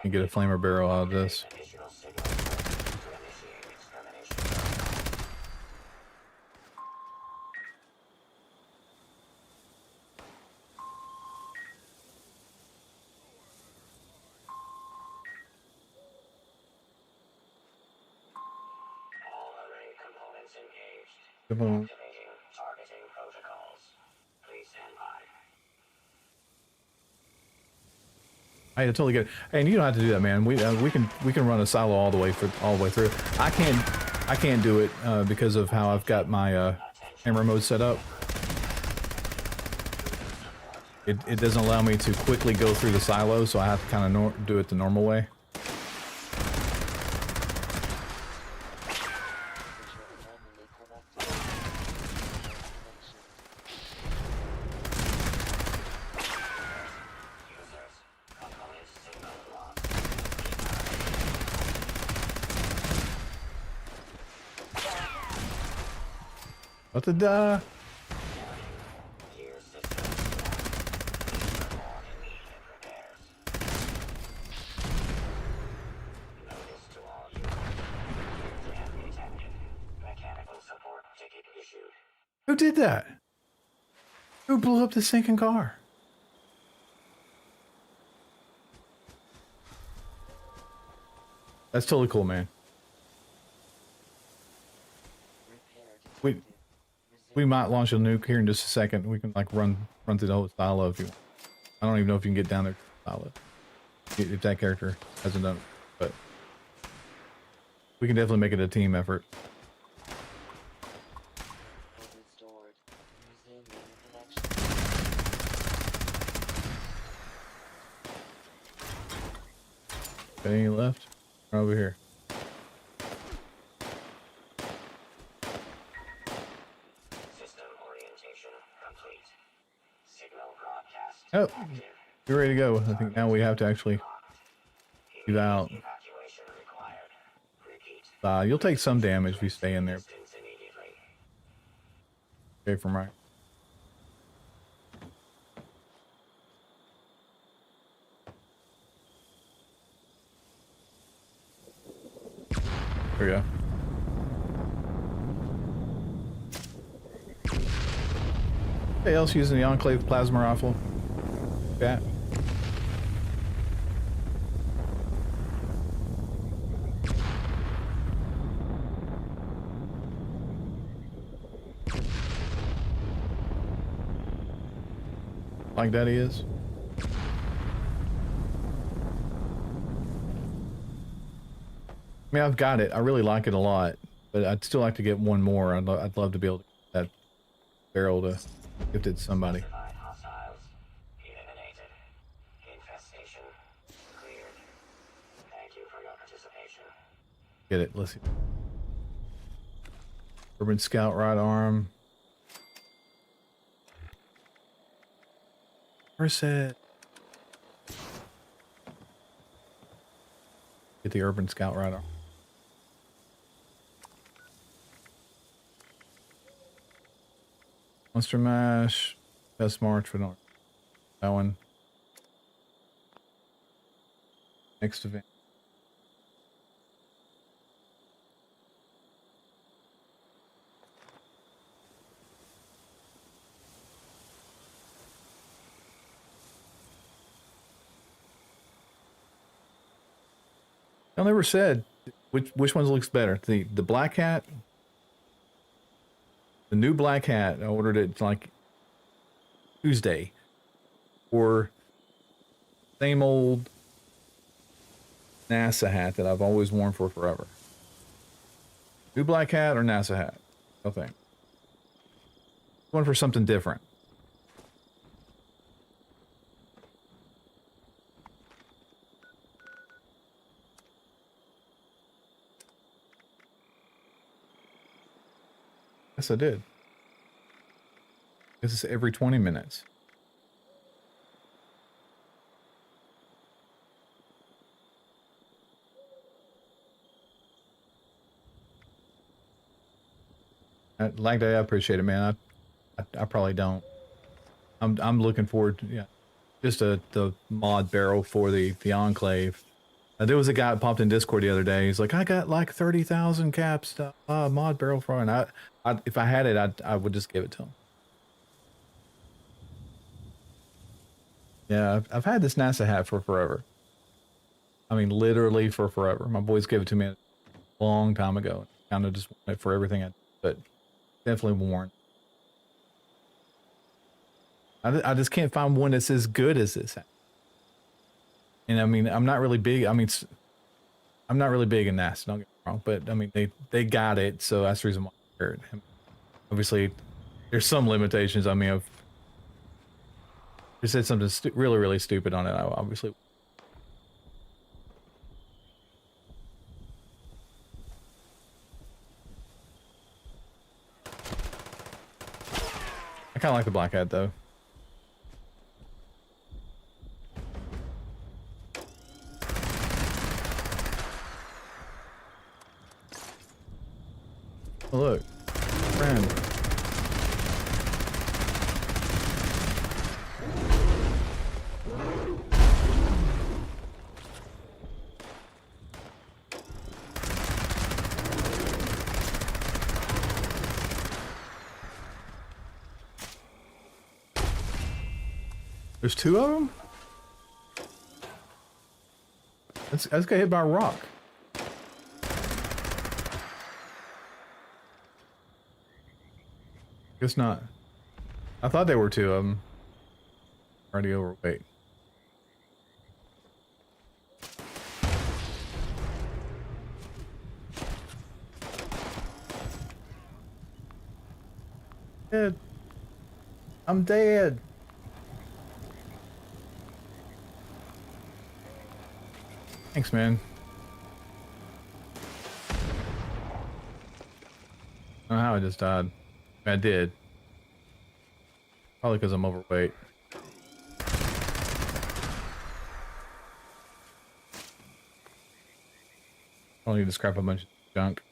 You get a flamer barrel out of this. Come on.
Targeting protocols. Please stand by.
I totally get it. Hey, and you don't have to do that, man. We can run a silo all the way through. I can't do it because of how I've got my camera mode set up. It doesn't allow me to quickly go through the silo, so I have to kind of do it the normal way. What the duh? Who did that? Who blew up the sinking car? That's totally cool, man. We might launch a nuke here in just a second. We can like run through the whole silo if you want. I don't even know if you can get down there to the silo if that character hasn't done it, but we can definitely make it a team effort.
Restored. Resuming connection.
Any left? Right over here.
System orientation complete. Signal broadcast
Oh,
active.
you're ready to go. I think now we have to actually get out.
Evacuation required. Repeat.
You'll take some damage if you stay in there.
Distance immediately.
Okay, from right. There we go. Anybody else using the Enclave plasma rifle? Yeah. Like that he is. I mean, I've got it. I really like it a lot, but I'd still like to get one more. I'd love to be able to get that barrel to gift it to somebody.
Identified hostiles. Eliminated. Infestation. Cleared. Thank you for your participation.
Get it. Let's see. Urban Scout right arm. Where's it? Get the Urban Scout right arm. Monster Mash. Best March. We don't. That one. Next event. I never said which ones looks better. The black hat, the new black hat. I ordered it like Tuesday, or same old NASA hat that I've always worn for forever. New black hat or NASA hat? No thing. Going for something different. Yes, I did. This is every 20 minutes. Like that, I appreciate it, man. I probably don't. I'm looking forward to just the mod barrel for the Enclave. There was a guy that popped in Discord the other day. He's like, I got like 30,000 caps mod barrel for, and I if I had it, I would just give it to him. Yeah, I've had this NASA hat for forever. I mean, literally for forever. My boys gave it to me a long time ago. Kind of just wanted it for everything I did, but definitely worn. I just can't find one that's as good as this hat. And I mean, I'm not really big. I mean, I'm not really big in NASA, don't get me wrong, but I mean, they got it, so that's the reason why I heard. Obviously, there's some limitations. I mean, if you said something really, really stupid on it, I obviously. I kind of like the black hat, though. Oh, look, friend. There's two of them? Let's get hit by a rock. Guess not. I thought there were two of them. Already overweight. Dead. I'm dead. Thanks, man. I don't know how I just died. I did. Probably because I'm overweight. I don't need to scrap a bunch of junk.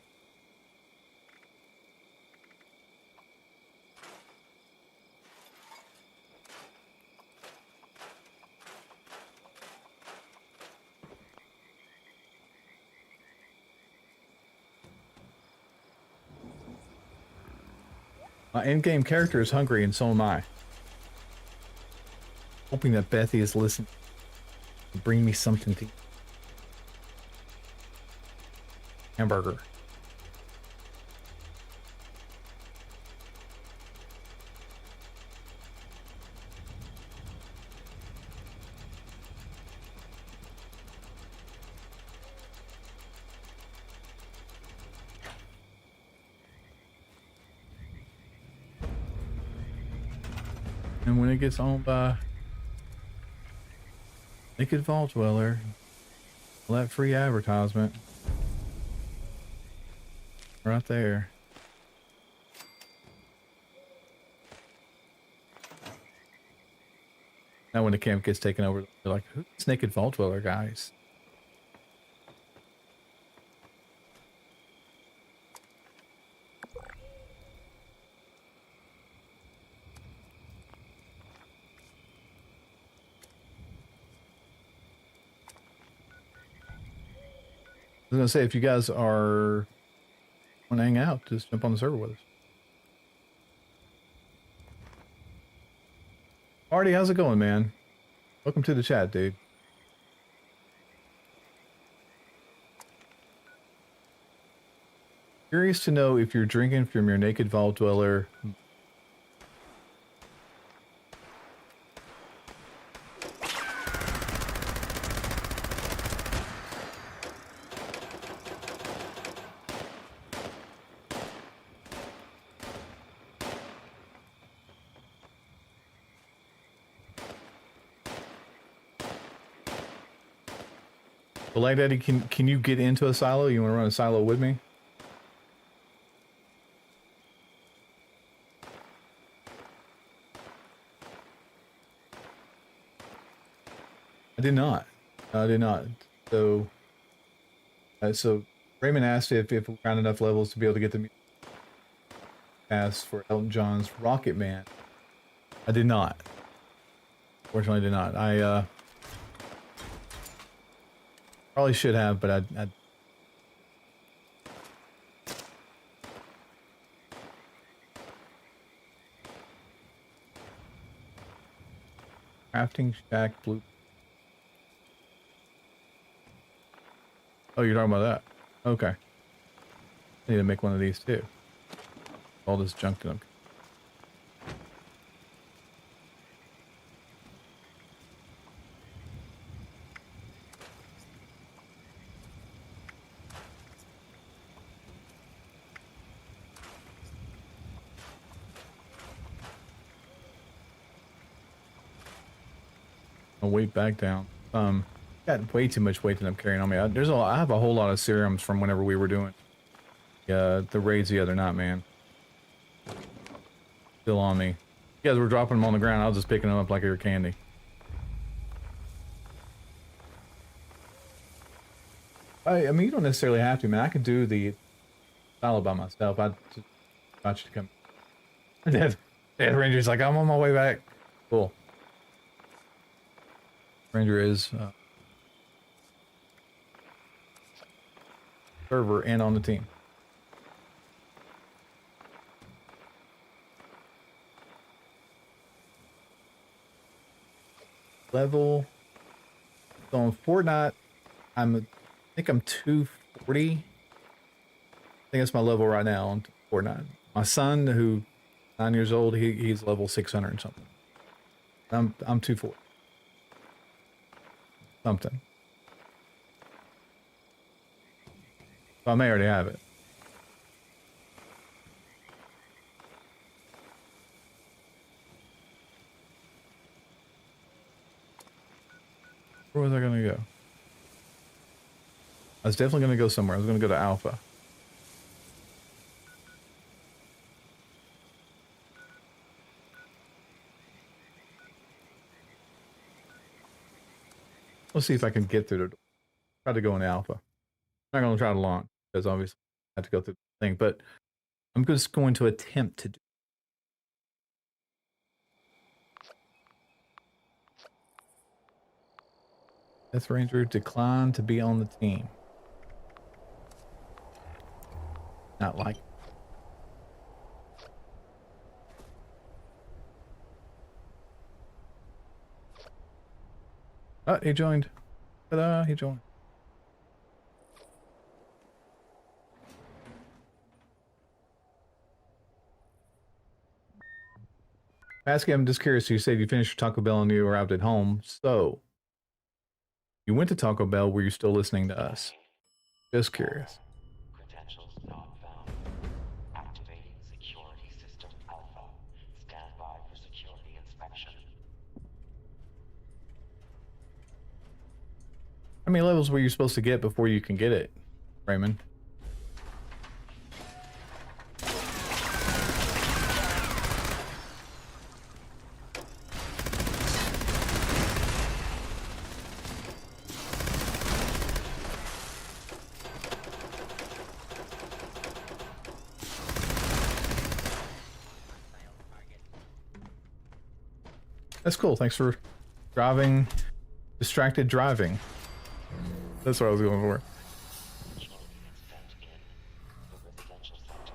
My in-game character is hungry, and so am I. Hoping that Bethy is listening to bring me something to eat. Hamburger. And when it gets owned by Naked Vault Dweller, all that free advertisement right there. Now when the camp gets taken over, they're like, who's this Naked Vault Dweller, guys? I was gonna say, if you guys are want to hang out, just jump on the server with us. Artie, how's it going, man? Welcome to the chat, dude. Curious to know if you're drinking from your Naked Vault Dweller. But like Daddy, can you get into a silo? You want to run a silo with me? I did not. I did not. So, so Raymond asked if we found enough levels to be able to get the pass for Elton John's Rocket Man. I did not. Fortunately, I did not. I probably should have, but I crafting shack blue. Oh, you're talking about that? Okay. I need to make one of these too. All this junk to them. I'll weight back down. Got way too much weight that I'm carrying on me. I have a whole lot of serums from whenever we were doing the raids the other night, man. Still on me. You guys were dropping them on the ground. I was just picking them up like they were candy. I mean, you don't necessarily have to, man. I could do the silo by myself. I just got you to come. Dead Ranger's like, I'm on my way back. Cool. Ranger is server and on the team. level. So on Fortnite, I think I'm 240. I think that's my level right now on Fortnite. My son, who 9 years old, he's level 600 and something. I'm 240 something. So I may already have it. Where was I gonna go? I was definitely gonna go somewhere. I was gonna go to Alpha. Let's see if I can get through the door. Try to go in Alpha. I'm not gonna try to launch because obviously I have to go through the thing, but I'm just going to attempt to do. Death Ranger declined to be on the team. Not like. Oh, he joined. Ta-da, he joined. Asking, I'm just curious. You said you finished your Taco Bell and you arrived at home. So, you went to Taco Bell. Were you still listening to us? Just curious.
Credentials not found. Activating security system alpha. Stand by for security inspection.
How many levels were you supposed to get before you can get it, Raymond? That's cool. Thanks for driving. Distracted driving. That's what I was going for.
Security extent in the residential sector.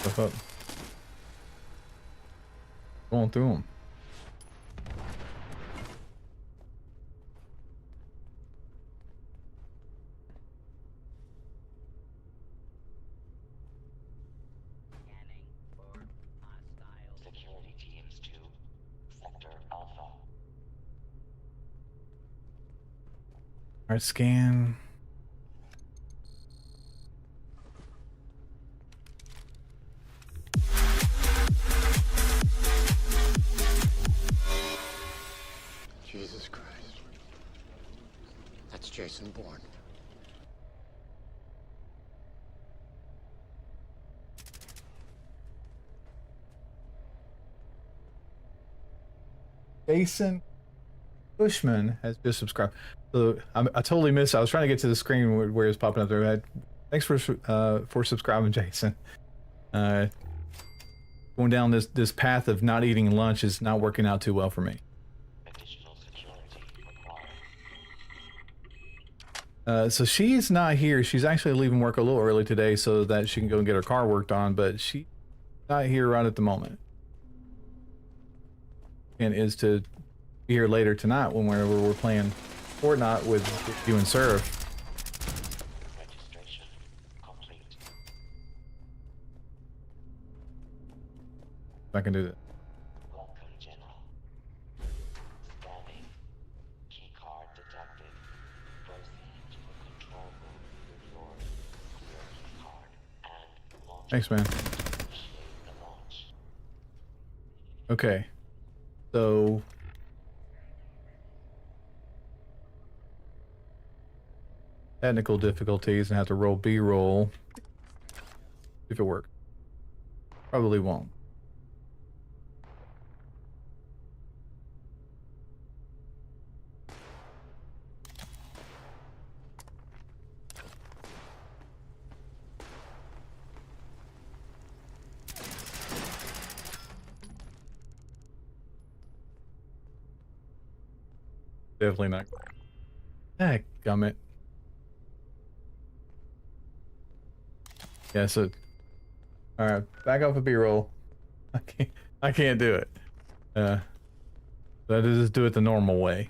Stuff up. Going through them.
Security teams to sector alpha.
Alright, scan.
Jesus Christ. That's Jason Bourne.
Jason Bushman has just subscribed. So I totally missed. I was trying to get to the screen where it's popping up there. Thanks for subscribing, Jason. Going down this path of not eating lunch is not working out too well for me.
Additional security required.
So she's not here. She's actually leaving work a little early today so that she can go and get her car worked on, but she's not here right at the moment. And is to be here later tonight when we're playing Fortnite with you and Surf.
Registration complete.
If I can do that.
Welcome, Jenna. Scanning. Key card detected. Proceed to the control room with your clear key card and launch.
Thanks, man.
Initiate the launch.
Okay. So technical difficulties and have to roll B-roll. If it works. Probably won't. Definitely not. Heck, gummit. Yeah, so alright, back off a B-roll. I can't do it. But I just do it the normal way.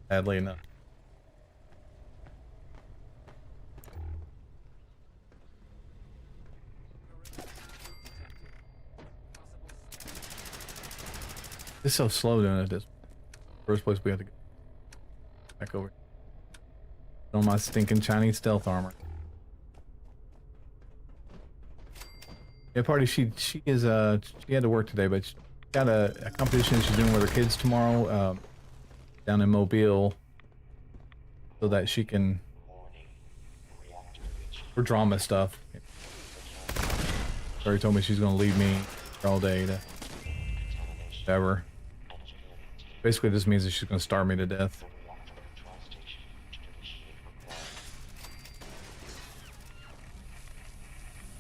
Sadly enough. It's so slow doing it. This first place we have to go back over. On my stinking Chinese stealth armor. Yeah, party. She is she had to work today, but she got a competition she's doing with her kids tomorrow down in Mobile, so that she can for drama stuff. She already told me she's gonna leave me all day to whatever. Basically, this means that she's gonna starve me to death.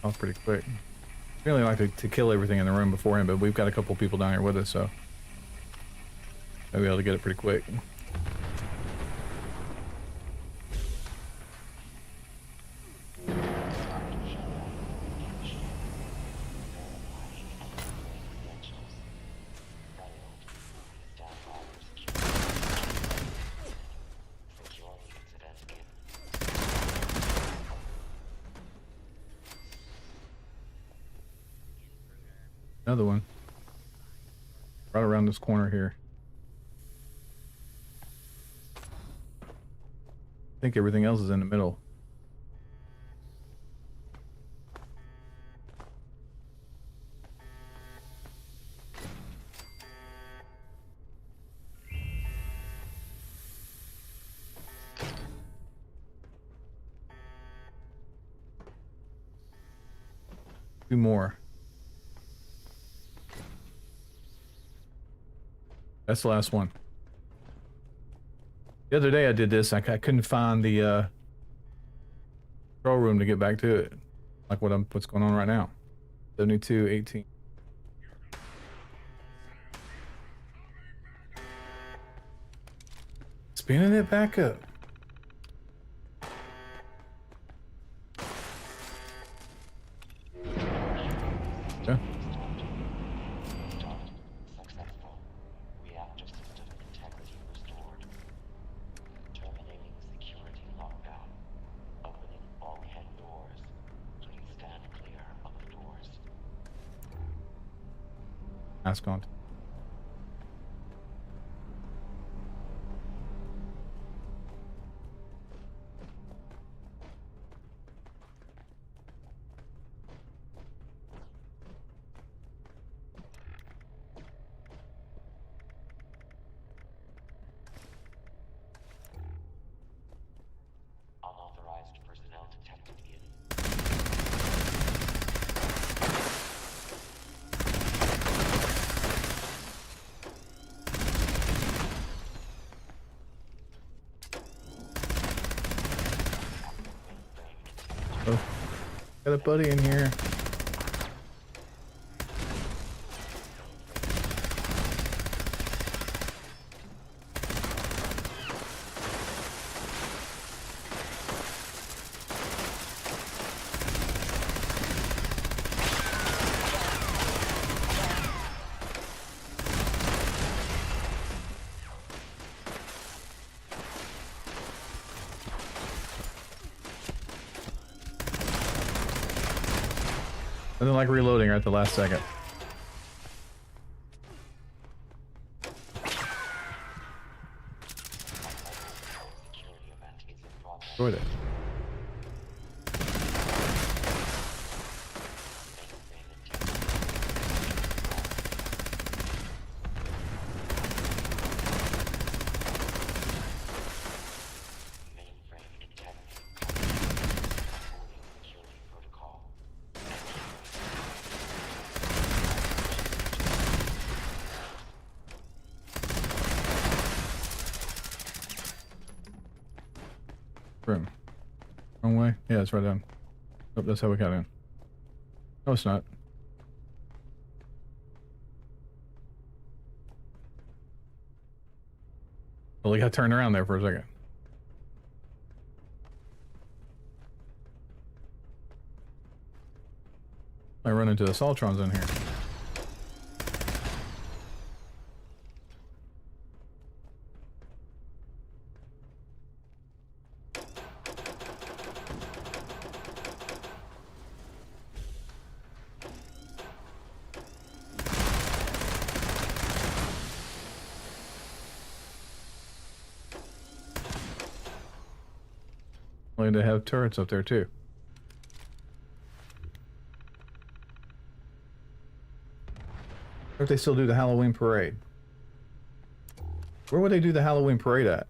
Off pretty quick. I really like to kill everything in the room beforehand, but we've got a couple people down here with us, so I'll be able to get it pretty quick. Another one. Right around this corner here. I think everything else is in the middle. Two more. That's the last one. The other day I did this. I couldn't find the control room to get back to it, like what's going on right now. 7218. Spinning it back up. Yeah.
Successful. Reactor system integrity restored. Terminating security lockdown. Opening bulkhead doors. Please stand clear of the doors.
Mask on.
Unauthorized personnel detected in.
Oh, got a buddy in here. Nothing like reloading right at the last second.
Security event is in progress.
Destroyed it.
Mainframe integrity. According security protocol.
Room. Wrong way? Yeah, it's right down. Oh, that's how we got in. No, it's not. Well, we got turned around there for a second. I run into assaultrons in here. Only to have turrets up there too. Or if they still do the Halloween parade. Where would they do the Halloween parade at?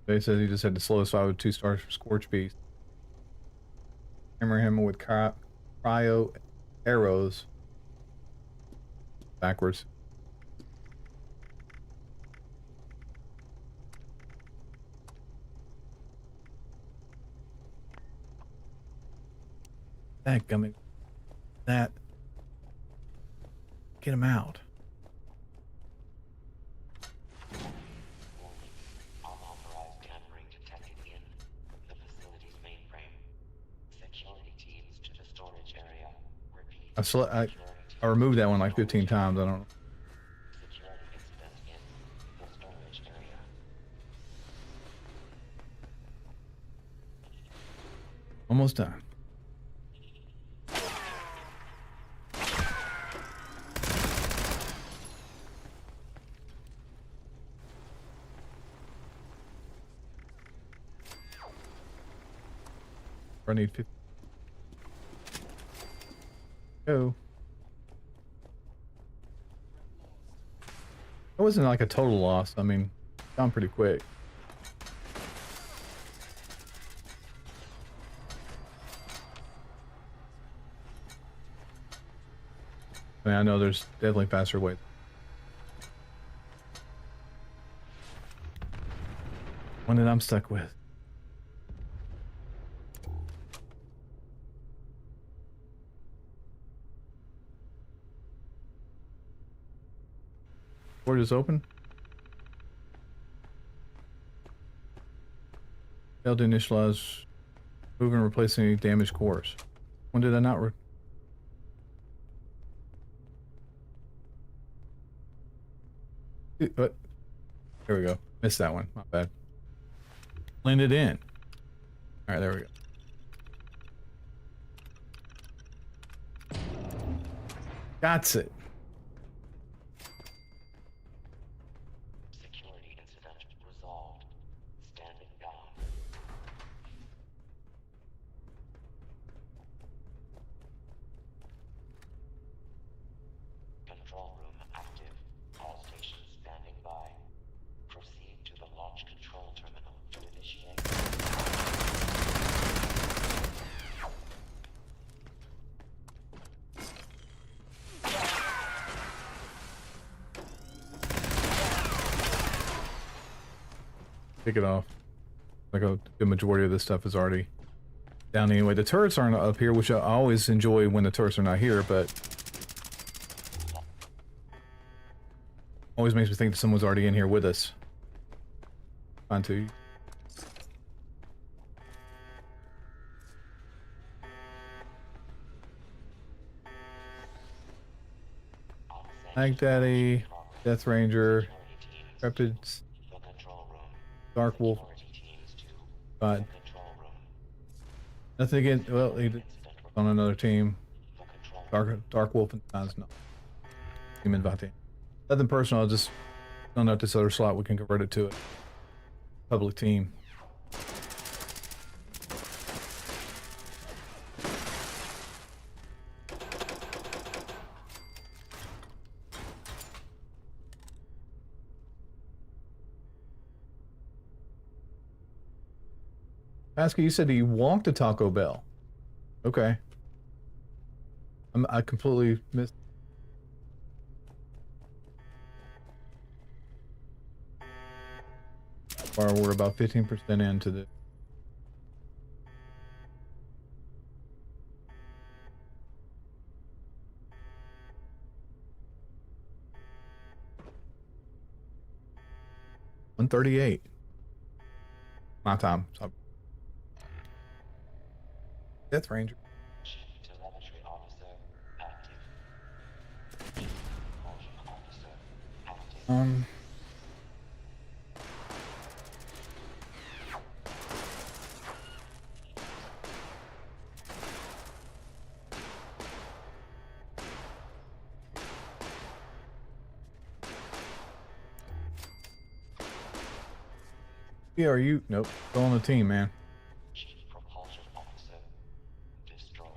They said he just had the slowest fight with 2-star Scorch Beast. Hammer him with cryo arrows. Backwards. That gummit. That. Get him out.
Unauthorized tampering detected in the facility's mainframe. Security teams to the storage area. Repeat.
I removed that one like 15 times. I don't know.
Security incident in the storage area.
Almost done. I need 50. Go. It wasn't like a total loss. I mean, gone pretty quick. I mean, I know there's definitely faster ways. One that I'm stuck with. Port is open. Failed to initialize, move and replace any damaged cores. When did I not what? There we go. Missed that one. My bad. Blend it in. All right, there we go. Got it.
Security incident resolved. Standing down. Control room active. All stations standing by. Proceed to the launch control terminal to initiate.
Take it off. Like a good majority of this stuff is already down anyway. The turrets aren't up here, which I always enjoy when the turrets are not here, but always makes me think that someone's already in here with us. Fine too. Snag Daddy, Death Ranger, Rapid,
The control room.
Dark Wolf.
Security teams to
But
control room.
nothing against. Well, he did on another team.
The control room.
Dark Wolf and Times no. Human Vati. Nothing personal. I just don't know if this other slot we can convert it to a public team. Pascal, you said he walked to Taco Bell. Okay. I completely missed. Or we're about 15% into the. $138. My time. So Death Ranger.
Telemetry officer active. Propulsion officer active.
Yeah, are you? Nope. Still on the team, man.
Chief propulsion officer destroyed.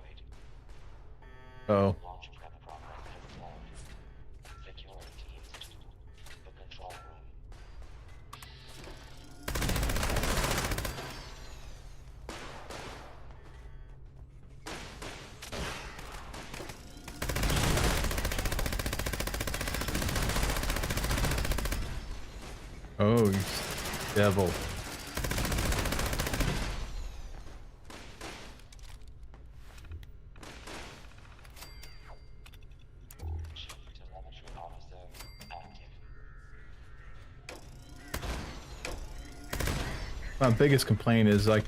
Oh.
Launch prep progress has slowed. Security teams to the control room.
Oh, you devil.
Chief telemetry officer active.
My biggest complaint is like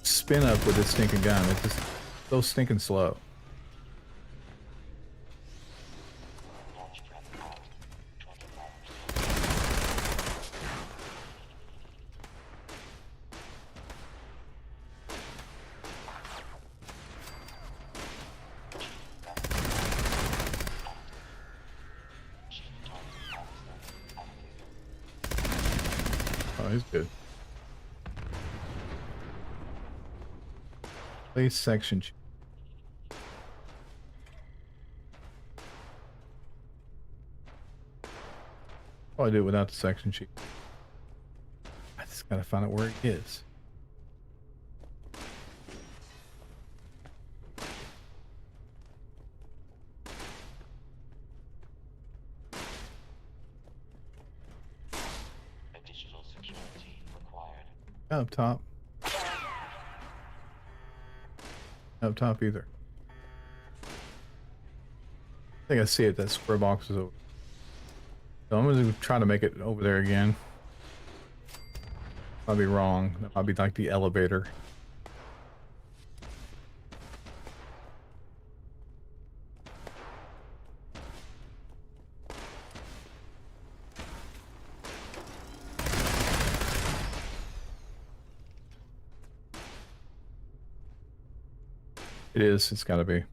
spin up with this stinking gun. It's just so stinking slow.
Launch prep at 25%. Chief target officer active.
Oh, he's good. Place section. Probably do it without the section sheet. I just gotta find out where it is.
Additional security required.
Not up top. Not up top either. I think I see it. That square box is over. So I'm gonna try to make it over there again. I'll be wrong. That might be like the elevator. It is. It's got to be.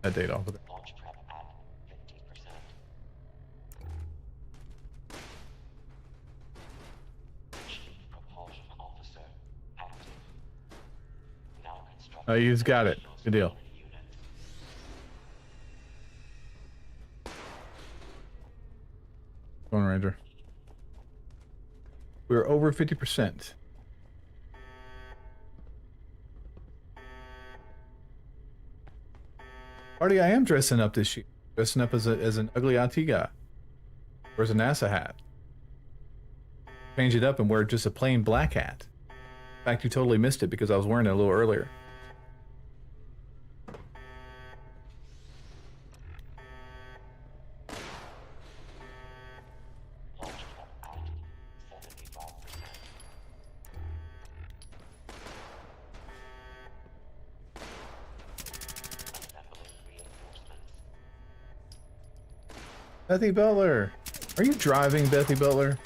That date off of there.
Launch prep at 50%. Chief propulsion officer active. Now construct.
Oh, he's got it. Good deal.
Units.
Going Ranger. We're over 50%. Party, I am dressing up this year. Dressing up as an ugly IT guy. Wears a NASA hat. Change it up and wear just a plain black hat. In fact, you totally missed it because I was wearing it a little earlier.
Launch prep at 75%. Assembling reinforcements.
Bethy Butler. Are you driving, Bethy Butler?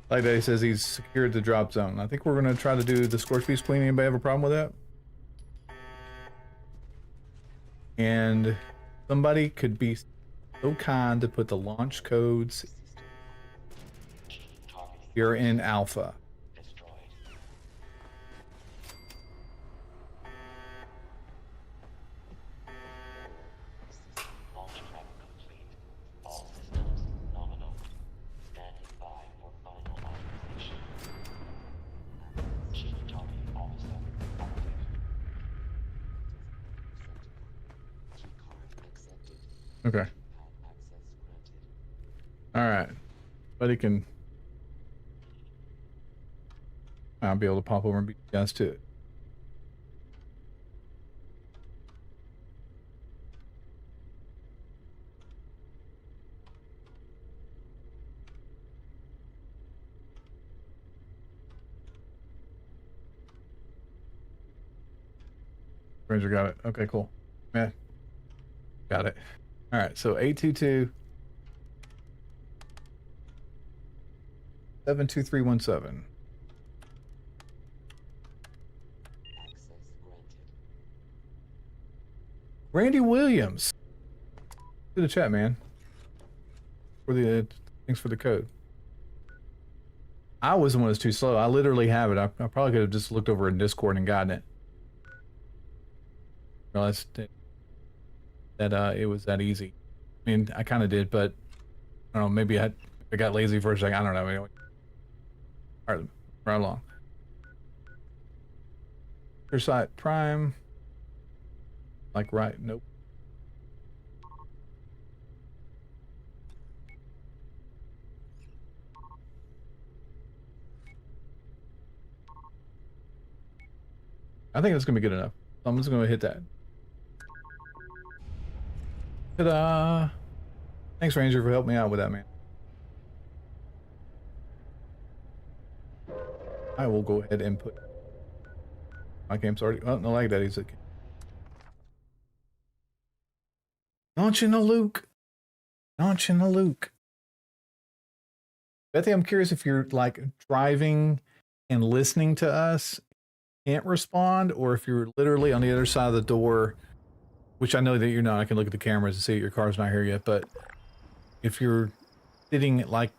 Like Daddy says, he's secured the drop zone. I think we're going to try to do the scorch beast cleaning. Anybody have a problem with that? And somebody could be so kind to put the launch codes
Targeting
here in alpha.
destroyed. Launch prep complete. All systems nominal. Standing by for final authorization. Chief targeting officer active.
Okay.
Access granted.
All right. Buddy can. I'll be able to pop over and beat you guys to it. Ranger got it. Okay, cool. Yeah. Got it. All right, so 822 72317.
Access granted.
Randy Williams. To the chat, man. For the thanks for the code. I was the one that's too slow. I literally have it. I probably could have just looked over in Discord and gotten it. Realized that it was that easy. I mean, I kind of did, but I don't know. Maybe I got lazy for a second. I don't know. Anyway. All right, right along. Your site prime. Like right? Nope. I think that's gonna be good enough. So I'm just gonna hit that. Ta-da! Thanks, Ranger, for helping me out with that, man. I will go ahead and put my game's already. Oh, no, like that. He's like launching a Luke. Launching a Luke. Bethy, I'm curious if you're like driving and listening to us, can't respond, or if you're literally on the other side of the door, which I know that you're not. I can look at the cameras and see your car's not here yet, but if you're sitting like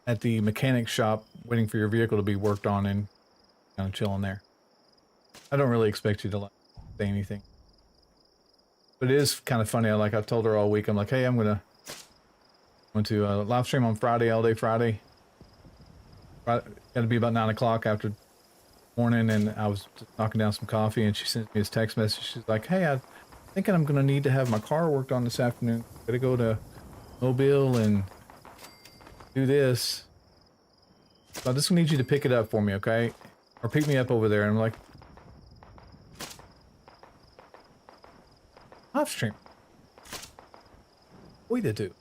at the mechanic shop waiting for your vehicle to be worked on and kind of chilling there, I don't really expect you to like say anything. But it is kind of funny. I've told her all week. I'm like, hey, I'm going to live stream on Friday, all day Friday. Got to be about 9 o'clock after morning, and I was just knocking down some coffee, and she sent me this text message. She's like, hey, I'm thinking I'm going to need to have my car worked on this afternoon. Got to go to Mobile and do this. So I just need you to pick it up for me, okay? Or pick me up over there. And I'm like, live stream. What to do?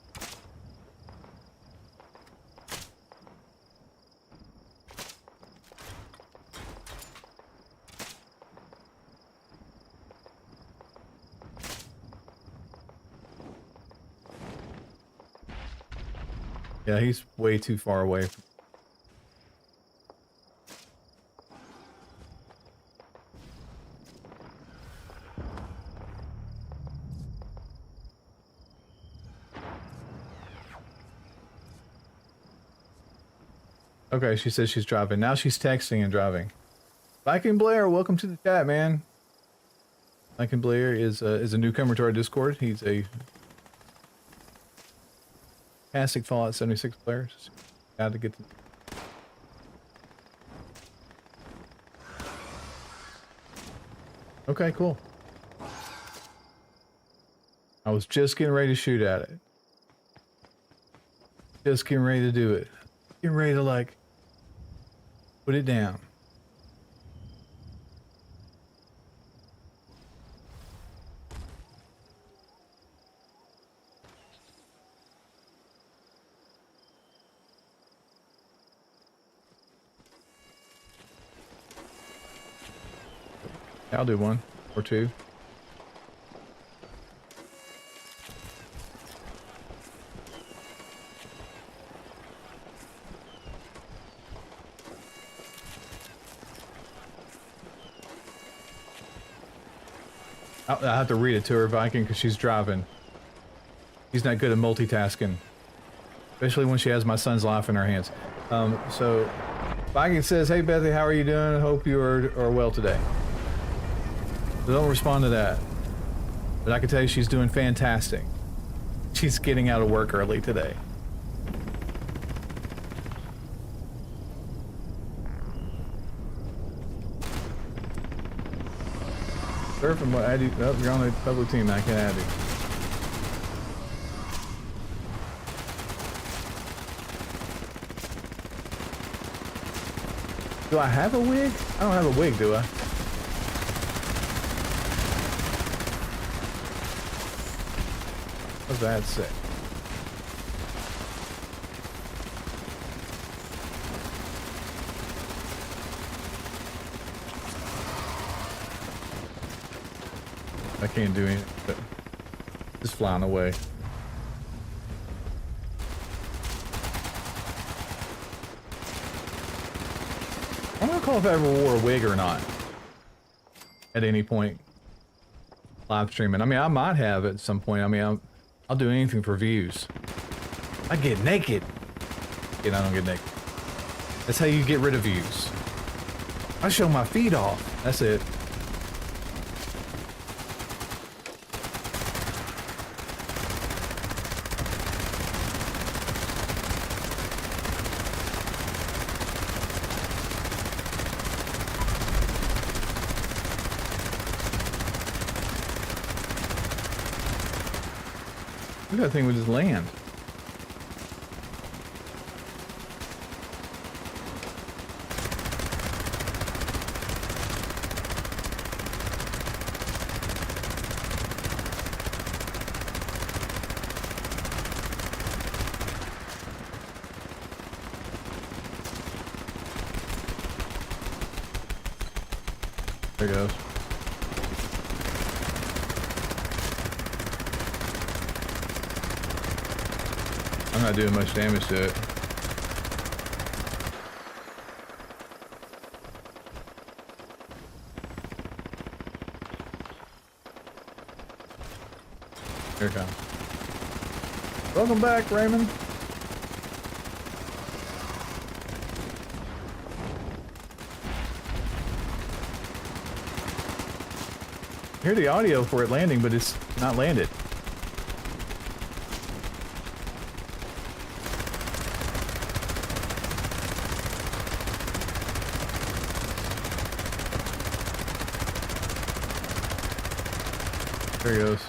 Yeah, he's way too far away. Okay, she says she's driving. Now she's texting and driving. Viking Blair, welcome to the chat, man. Viking Blair is a newcomer to our Discord. He's a fantastic Fallout 76 player. Just got to get to... Okay, cool. I was just getting ready to shoot at it. Just getting ready to do it. Getting ready to, like, put it down. I'll do one or two. I have to read it to her, Viking, because she's driving. She's not good at multitasking, especially when she has my son's life in her hands. So Viking says, "Hey Bethy, how are you doing? Hope you are well today." So don't respond to that. But I can tell you she's doing fantastic. She's getting out of work early today. Sir, from what I do, oh, you're on the public team, I can add you. Do I have a wig? I don't have a wig, do I? What's that say? I can't do anything, but just flying away. I don't recall if I ever wore a wig or not at any point live streaming. I mean, I might have at some point. I mean, I'll do anything for views. I get naked. And I don't get naked. That's how you get rid of views. I show my feet off. That's it. Look at that thing with his land. There it goes. I'm not doing much damage to it. Here it comes. Welcome back, Raymond. I hear the audio for it landing, but it's not landed. There he goes.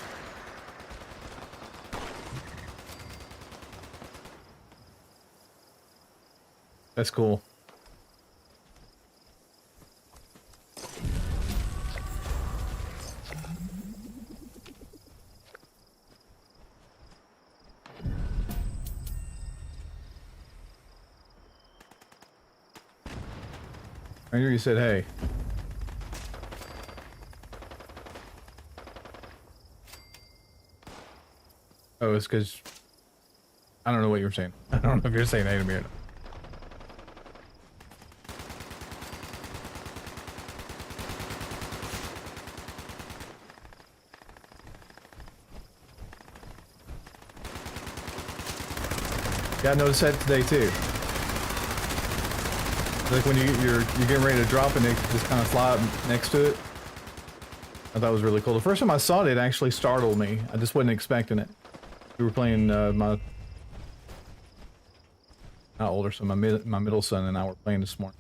That's cool. I hear you said, hey. Oh, it's because I don't know what you were saying. I don't know if you're saying hey to me or not. Yeah, I noticed that today too. Like when you're getting ready to drop and they just kind of fly up next to it. I thought it was really cool. The first time I saw it, it actually startled me. I just wasn't expecting it. We were playing my older son, my middle son, and I were playing this morning.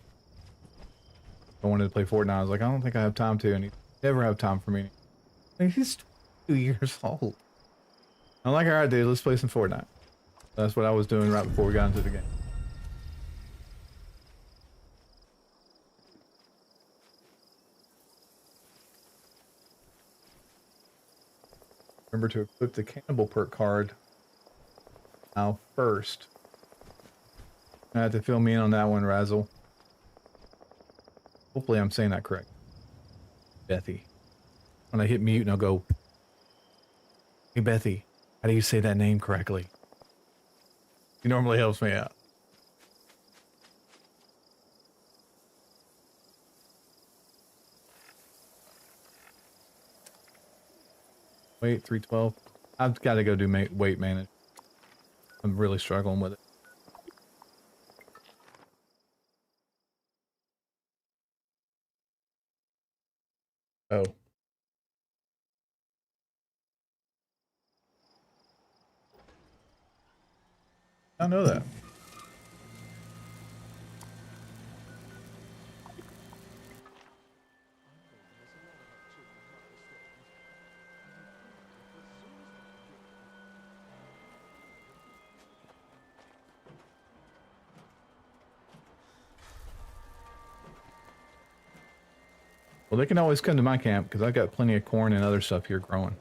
I wanted to play Fortnite. I was like, I don't think I have time to, and he never have time for me. Like, he's 2 years old. I'm like, all right, dude, let's play some Fortnite. That's what I was doing right before we got into the game. Remember to equip the cannibal perk card now first. I have to fill me in on that one, Razzle. Hopefully I'm saying that correct. Bethy. When I hit mute and I'll go, hey Bethy, how do you say that name correctly? He normally helps me out. Wait, 312. I've got to go do weight management. I'm really struggling with it. Oh. I know that. Well, they can always come to my camp because I've got plenty of corn and other stuff here growing.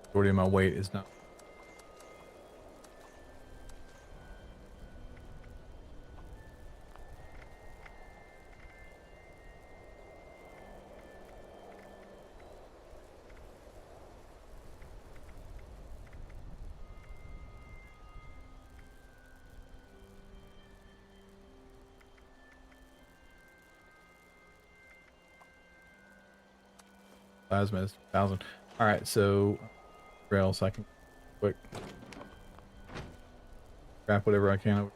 Majority of my weight is not. Plasma is 1,000. All right, so where else I can quick grab whatever I can.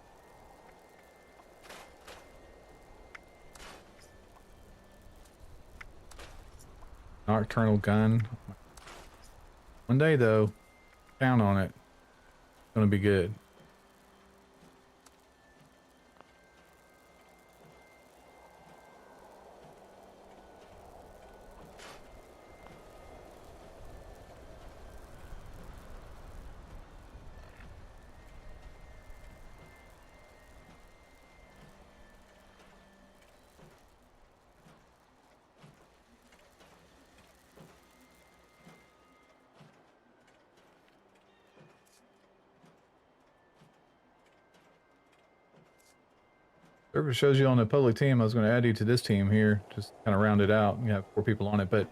Nocturnal gun. One day though, count on it. It's gonna be good. Whoever shows you on the public team, I was going to add you to this team here, just kind of round it out. You have 4 people on it, but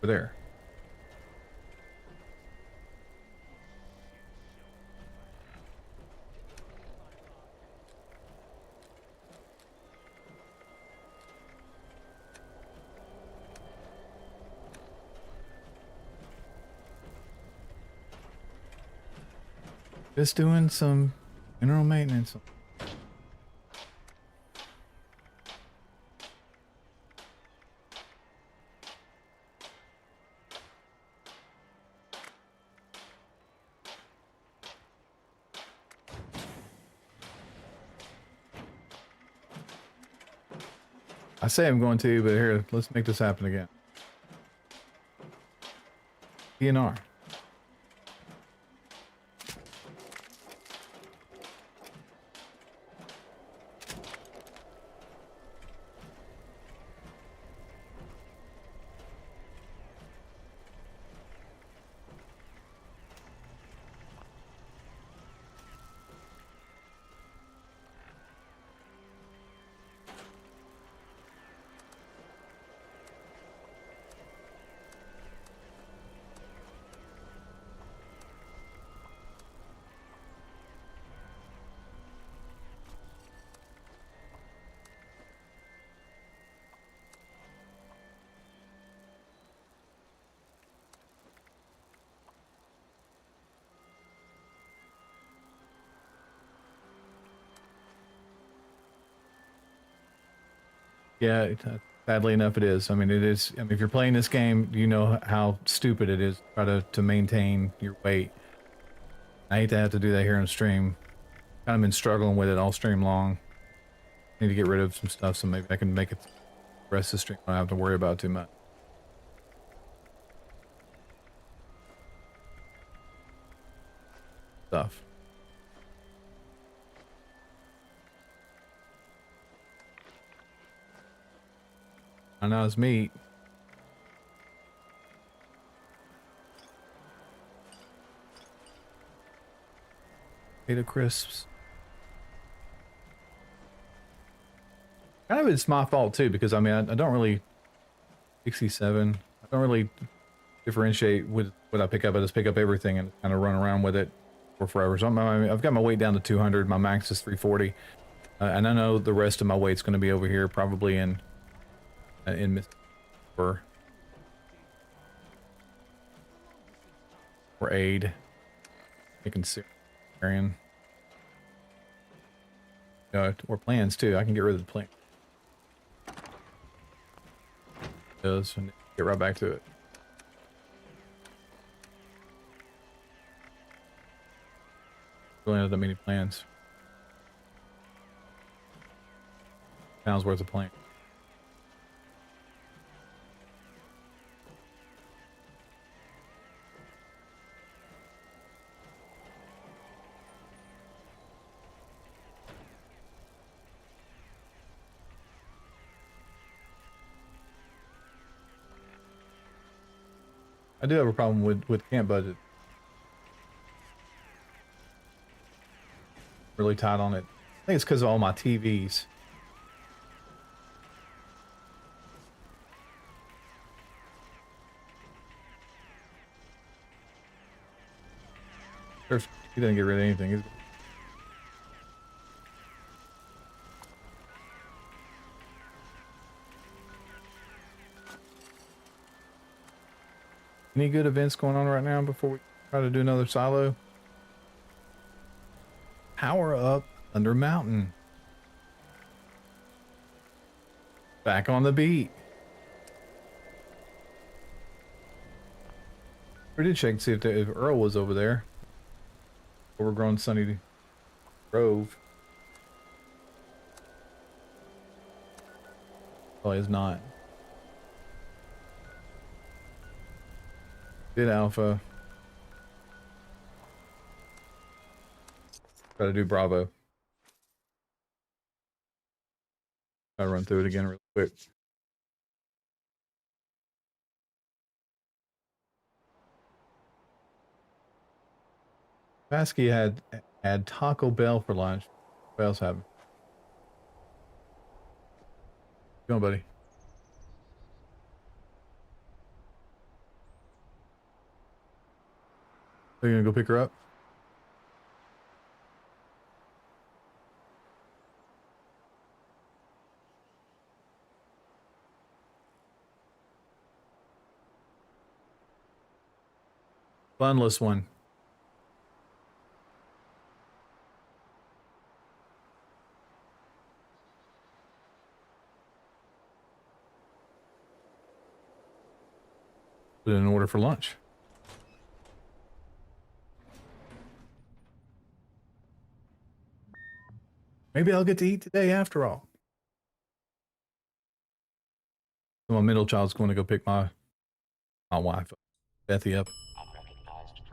we're there. Just doing some general maintenance. I say I'm going to, but here, let's make this happen again. DNR. Yeah, sadly enough, it is. I mean, it is. I mean, if you're playing this game, you know how stupid it is to try to maintain your weight. I hate to have to do that here on stream. Kind of been struggling with it all stream long. Need to get rid of some stuff, so maybe I can make it the rest of the stream. I don't have to worry about it too much. Stuff. I know it's meat. Potato crisps. Kind of it's my fault too, because I mean I don't really 67. I don't really differentiate with what I pick up. I just pick up everything and kind of run around with it for forever. So I've got my weight down to 200. My max is 340, and I know the rest of my weight's going to be over here, probably in for aid. You can see Arian. Or plans too. I can get rid of the plan. Does and get right back to it. Really not that many plans. Pounds worth of plan. I do have a problem with camp budget. Really tight on it. I think it's because of all my TVs. He didn't get rid of anything. Any good events going on right now before we try to do another silo? Power up under mountain. Back on the beat. We did check to see if Earl was over there. Overgrown Sunny Grove. Oh, he's not. Did Alpha. Gotta do Bravo. I'll run through it again real quick. Basky had Taco Bell for lunch. What else happened? Go on, buddy. Are you gonna go pick her up? Funless one. Put in an order for lunch. Maybe I'll get to eat today after all. So my middle child's going to go pick my wife, Bethy, up.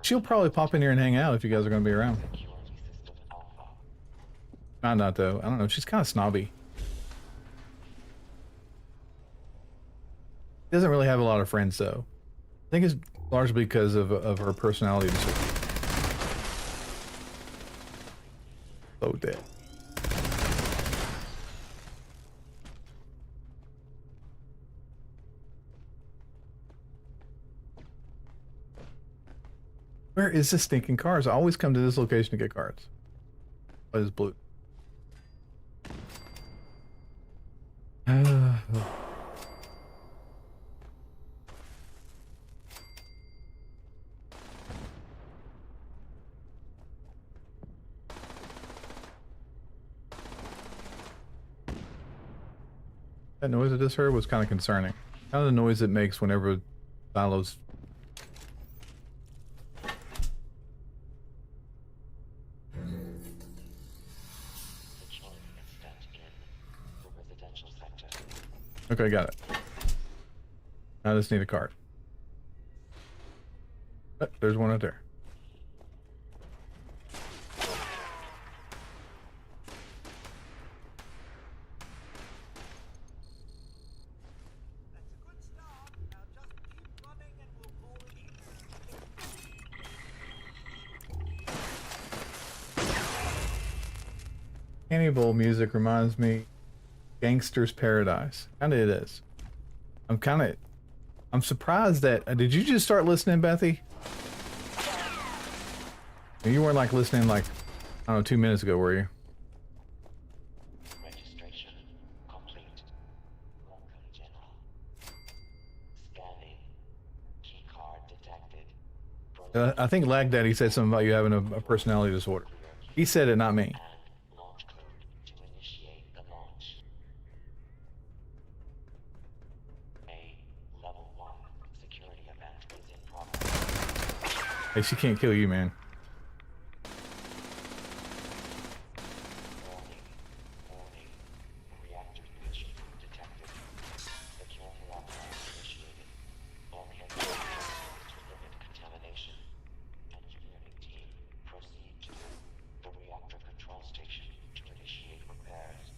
She'll probably pop in here and hang out if you guys are going to be around. Not though. I don't know. She's kind of snobby. Doesn't really have a lot of friends though. I think it's largely because of her personality disorder. So dead. Where is this stinking cars? I always come to this location to get cards. What is blue? That noise I just heard was kind of concerning. Kind of the noise it makes whenever silos. Okay, got it. Now I just need a card. Oh, there's one right there. Candy Bowl music reminds me Gangster's Paradise. Kinda it is. I'm surprised that did you just start listening, Bethy? You weren't like listening like, I don't know, 2 minutes ago, were you?
Registration complete. Welcome, General. Scanning. Key card detected.
I think Lag Daddy said something about you having a personality disorder. He said it, not me.
Launch code to initiate the launch. A level 1 security event is in progress.
Hey, she can't kill you, man.
Warning. Reactor breach detected. Security lockdown initiated. Overhead controls to limit contamination. Engineering team, proceed to the reactor control station to initiate repairs.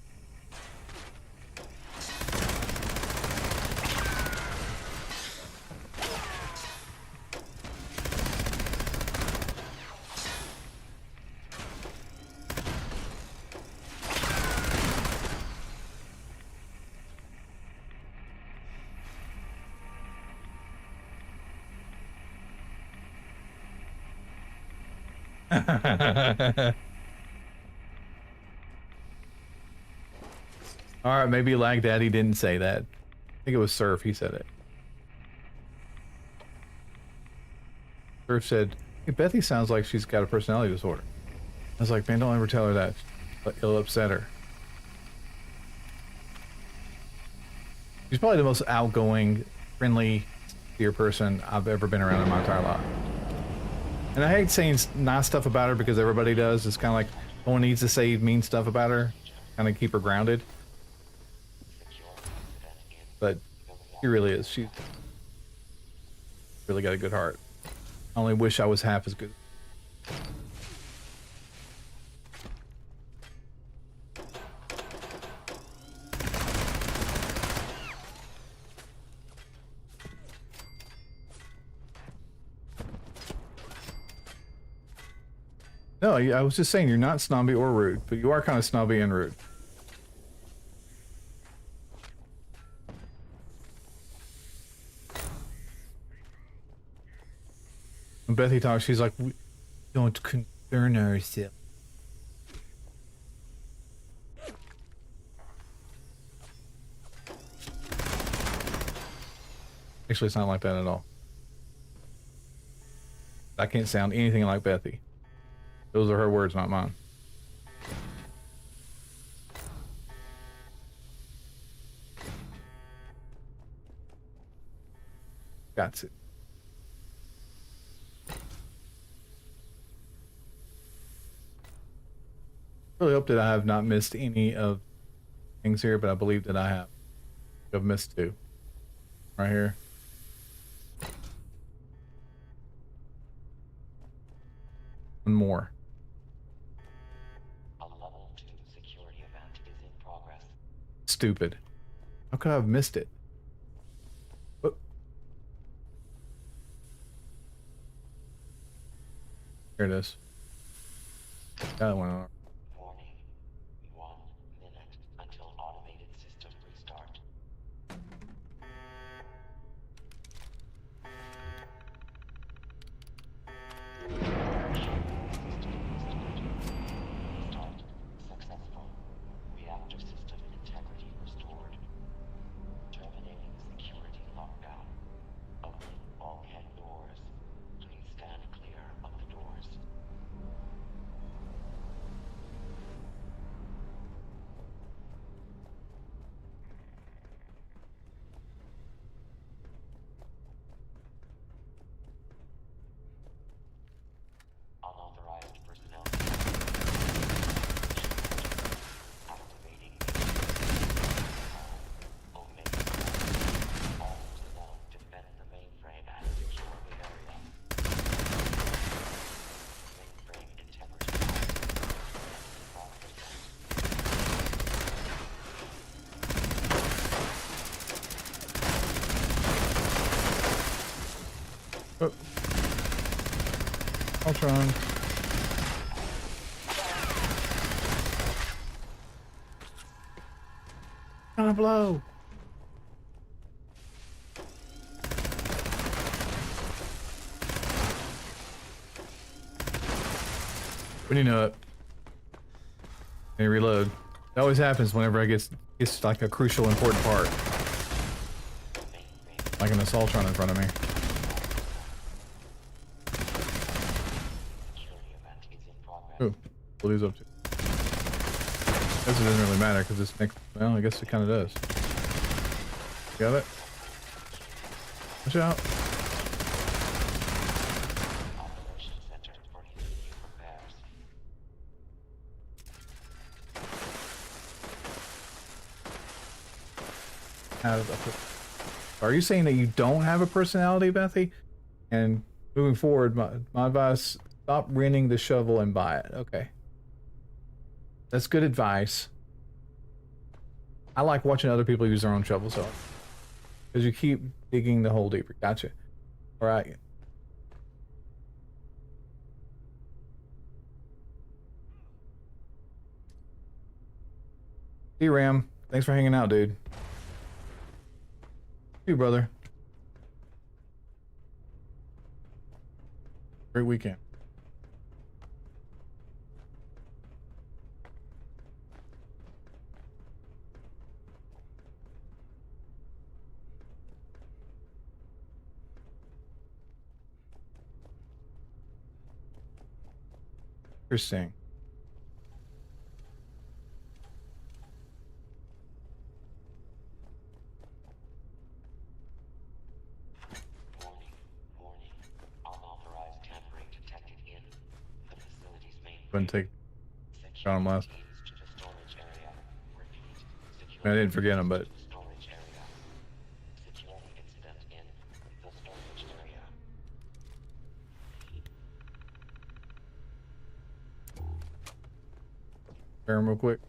All right, maybe Lag Daddy didn't say that. I think it was Surf. He said it. Surf said, "Hey, Bethy sounds like she's got a personality disorder." I was like, "Man, don't ever tell her that. It'll upset her." She's probably the most outgoing, friendly, sincere person I've ever been around in my entire life. And I hate saying nice stuff about her because everybody does. It's kind of like no one needs to say mean stuff about her, kind of keep her grounded. But she really is. She's really got a good heart. I only wish I was half as good. No, I was just saying you're not snobby or rude, but you are kind of snobby and rude. When Bethy talks, she's like, "We don't concern ourselves." Actually, it's not like that at all. I can't sound anything like Bethy. Those are her words, not mine. Got it. Really hope that I have not missed any of things here, but I believe that I have. I've missed two. Right here. One more.
A level 2 security event is in progress.
Stupid. How could I have missed it? Oh. Here it is. That one on.
Warning. 1 minute until automated system restart. Start. Successful. Reactor system integrity restored. Terminating security lockdown. Opening bulkhead doors. Please stand clear of the doors. Unauthorized personnel. Activating. Omega. All personnel defend the mainframe and secure the area. Mainframe integrity. 95%.
Oh. Ultron. Gonna blow. When you know it. And reload. It always happens whenever I get like a crucial important part. Like an assaultron in front of me.
Security event is in progress.
Ooh, what are these up to? I guess it doesn't really matter because this makes, well, I guess it kind of does. Got it? Watch out.
Operation center for immediate repairs.
Are you saying that you don't have a personality, Bethy? And moving forward, my advice, stop renting the shovel and buy it. Okay. That's good advice. I like watching other people use their own shovels, though. Because you keep digging the hole deeper. Gotcha. All right. Hey, Ram. Thanks for hanging out, dude. You, brother. Great weekend. Interesting.
Warning, warning. Unauthorized tampering detected in the facility's main
Wouldn't take
Security
on last.
teams to the storage area. Repeat.
I didn't forget him, but
To the storage area. Security incident in the storage area.
repair him real quick.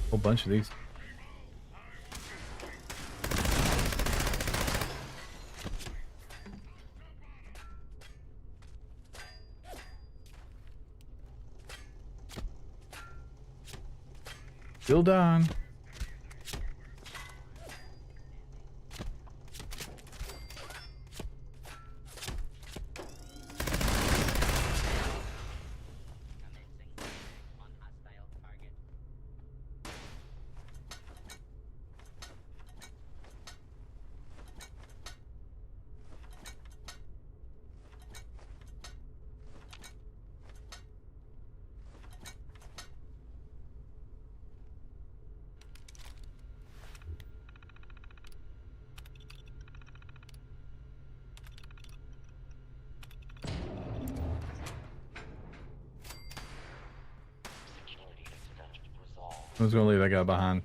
Whole bunch of these. Still done.
Security incident resolved.
I was gonna leave that guy behind.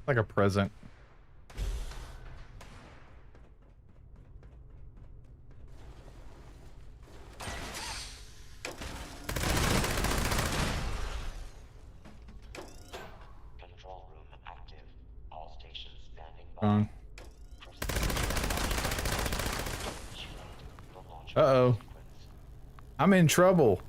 Like a present.
Control room active. All stations standing by.
Gone.
The launch
Uh-oh.
sequence.
I'm in trouble.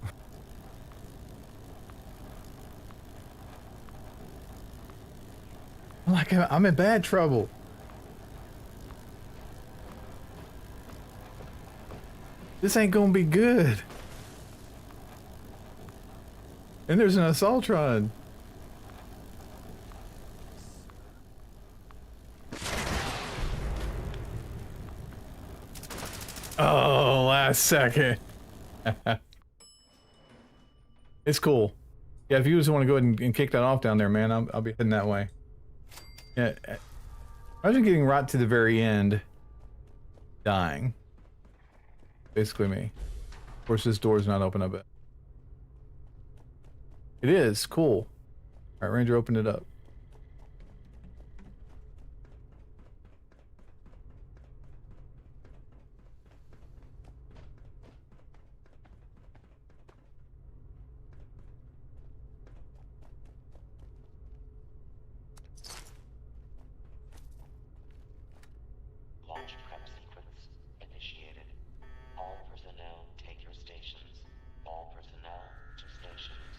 I'm in bad trouble. This ain't gonna be good. And there's an assaultron. Oh, last second. It's cool. Yeah, if you just want to go ahead and kick that off down there, man, I'll be heading that way. Yeah, imagine getting right to the very end, dying. Basically me. Of course, this door's not open, I bet. It is cool. All right, Ranger, open it up.
Launch prep sequence initiated. All personnel take your stations. All personnel to stations.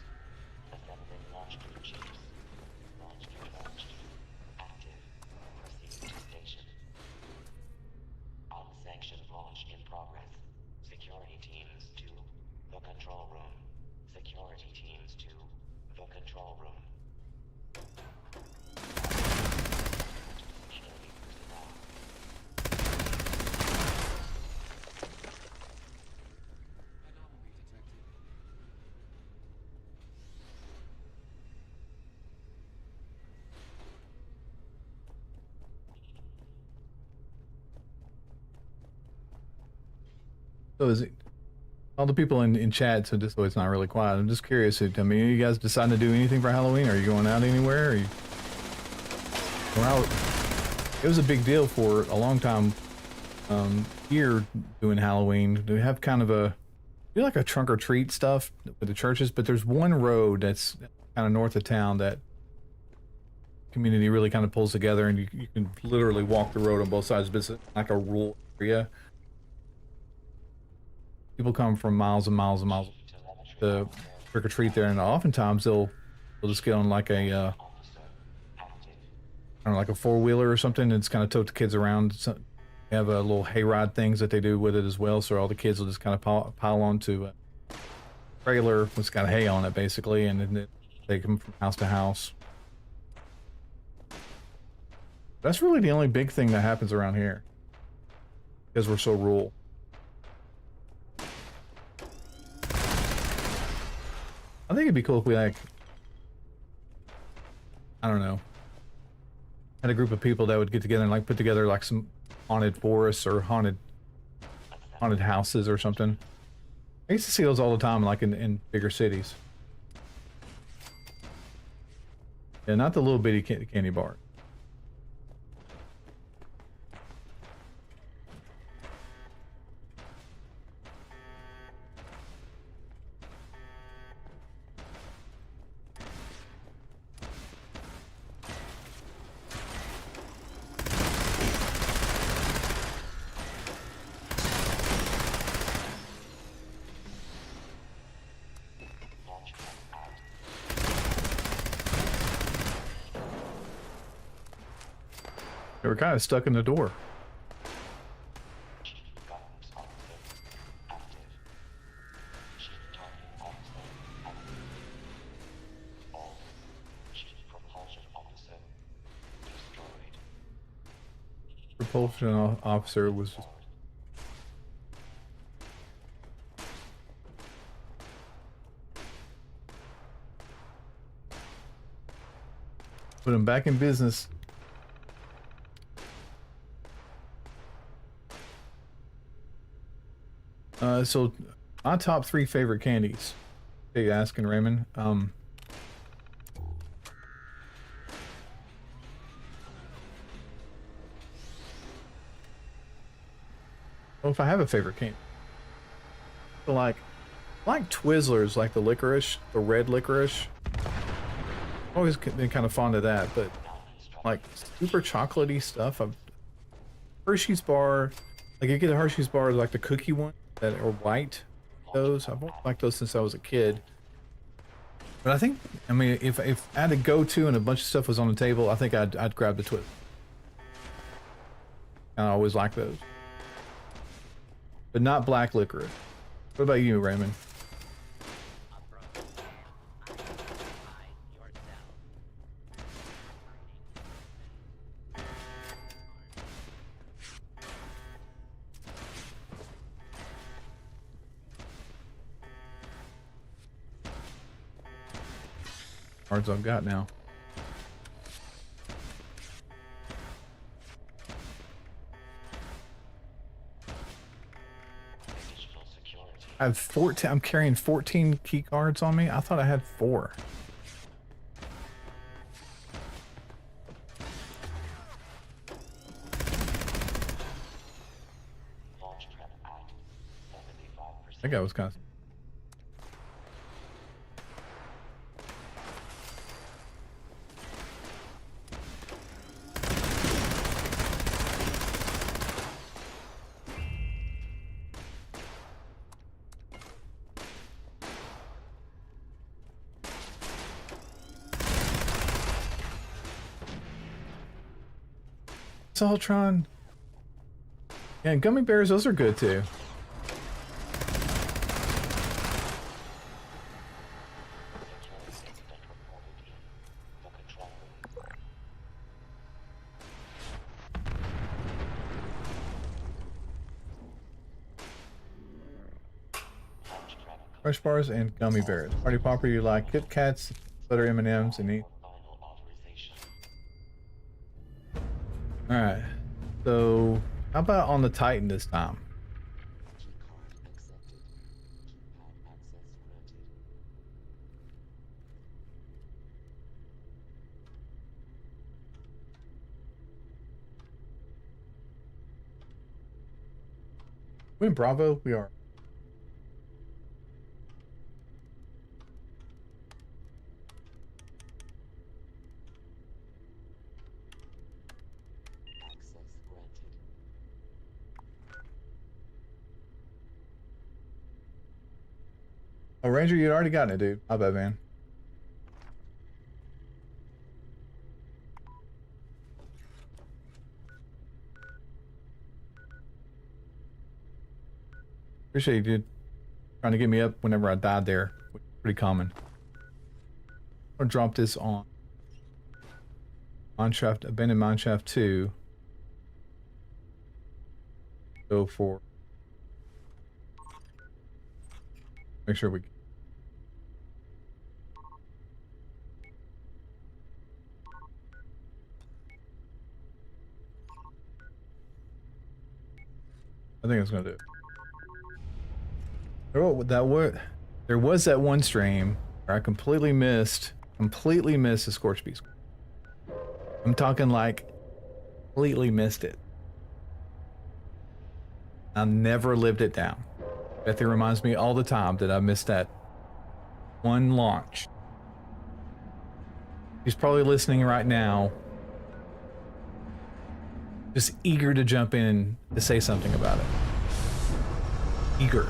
Assembling launch crew chiefs. Launch control chief. Active. Proceed to station. Unsanctioned launch in progress. Security teams to the control room. Security teams to the control room. Security personnel.
So is it all the people in chat? So just so it's not really quiet. I'm just curious. I mean, are you guys deciding to do anything for Halloween? Are you going out anywhere? Are you? Well, it was a big deal for a long time. Here doing Halloween, we have kind of a do like a trunk or treat stuff with the churches, but there's one road that's kind of north of town that community really kind of pulls together, and you can literally walk the road on both sides, but it's like a rural area. People come from miles and miles and miles to trick or treat there, and oftentimes they'll just get on like a I don't know, like a four-wheeler or something, and it's kind of tote the kids around. So they have a little hayride things that they do with it as well, so all the kids will just kind of pile onto a trailer with got hay on it basically, and then they take them from house to house. That's really the only big thing that happens around here because we're so rural. I think it'd be cool if we like, I don't know, had a group of people that would get together and like put together like some haunted forests or haunted houses or something. I used to see those all the time, like in bigger cities. Yeah, not the little bitty candy bar. They were kind of stuck in the door. Propulsion officer was just... Put him back in business. So my top 3 favorite candies. Hey, you asking Raymond? Oh, if I have a favorite candy. So like Twizzlers, like the licorice, the red licorice. I've always been kind of fond of that, but like super chocolatey stuff. Hershey's bar, like you get a Hershey's bar like the cookie one that are white. Those I've liked those since I was a kid. But I think, I mean, if I had to go to and a bunch of stuff was on the table, I think I'd grab the Twizzlers. I always like those, but not black licorice. What about you, Raymond? Cards I've got now. I have 14. I'm carrying 14 key cards on me. I thought I had 4. That guy was kind of... Ultron. Yeah, gummy bears, those are good too. Crush bars and gummy bears. Party popper, you like Kit Kats, butter M&Ms, and eat. Alright, so how about on the Titan this time? We in Bravo? We are. Oh, Ranger, you'd already gotten it, dude. My bad, man. Appreciate you, dude. Trying to get me up whenever I died there. Pretty common. I'm gonna drop this on Mineshaft, Abandoned Mineshaft 2. Go for... Make sure we... I think it's gonna do it. There was that one stream where I completely missed the Scorch Beast. I'm talking like completely missed it. I never lived it down. Bethy reminds me all the time that I missed that one launch. He's probably listening right now, just eager to jump in to say something about it. Eager.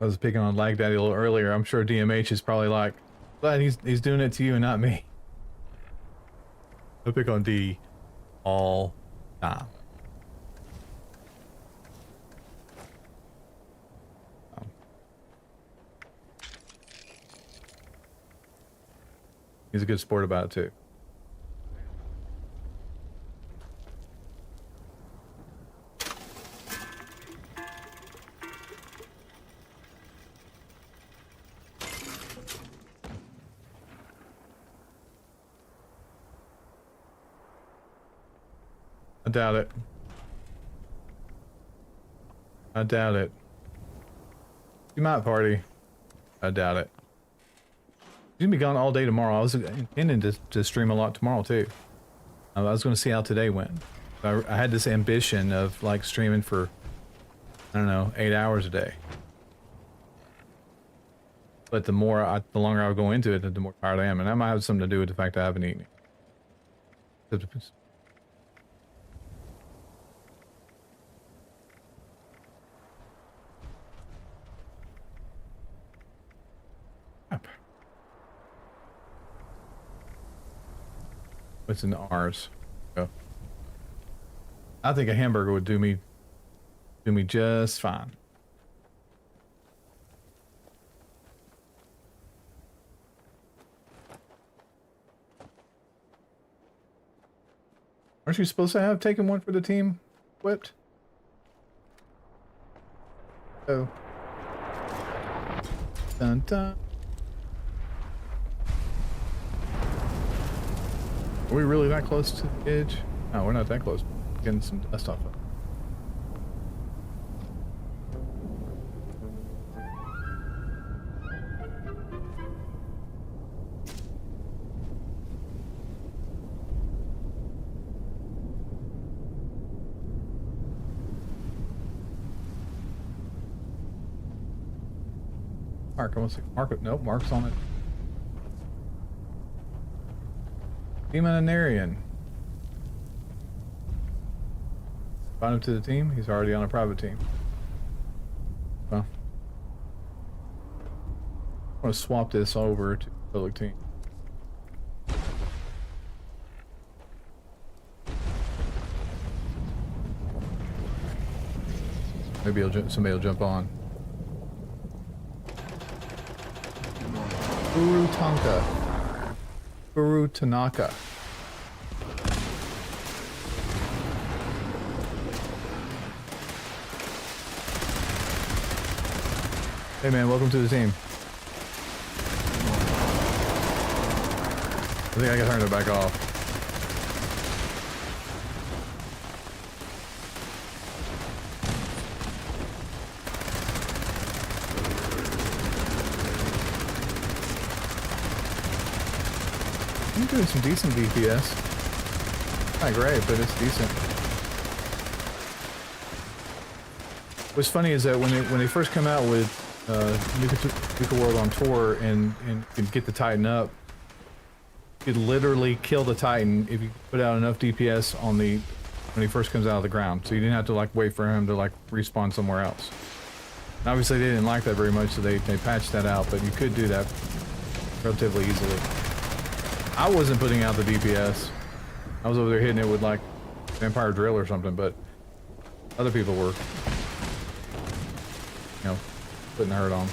I was picking on Lag Daddy a little earlier. I'm sure DMH is probably like, glad he's doing it to you and not me. I pick on D all time. He's a good sport about it too. I doubt it. I doubt it. You might party. I doubt it. You're gonna be gone all day tomorrow. I was intending to stream a lot tomorrow too. I was gonna see how today went. I had this ambition of like streaming for, I don't know, 8 hours a day. But the longer I go into it, the more tired I am, and that might have something to do with the fact I haven't eaten. What's in the R's? Oh. I think a hamburger would do me just fine. Aren't you supposed to have taken one for the team? Whipped? Oh. Dun dun. Are we really that close to the edge? No, we're not that close. Getting some dust off of it. Mark, I want to mark it. Nope, Mark's on it. Demonarian. Find him to the team. He's already on a private team. Well, I want to swap this over to public team. Maybe somebody will jump on. Guru Tanaka. Hey man, welcome to the team. I think I can turn it back off. I'm doing some decent DPS. Not great, but it's decent. What's funny is that when they first come out with Nuka World on tour and get the Titan up, could literally kill the Titan if you put out enough DPS on the when he first comes out of the ground. So you didn't have to like wait for him to like respawn somewhere else. And obviously they didn't like that very much, so they patched that out, but you could do that relatively easily. I wasn't putting out the DPS. I was over there hitting it with like vampire drill or something, but other people were, you know, putting the hurt on.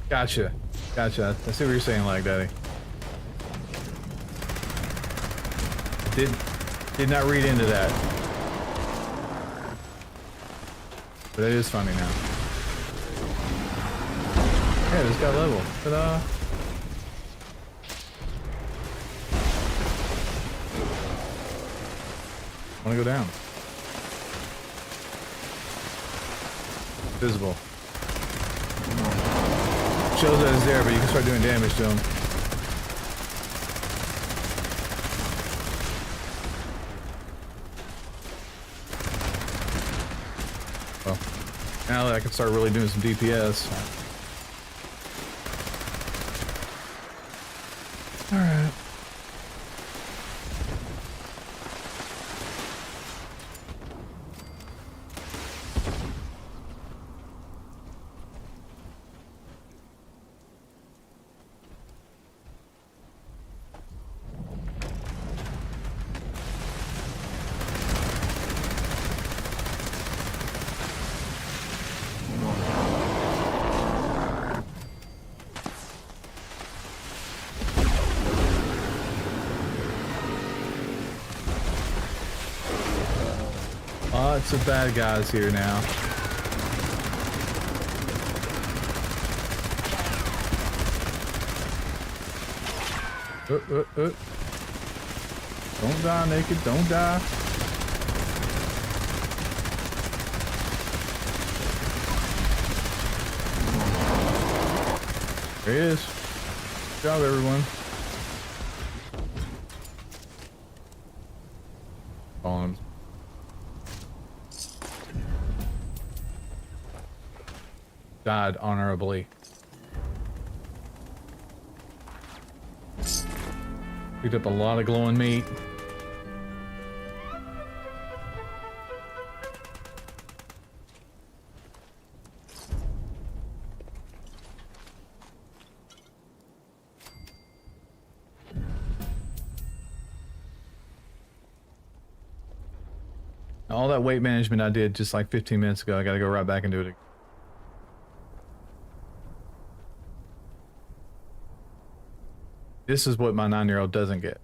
Gotcha. Gotcha. I see what you're saying, like, Daddy. Did not read into that. But it is funny now. Yeah, just got level. Ta-da! Wanna go down. Visible. Shows that it's there, but you can start doing damage to him. Well, now that I can start really doing some DPS. Alright. Lots of bad guys here now. Don't die, naked. Don't die. There he is. Good job, everyone. On. Died honorably. Picked up a lot of glowing meat. All that weight management I did just like 15 minutes ago, I gotta go right back and do it again. This is what my 9-year-old doesn't get.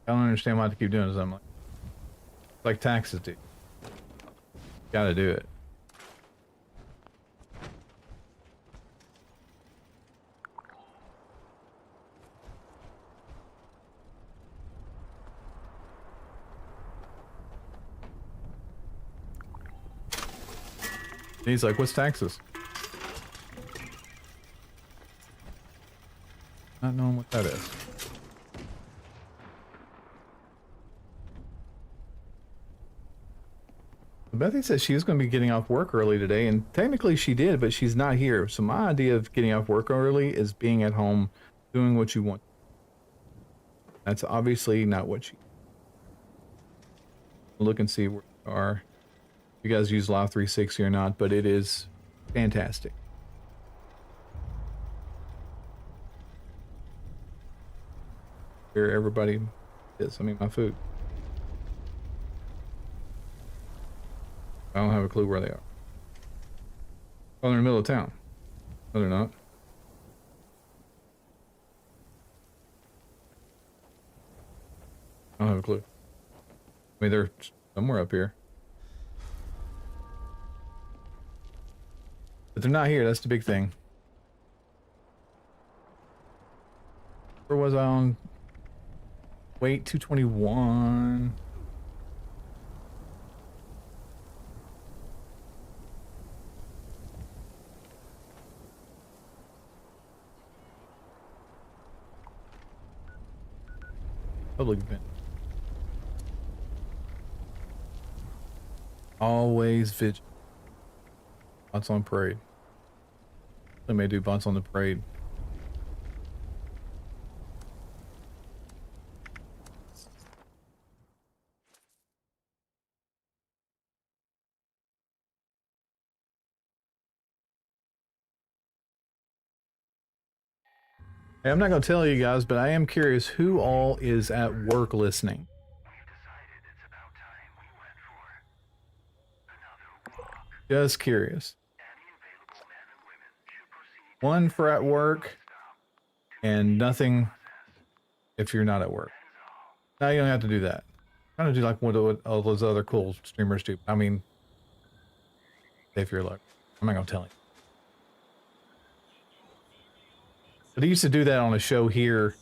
I don't understand why I have to keep doing this. I'm like taxes, dude. Gotta do it. And he's like, what's taxes? Not knowing what that is. Bethy says she was going to be getting off work early today, and technically she did, but she's not here. So my idea of getting off work early is being at home, doing what you want. That's obviously not what you... Look and see where you are. If you guys use Live 360 or not, but it is fantastic. Here, everybody is. I mean, my food. I don't have a clue where they are. Oh, they're in the middle of town. No, they're not. I don't have a clue. I mean, they're somewhere up here. But they're not here. That's the big thing. Where was I on? Wait, 221. Public event. Always vigilant. Bots on parade. They may do bots on the parade. Hey, I'm not going to tell you guys, but I am curious who all is at work listening. Just curious. One for at work, and nothing if you're not at work. Now you don't have to do that. Kind of do like what all those other cool streamers do. I mean, if you're lucky. I'm not going to tell you. But they used to do that on a show here,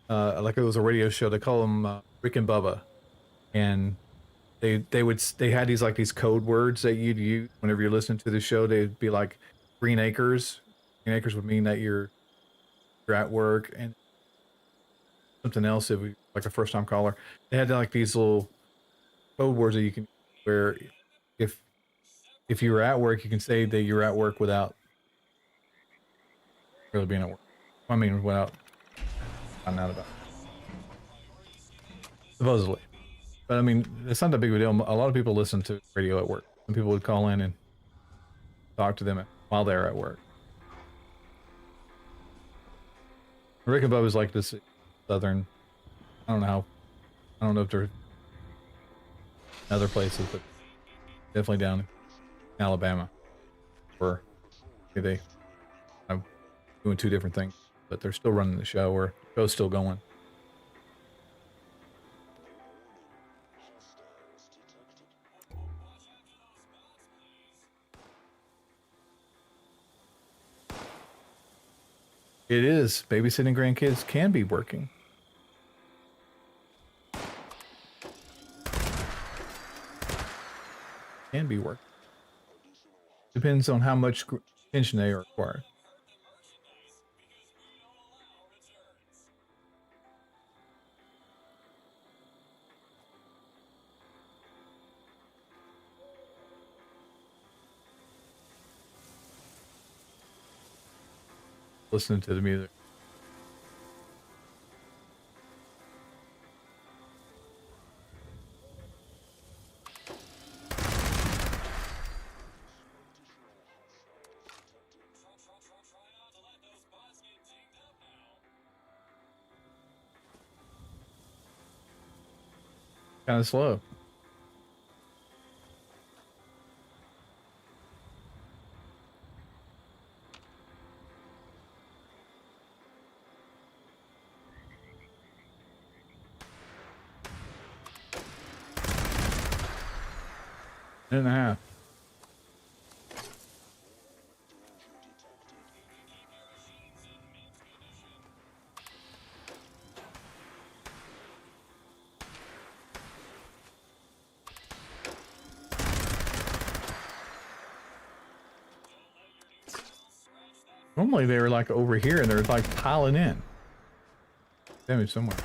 like it was a radio show. They call them Rick and Bubba, and they had these code words that you'd use whenever you're listening to the show. They'd be like Green Acres. Green Acres would mean that you're at work, and something else if we like a first time caller. They had like these little code words that you can where if you were at work, you can say that you're at work without really being at work. I mean, without finding out about it. Supposedly. But I mean, it's not that big of a deal. A lot of people listen to radio at work. Some people would call in and talk to them while they're at work. Rick and Bubba is like this southern, I don't know if they're other places, but definitely down in Alabama, where they are doing two different things, but they're still running the show, or the show's still going. It is. Babysitting grandkids can be working. Can be working. Depends on how much attention they require. Listening to the music. Kind of slow. Minute and a half. Normally they were like over here and they're like piling in. Damage somewhere.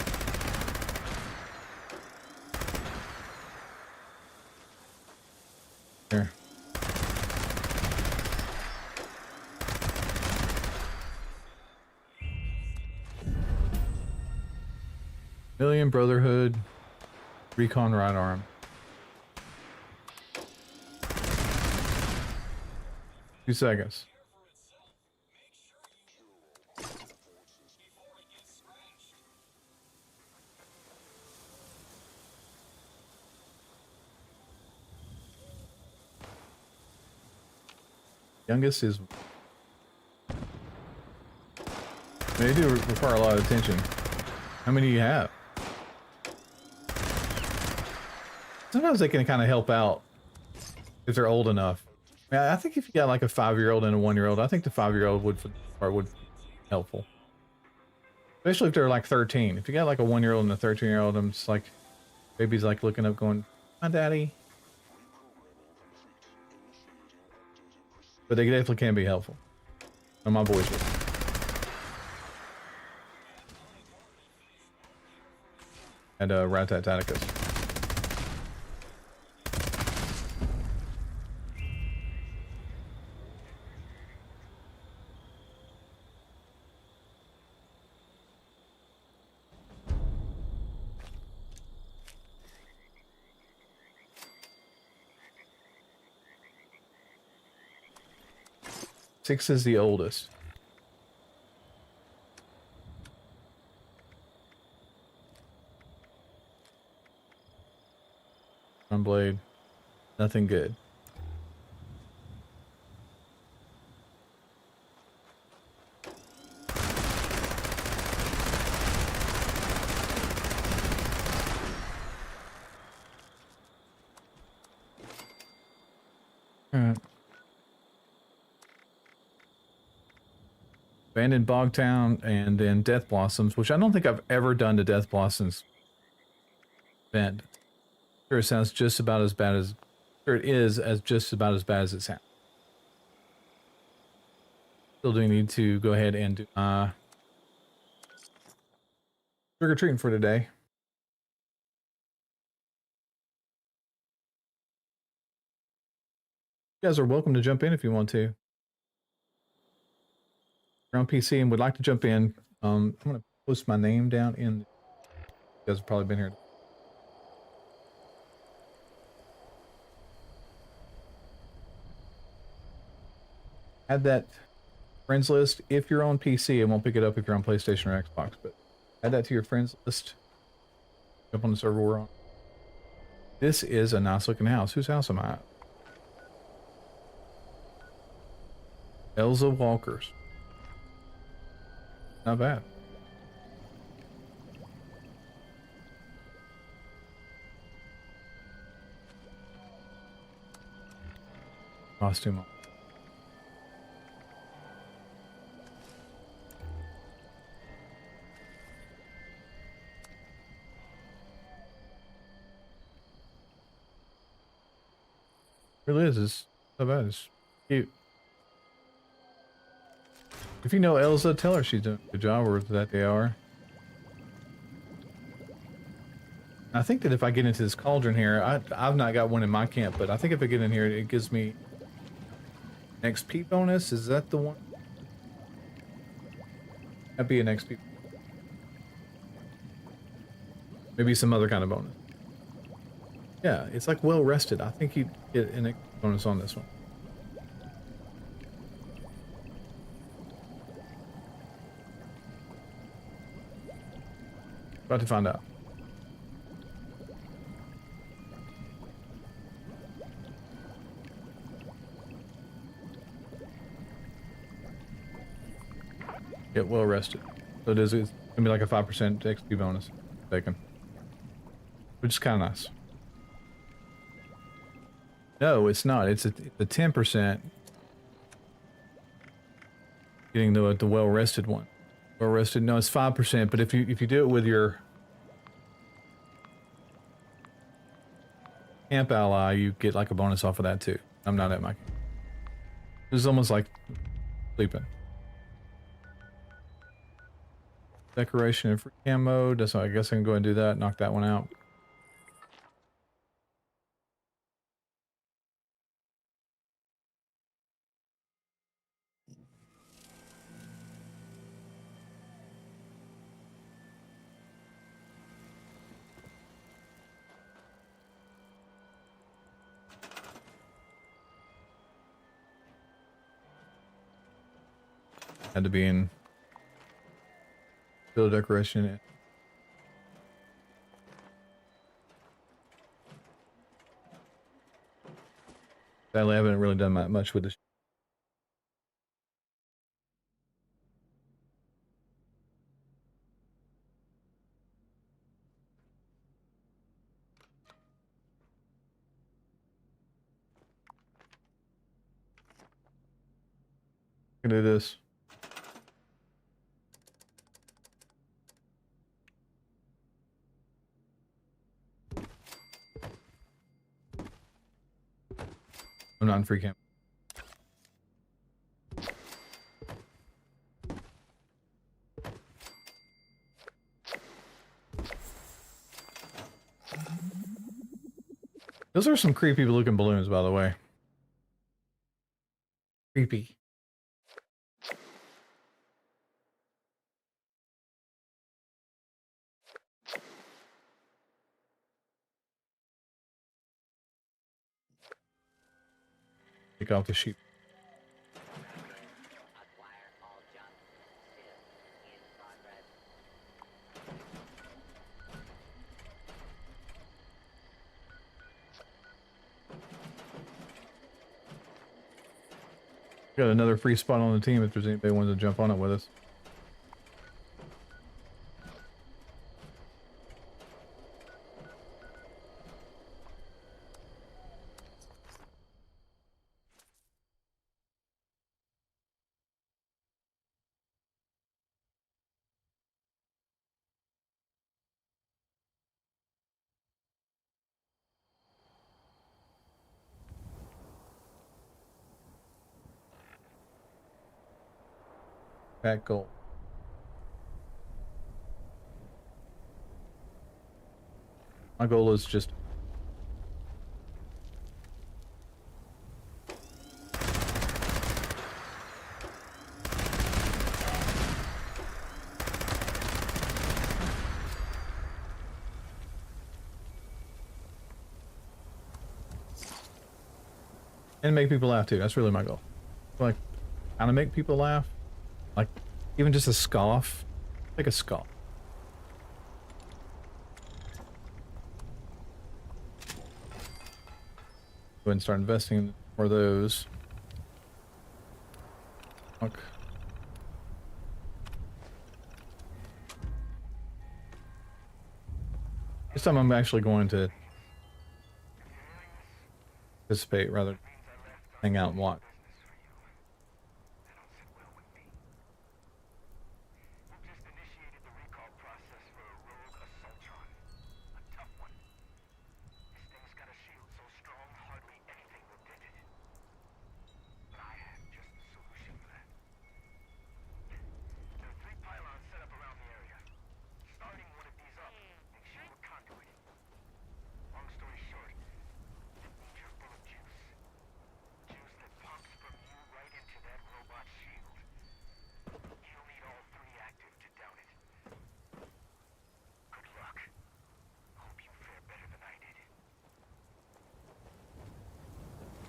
Here. Million Brotherhood Recon right arm. Two seconds. Youngest is They do require a lot of attention. How many do you have? Sometimes they can kind of help out if they're old enough. I think if you got like a 5-year-old and a 1-year-old, I think the 5-year-old would be helpful. Especially if they're like 13. If you got like a 1-year-old and a 13-year-old, I'm just like, baby's like looking up going, "Hi, daddy." But they definitely can be helpful. And my boys would. And Rat-Tat-Taticus. Six is the oldest. On blade. Nothing good. Alright. Abandoned Bogtown and then Death Blossoms, which I don't think I've ever done the Death Blossoms event. Sure, it sounds just about as bad as... Sure, it is as just about as bad as it sounds. Still do need to go ahead and do trick-or-treating for today. You guys are welcome to jump in if you want to. If you're on PC and would like to jump in, I'm going to post my name down in... You guys have probably been here. Add that friends list if you're on PC. It won't pick it up if you're on PlayStation or Xbox, but add that to your friends list. Jump on the server we're on. This is a nice looking house. Whose house am I at? Elza Walker's. Not bad. Costume. Really is. It's not bad. It's cute. If you know Elsa, tell her she's doing a good job or that they are. I think that if I get into this cauldron here, I've not got one in my camp, but I think if I get in here, it gives me an XP bonus. Is that the one? That'd be an XP. Maybe some other kind of bonus. Yeah, it's like well rested. I think you get an XP bonus on this one. About to find out. Get well rested. So it's gonna be like a 5% XP bonus taken. Which is kinda nice. No, it's not. It's a 10% getting the well rested one. Well rested. No, it's 5%, but if you do it with your camp ally, you get like a bonus off of that too. I'm not at my camp. It's almost like sleeping. Decoration and free cam mode. So I guess I can go ahead and do that, knock that one out. Had to be in build decoration. Sadly, I haven't really done that much with this. can do this. I'm not in free camp. Those are some creepy looking balloons, by the way. Creepy. Take off the sheep. Got another free spot on the team if there's anybody who wants to jump on it with us. That goal. My goal is just and make people laugh too. That's really my goal. Like, kind of make people laugh. Like, even just a scoff. Like a scoff. Go ahead and start investing in more of those. Fuck. This time I'm actually going to participate rather than hang out and watch.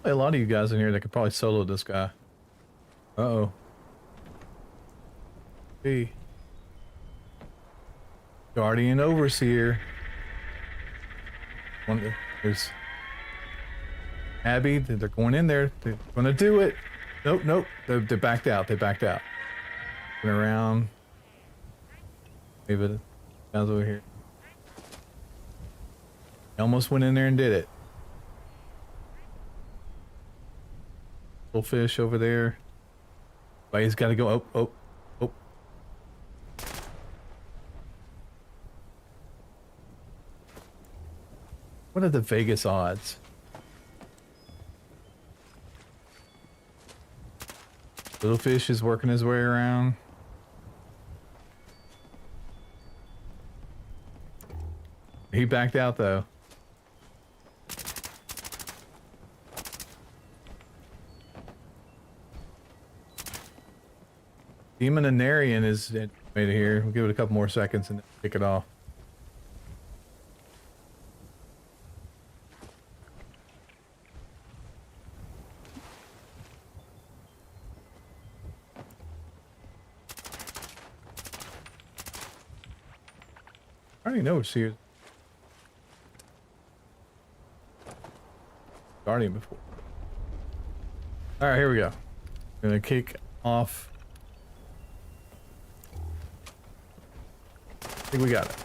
A lot of you guys in here that could probably solo this guy. Uh-oh. Hey. Guardian Overseer. There's Abby. They're going in there. They're going to do it. Nope, nope. They backed out. They backed out. Went around. Maybe guys over here. They almost went in there and did it. Little fish over there. But he's got to go. Oh, oh, oh. What are the Vegas odds? Little fish is working his way around. He backed out though. Demon and Narian is made it here. We'll give it a couple more seconds and kick it off. I already know it's here. Guardian before. Alright, here we go. Gonna kick off. I think we got it.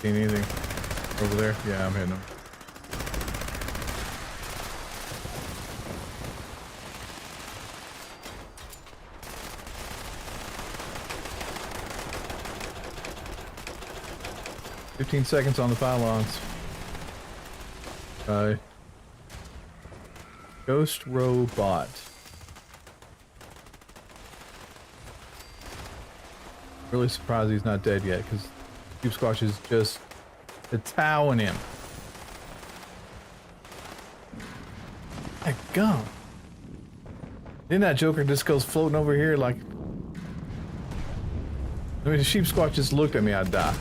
Seen anything over there? Yeah, I'm hitting them. "15 seconds on the pylons." Ghost robot. Really surprised he's not dead yet, because Cube Squatch is just towing him. My God. Then that Joker just goes floating over here like... I mean, the Sheep Squatch just looked at me, I'd die.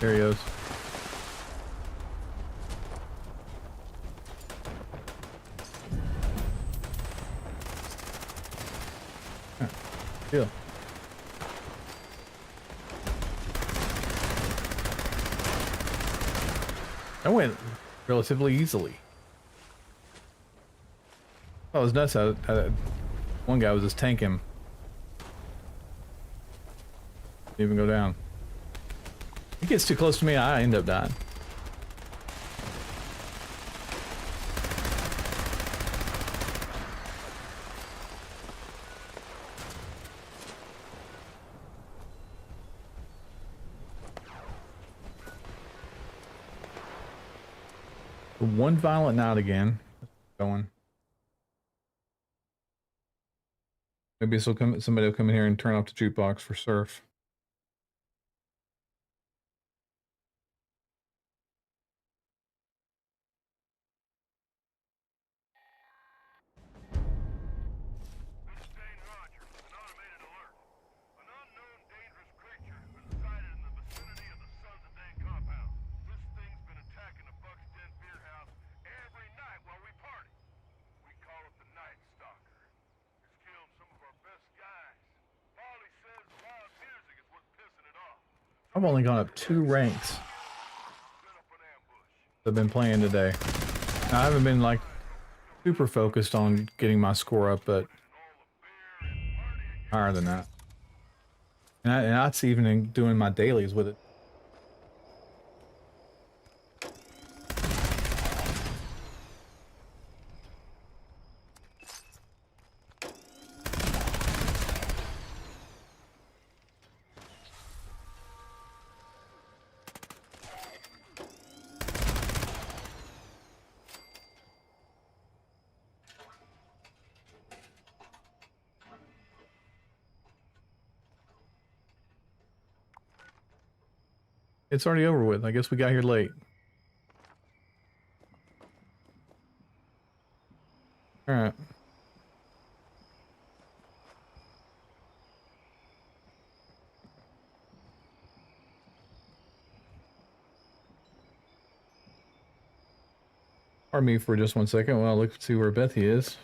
There he goes. Deal. That went relatively easily. Oh, it was nuts. One guy was just tanking. Didn't even go down. He gets too close to me, I end up dying. One violent night again. Going. Maybe this will come. Somebody will come in here and turn off the jukebox for Surf. I've only gone up 2 ranks. I've been playing today. Now, I haven't been like super focused on getting my score up, but higher than that. And that's even doing my dailies with it. It's already over with. I guess we got here late. All right. Pardon me for just 1 second while I look to see where Bethy is.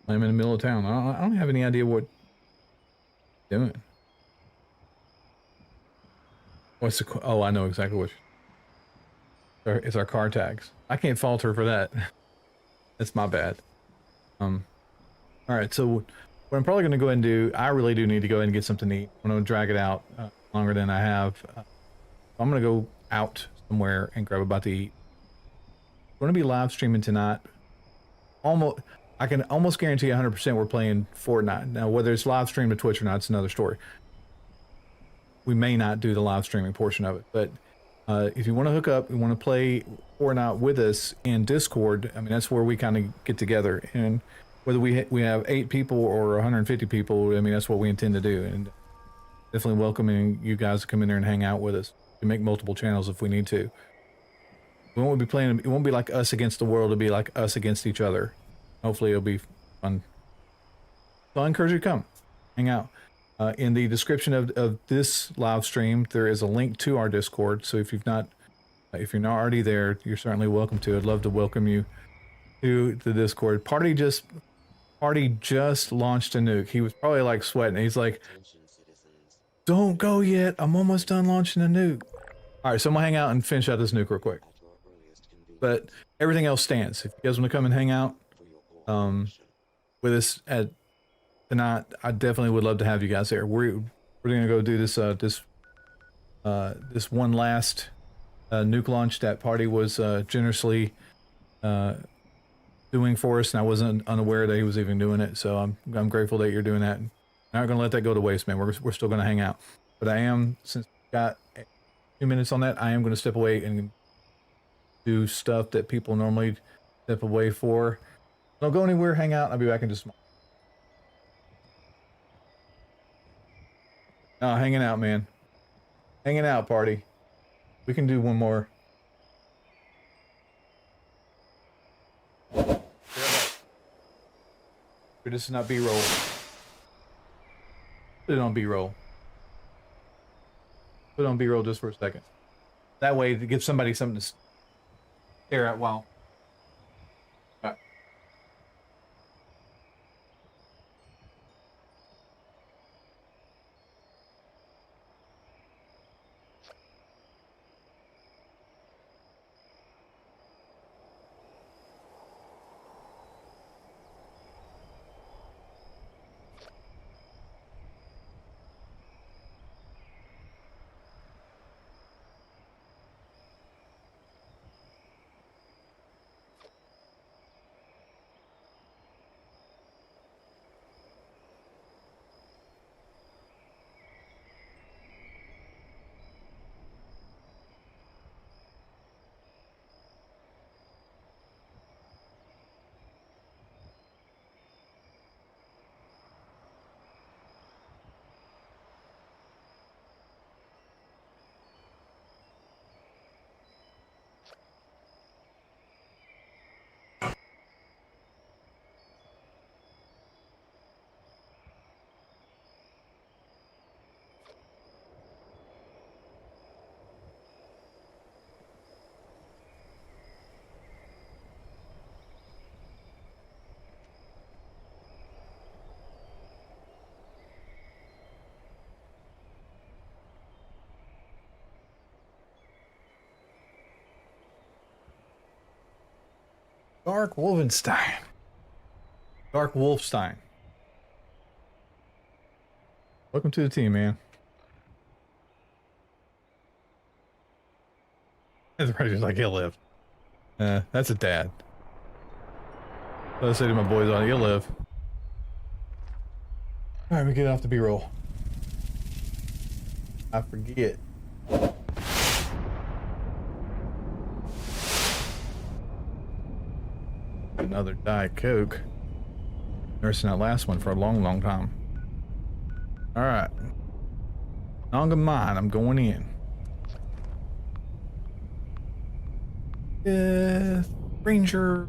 I'm in the middle of town. I don't have any idea what doing. What's the... Oh, I know exactly what... It's our car tags. I can't fault her for that. That's my bad. All right, so what I'm probably going to go ahead and do... I really do need to go ahead and get something to eat. I'm going to drag it out longer than I have. I'm going to go out somewhere and grab a bite to eat. We're going to be live streaming tonight. I can almost guarantee 100% we're playing Fortnite. Now, whether it's live streamed to Twitch or not, it's another story. We may not do the live streaming portion of it, but if you want to hook up, you want to play Fortnite with us in Discord, I mean, that's where we kind of get together. And whether we have 8 people or 150 people, I mean, that's what we intend to do. And definitely welcoming you guys to come in there and hang out with us. We can make multiple channels if we need to. We won't be playing, it won't be like us against the world, it'll be like us against each other. Hopefully it'll be fun. So I encourage you to come, hang out. In the description of this live stream, there is a link to our Discord. So if you're not already there, you're certainly welcome to. I'd love to welcome you to the Discord. Part party just launched a nuke. He was probably like sweating. He's like,
Attention, citizens.
don't go yet. I'm almost done launching a nuke. All right, so I'm gonna hang out and finish out this nuke real quick.
At your earliest convenience.
But everything else stands. If you guys want to come and hang out
For your cooperation.
with us at tonight, I definitely would love to have you guys here. We're gonna go do this this one last nuke launch that party was generously doing for us, and I wasn't unaware that he was even doing it. So I'm grateful that you're doing that. I'm not gonna let that go to waste, man. We're still gonna hang out, but I am, since we got a few minutes on that, I am gonna step away and do stuff that people normally step away for. Don't go anywhere. Hang out. I'll be back in just a moment. Oh, hanging out, man. Hanging out, party. We can do one more. This is not B-roll. Put it on B-roll. Put it on B-roll just for a second. That way, to give somebody something to stare at while. Alright. Dark Wolfenstein. Dark Wolfstein. Welcome to the team, man. That's right, just like he'll live. That's a dad. Let's say to my boys on it, you'll live. Alright, we get off the B-roll. I forget. Another Diet Coke. Nursing that last one for a long, long time. Alright. Nonga mine, I'm going in. Ranger.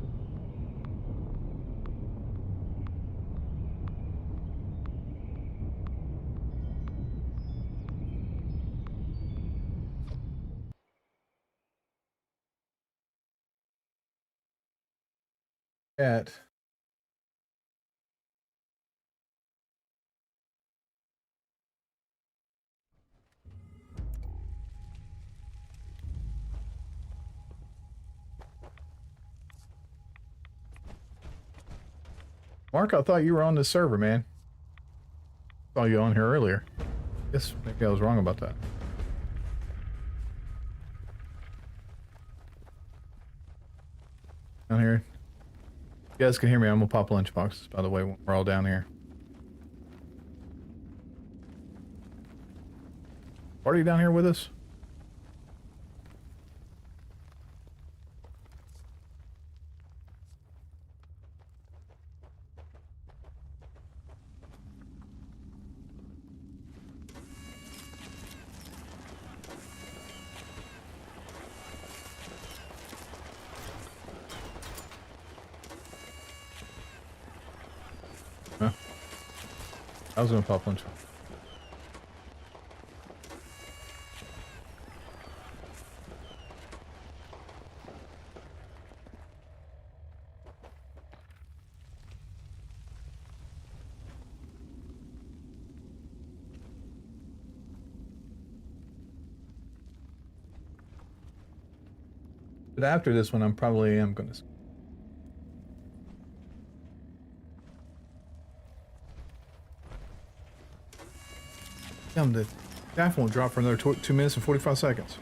At Mark, I thought you were on the server, man. Saw you on here earlier. Guess maybe I was wrong about that. Down here. You guys can hear me. I'm gonna pop lunchboxes, by the way, when we're all down here. Are you down here with us? Huh? I was gonna pop lunch. But after this one, I'm probably am going to. Damn, the staff won't drop for another 2 minutes and 45 seconds.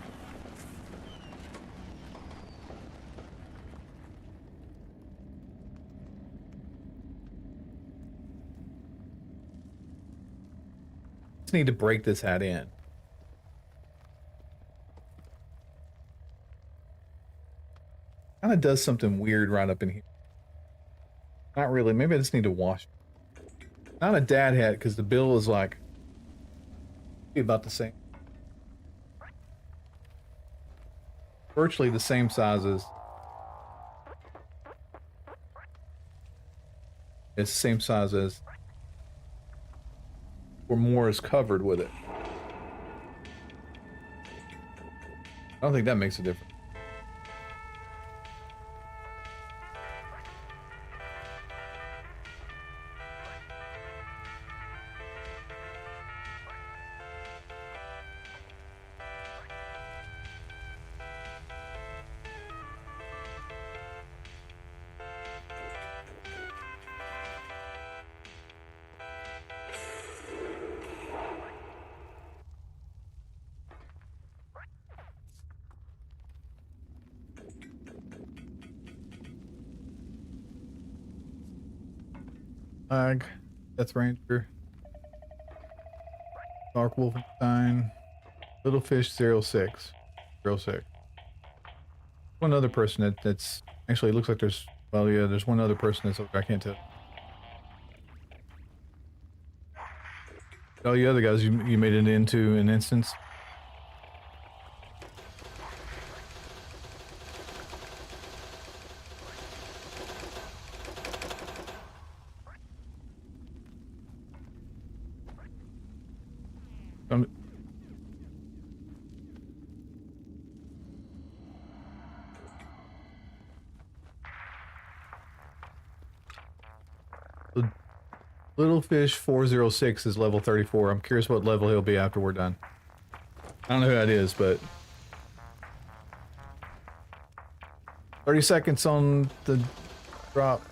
Just need to break this hat in. Kind of does something weird right up in here. Not really. Maybe I just need to wash it. Not a dad hat because the bill is like be about the same. Virtually the same sizes. It's the same size as or more is covered with it. I don't think that makes a difference. Flag, Death Ranger, Dark Wolfenstein, Little Fish 06. 06. One other person that's actually it looks like there's well yeah there's one other person that's I can't tell. All the other guys you made it into an instance. Little Fish 406 is level 34. I'm curious what level he'll be after we're done. I don't know who that is, but 30 seconds on the drop.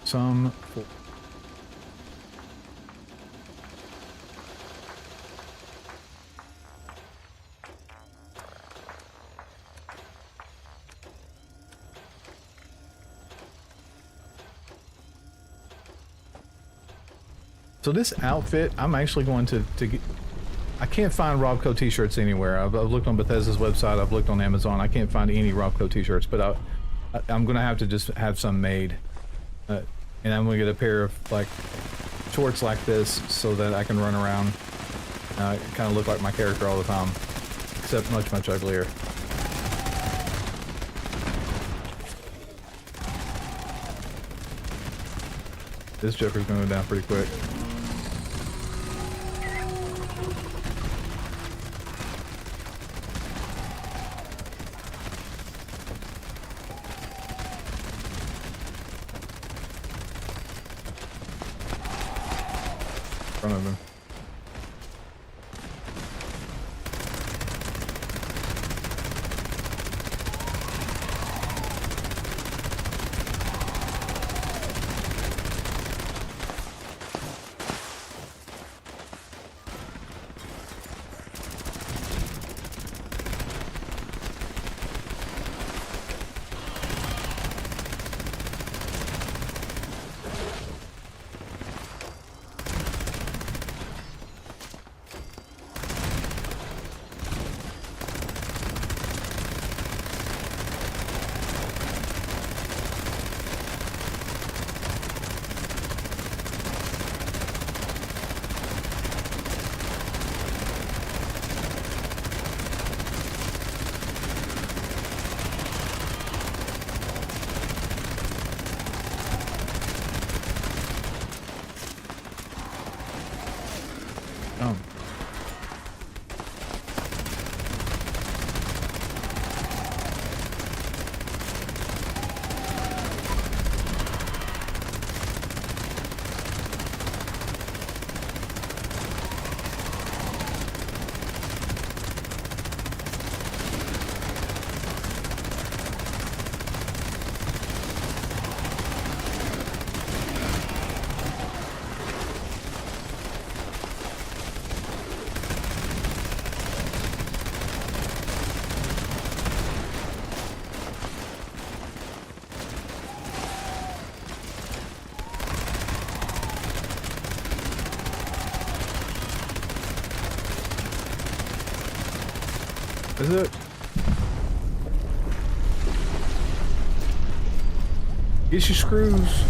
Some So this outfit, I'm actually going to get... I can't find Robco t-shirts anywhere. I've looked on Bethesda's website, I've looked on Amazon. I can't find any Robco t-shirts, but I'm going to have to just have some made. And I'm going to get a pair of, like, shorts like this so that I can run around. Kind of look like my character all the time. Except much, much uglier. This Joker's going to go down pretty quick. In front of him. Is it? Get your screws.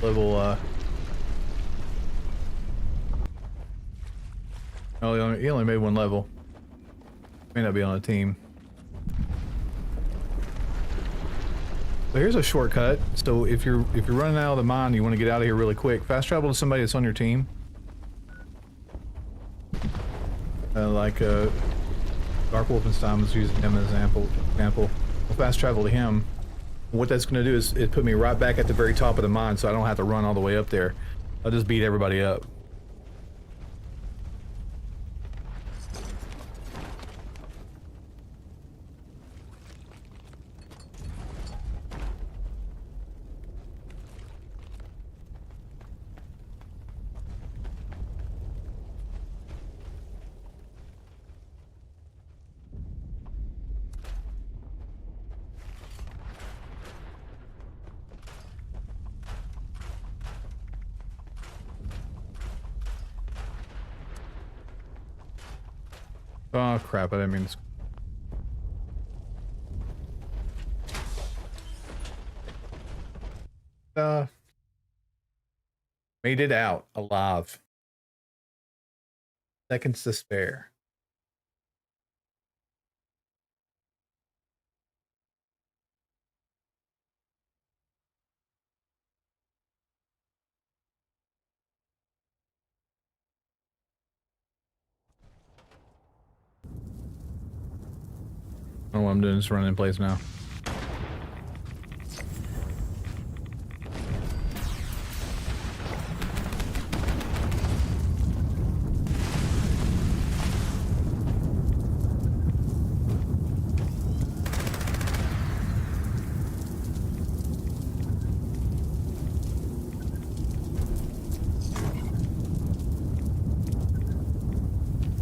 Level, oh, he only made one level. May not be on a team. So here's a shortcut. So if you're running out of the mine, you want to get out of here really quick. Fast travel to somebody that's on your team. Dark Wolfenstein was using him as an example. We'll fast travel to him. What that's going to do is it put me right back at the very top of the mine, so I don't have to run all the way up there. I'll just beat everybody up. Oh crap, I didn't mean to... Made it out alive. Seconds to spare. I don't know what I'm doing, just running in place now.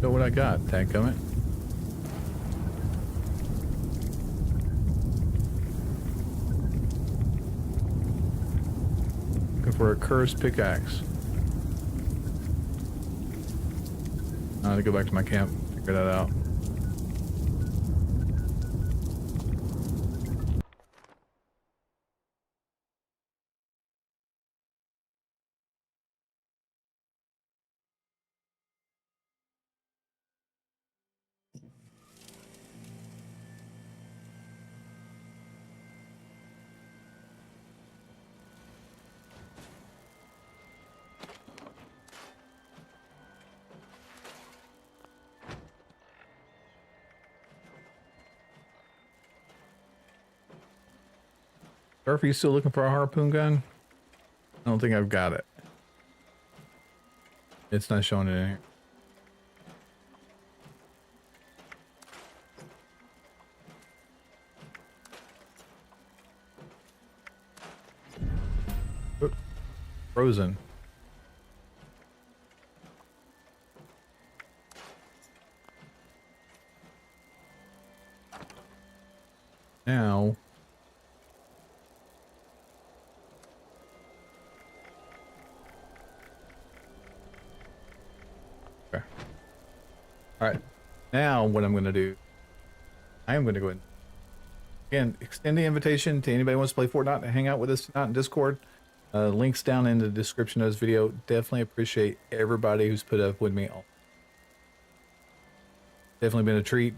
Know what I got, tag coming. Looking for a cursed pickaxe. I have to go back to my camp, figure that out. Surf, are you still looking for a harpoon gun? I don't think I've got it. It's not showing it in here. Oop. Frozen. Now... Okay. Alright. Now what I'm going to do... I am going to go ahead. Again, extend the invitation to anybody who wants to play Fortnite and hang out with us tonight in Discord. Links down in the description of this video. Definitely appreciate everybody who's put up with me. Definitely been a treat.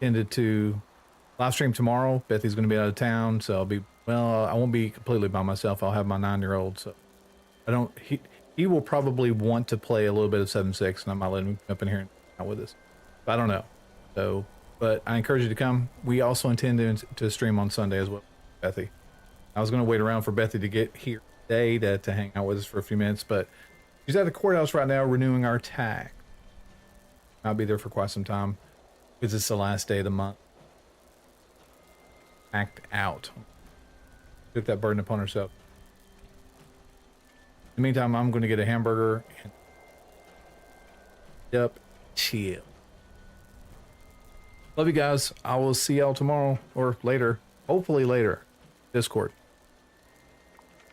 Intended to live stream tomorrow. Bethy's going to be out of town, so I'll be, well, I won't be completely by myself. I'll have my 9-year-old, so I don't, he will probably want to play a little bit of 7.6, and I might let him come up in here and hang out with us. But I don't know. So, but I encourage you to come. We also intend to stream on Sunday as well, Bethy. I was going to wait around for Bethy to get here today to hang out with us for a few minutes, but she's at the courthouse right now renewing our tag. I'll be there for quite some time because it's the last day of the month. Act out. Took that burden upon herself. In the meantime, I'm going to get a hamburger and chill. Love you guys. I will see y'all tomorrow or later. Hopefully later. Discord.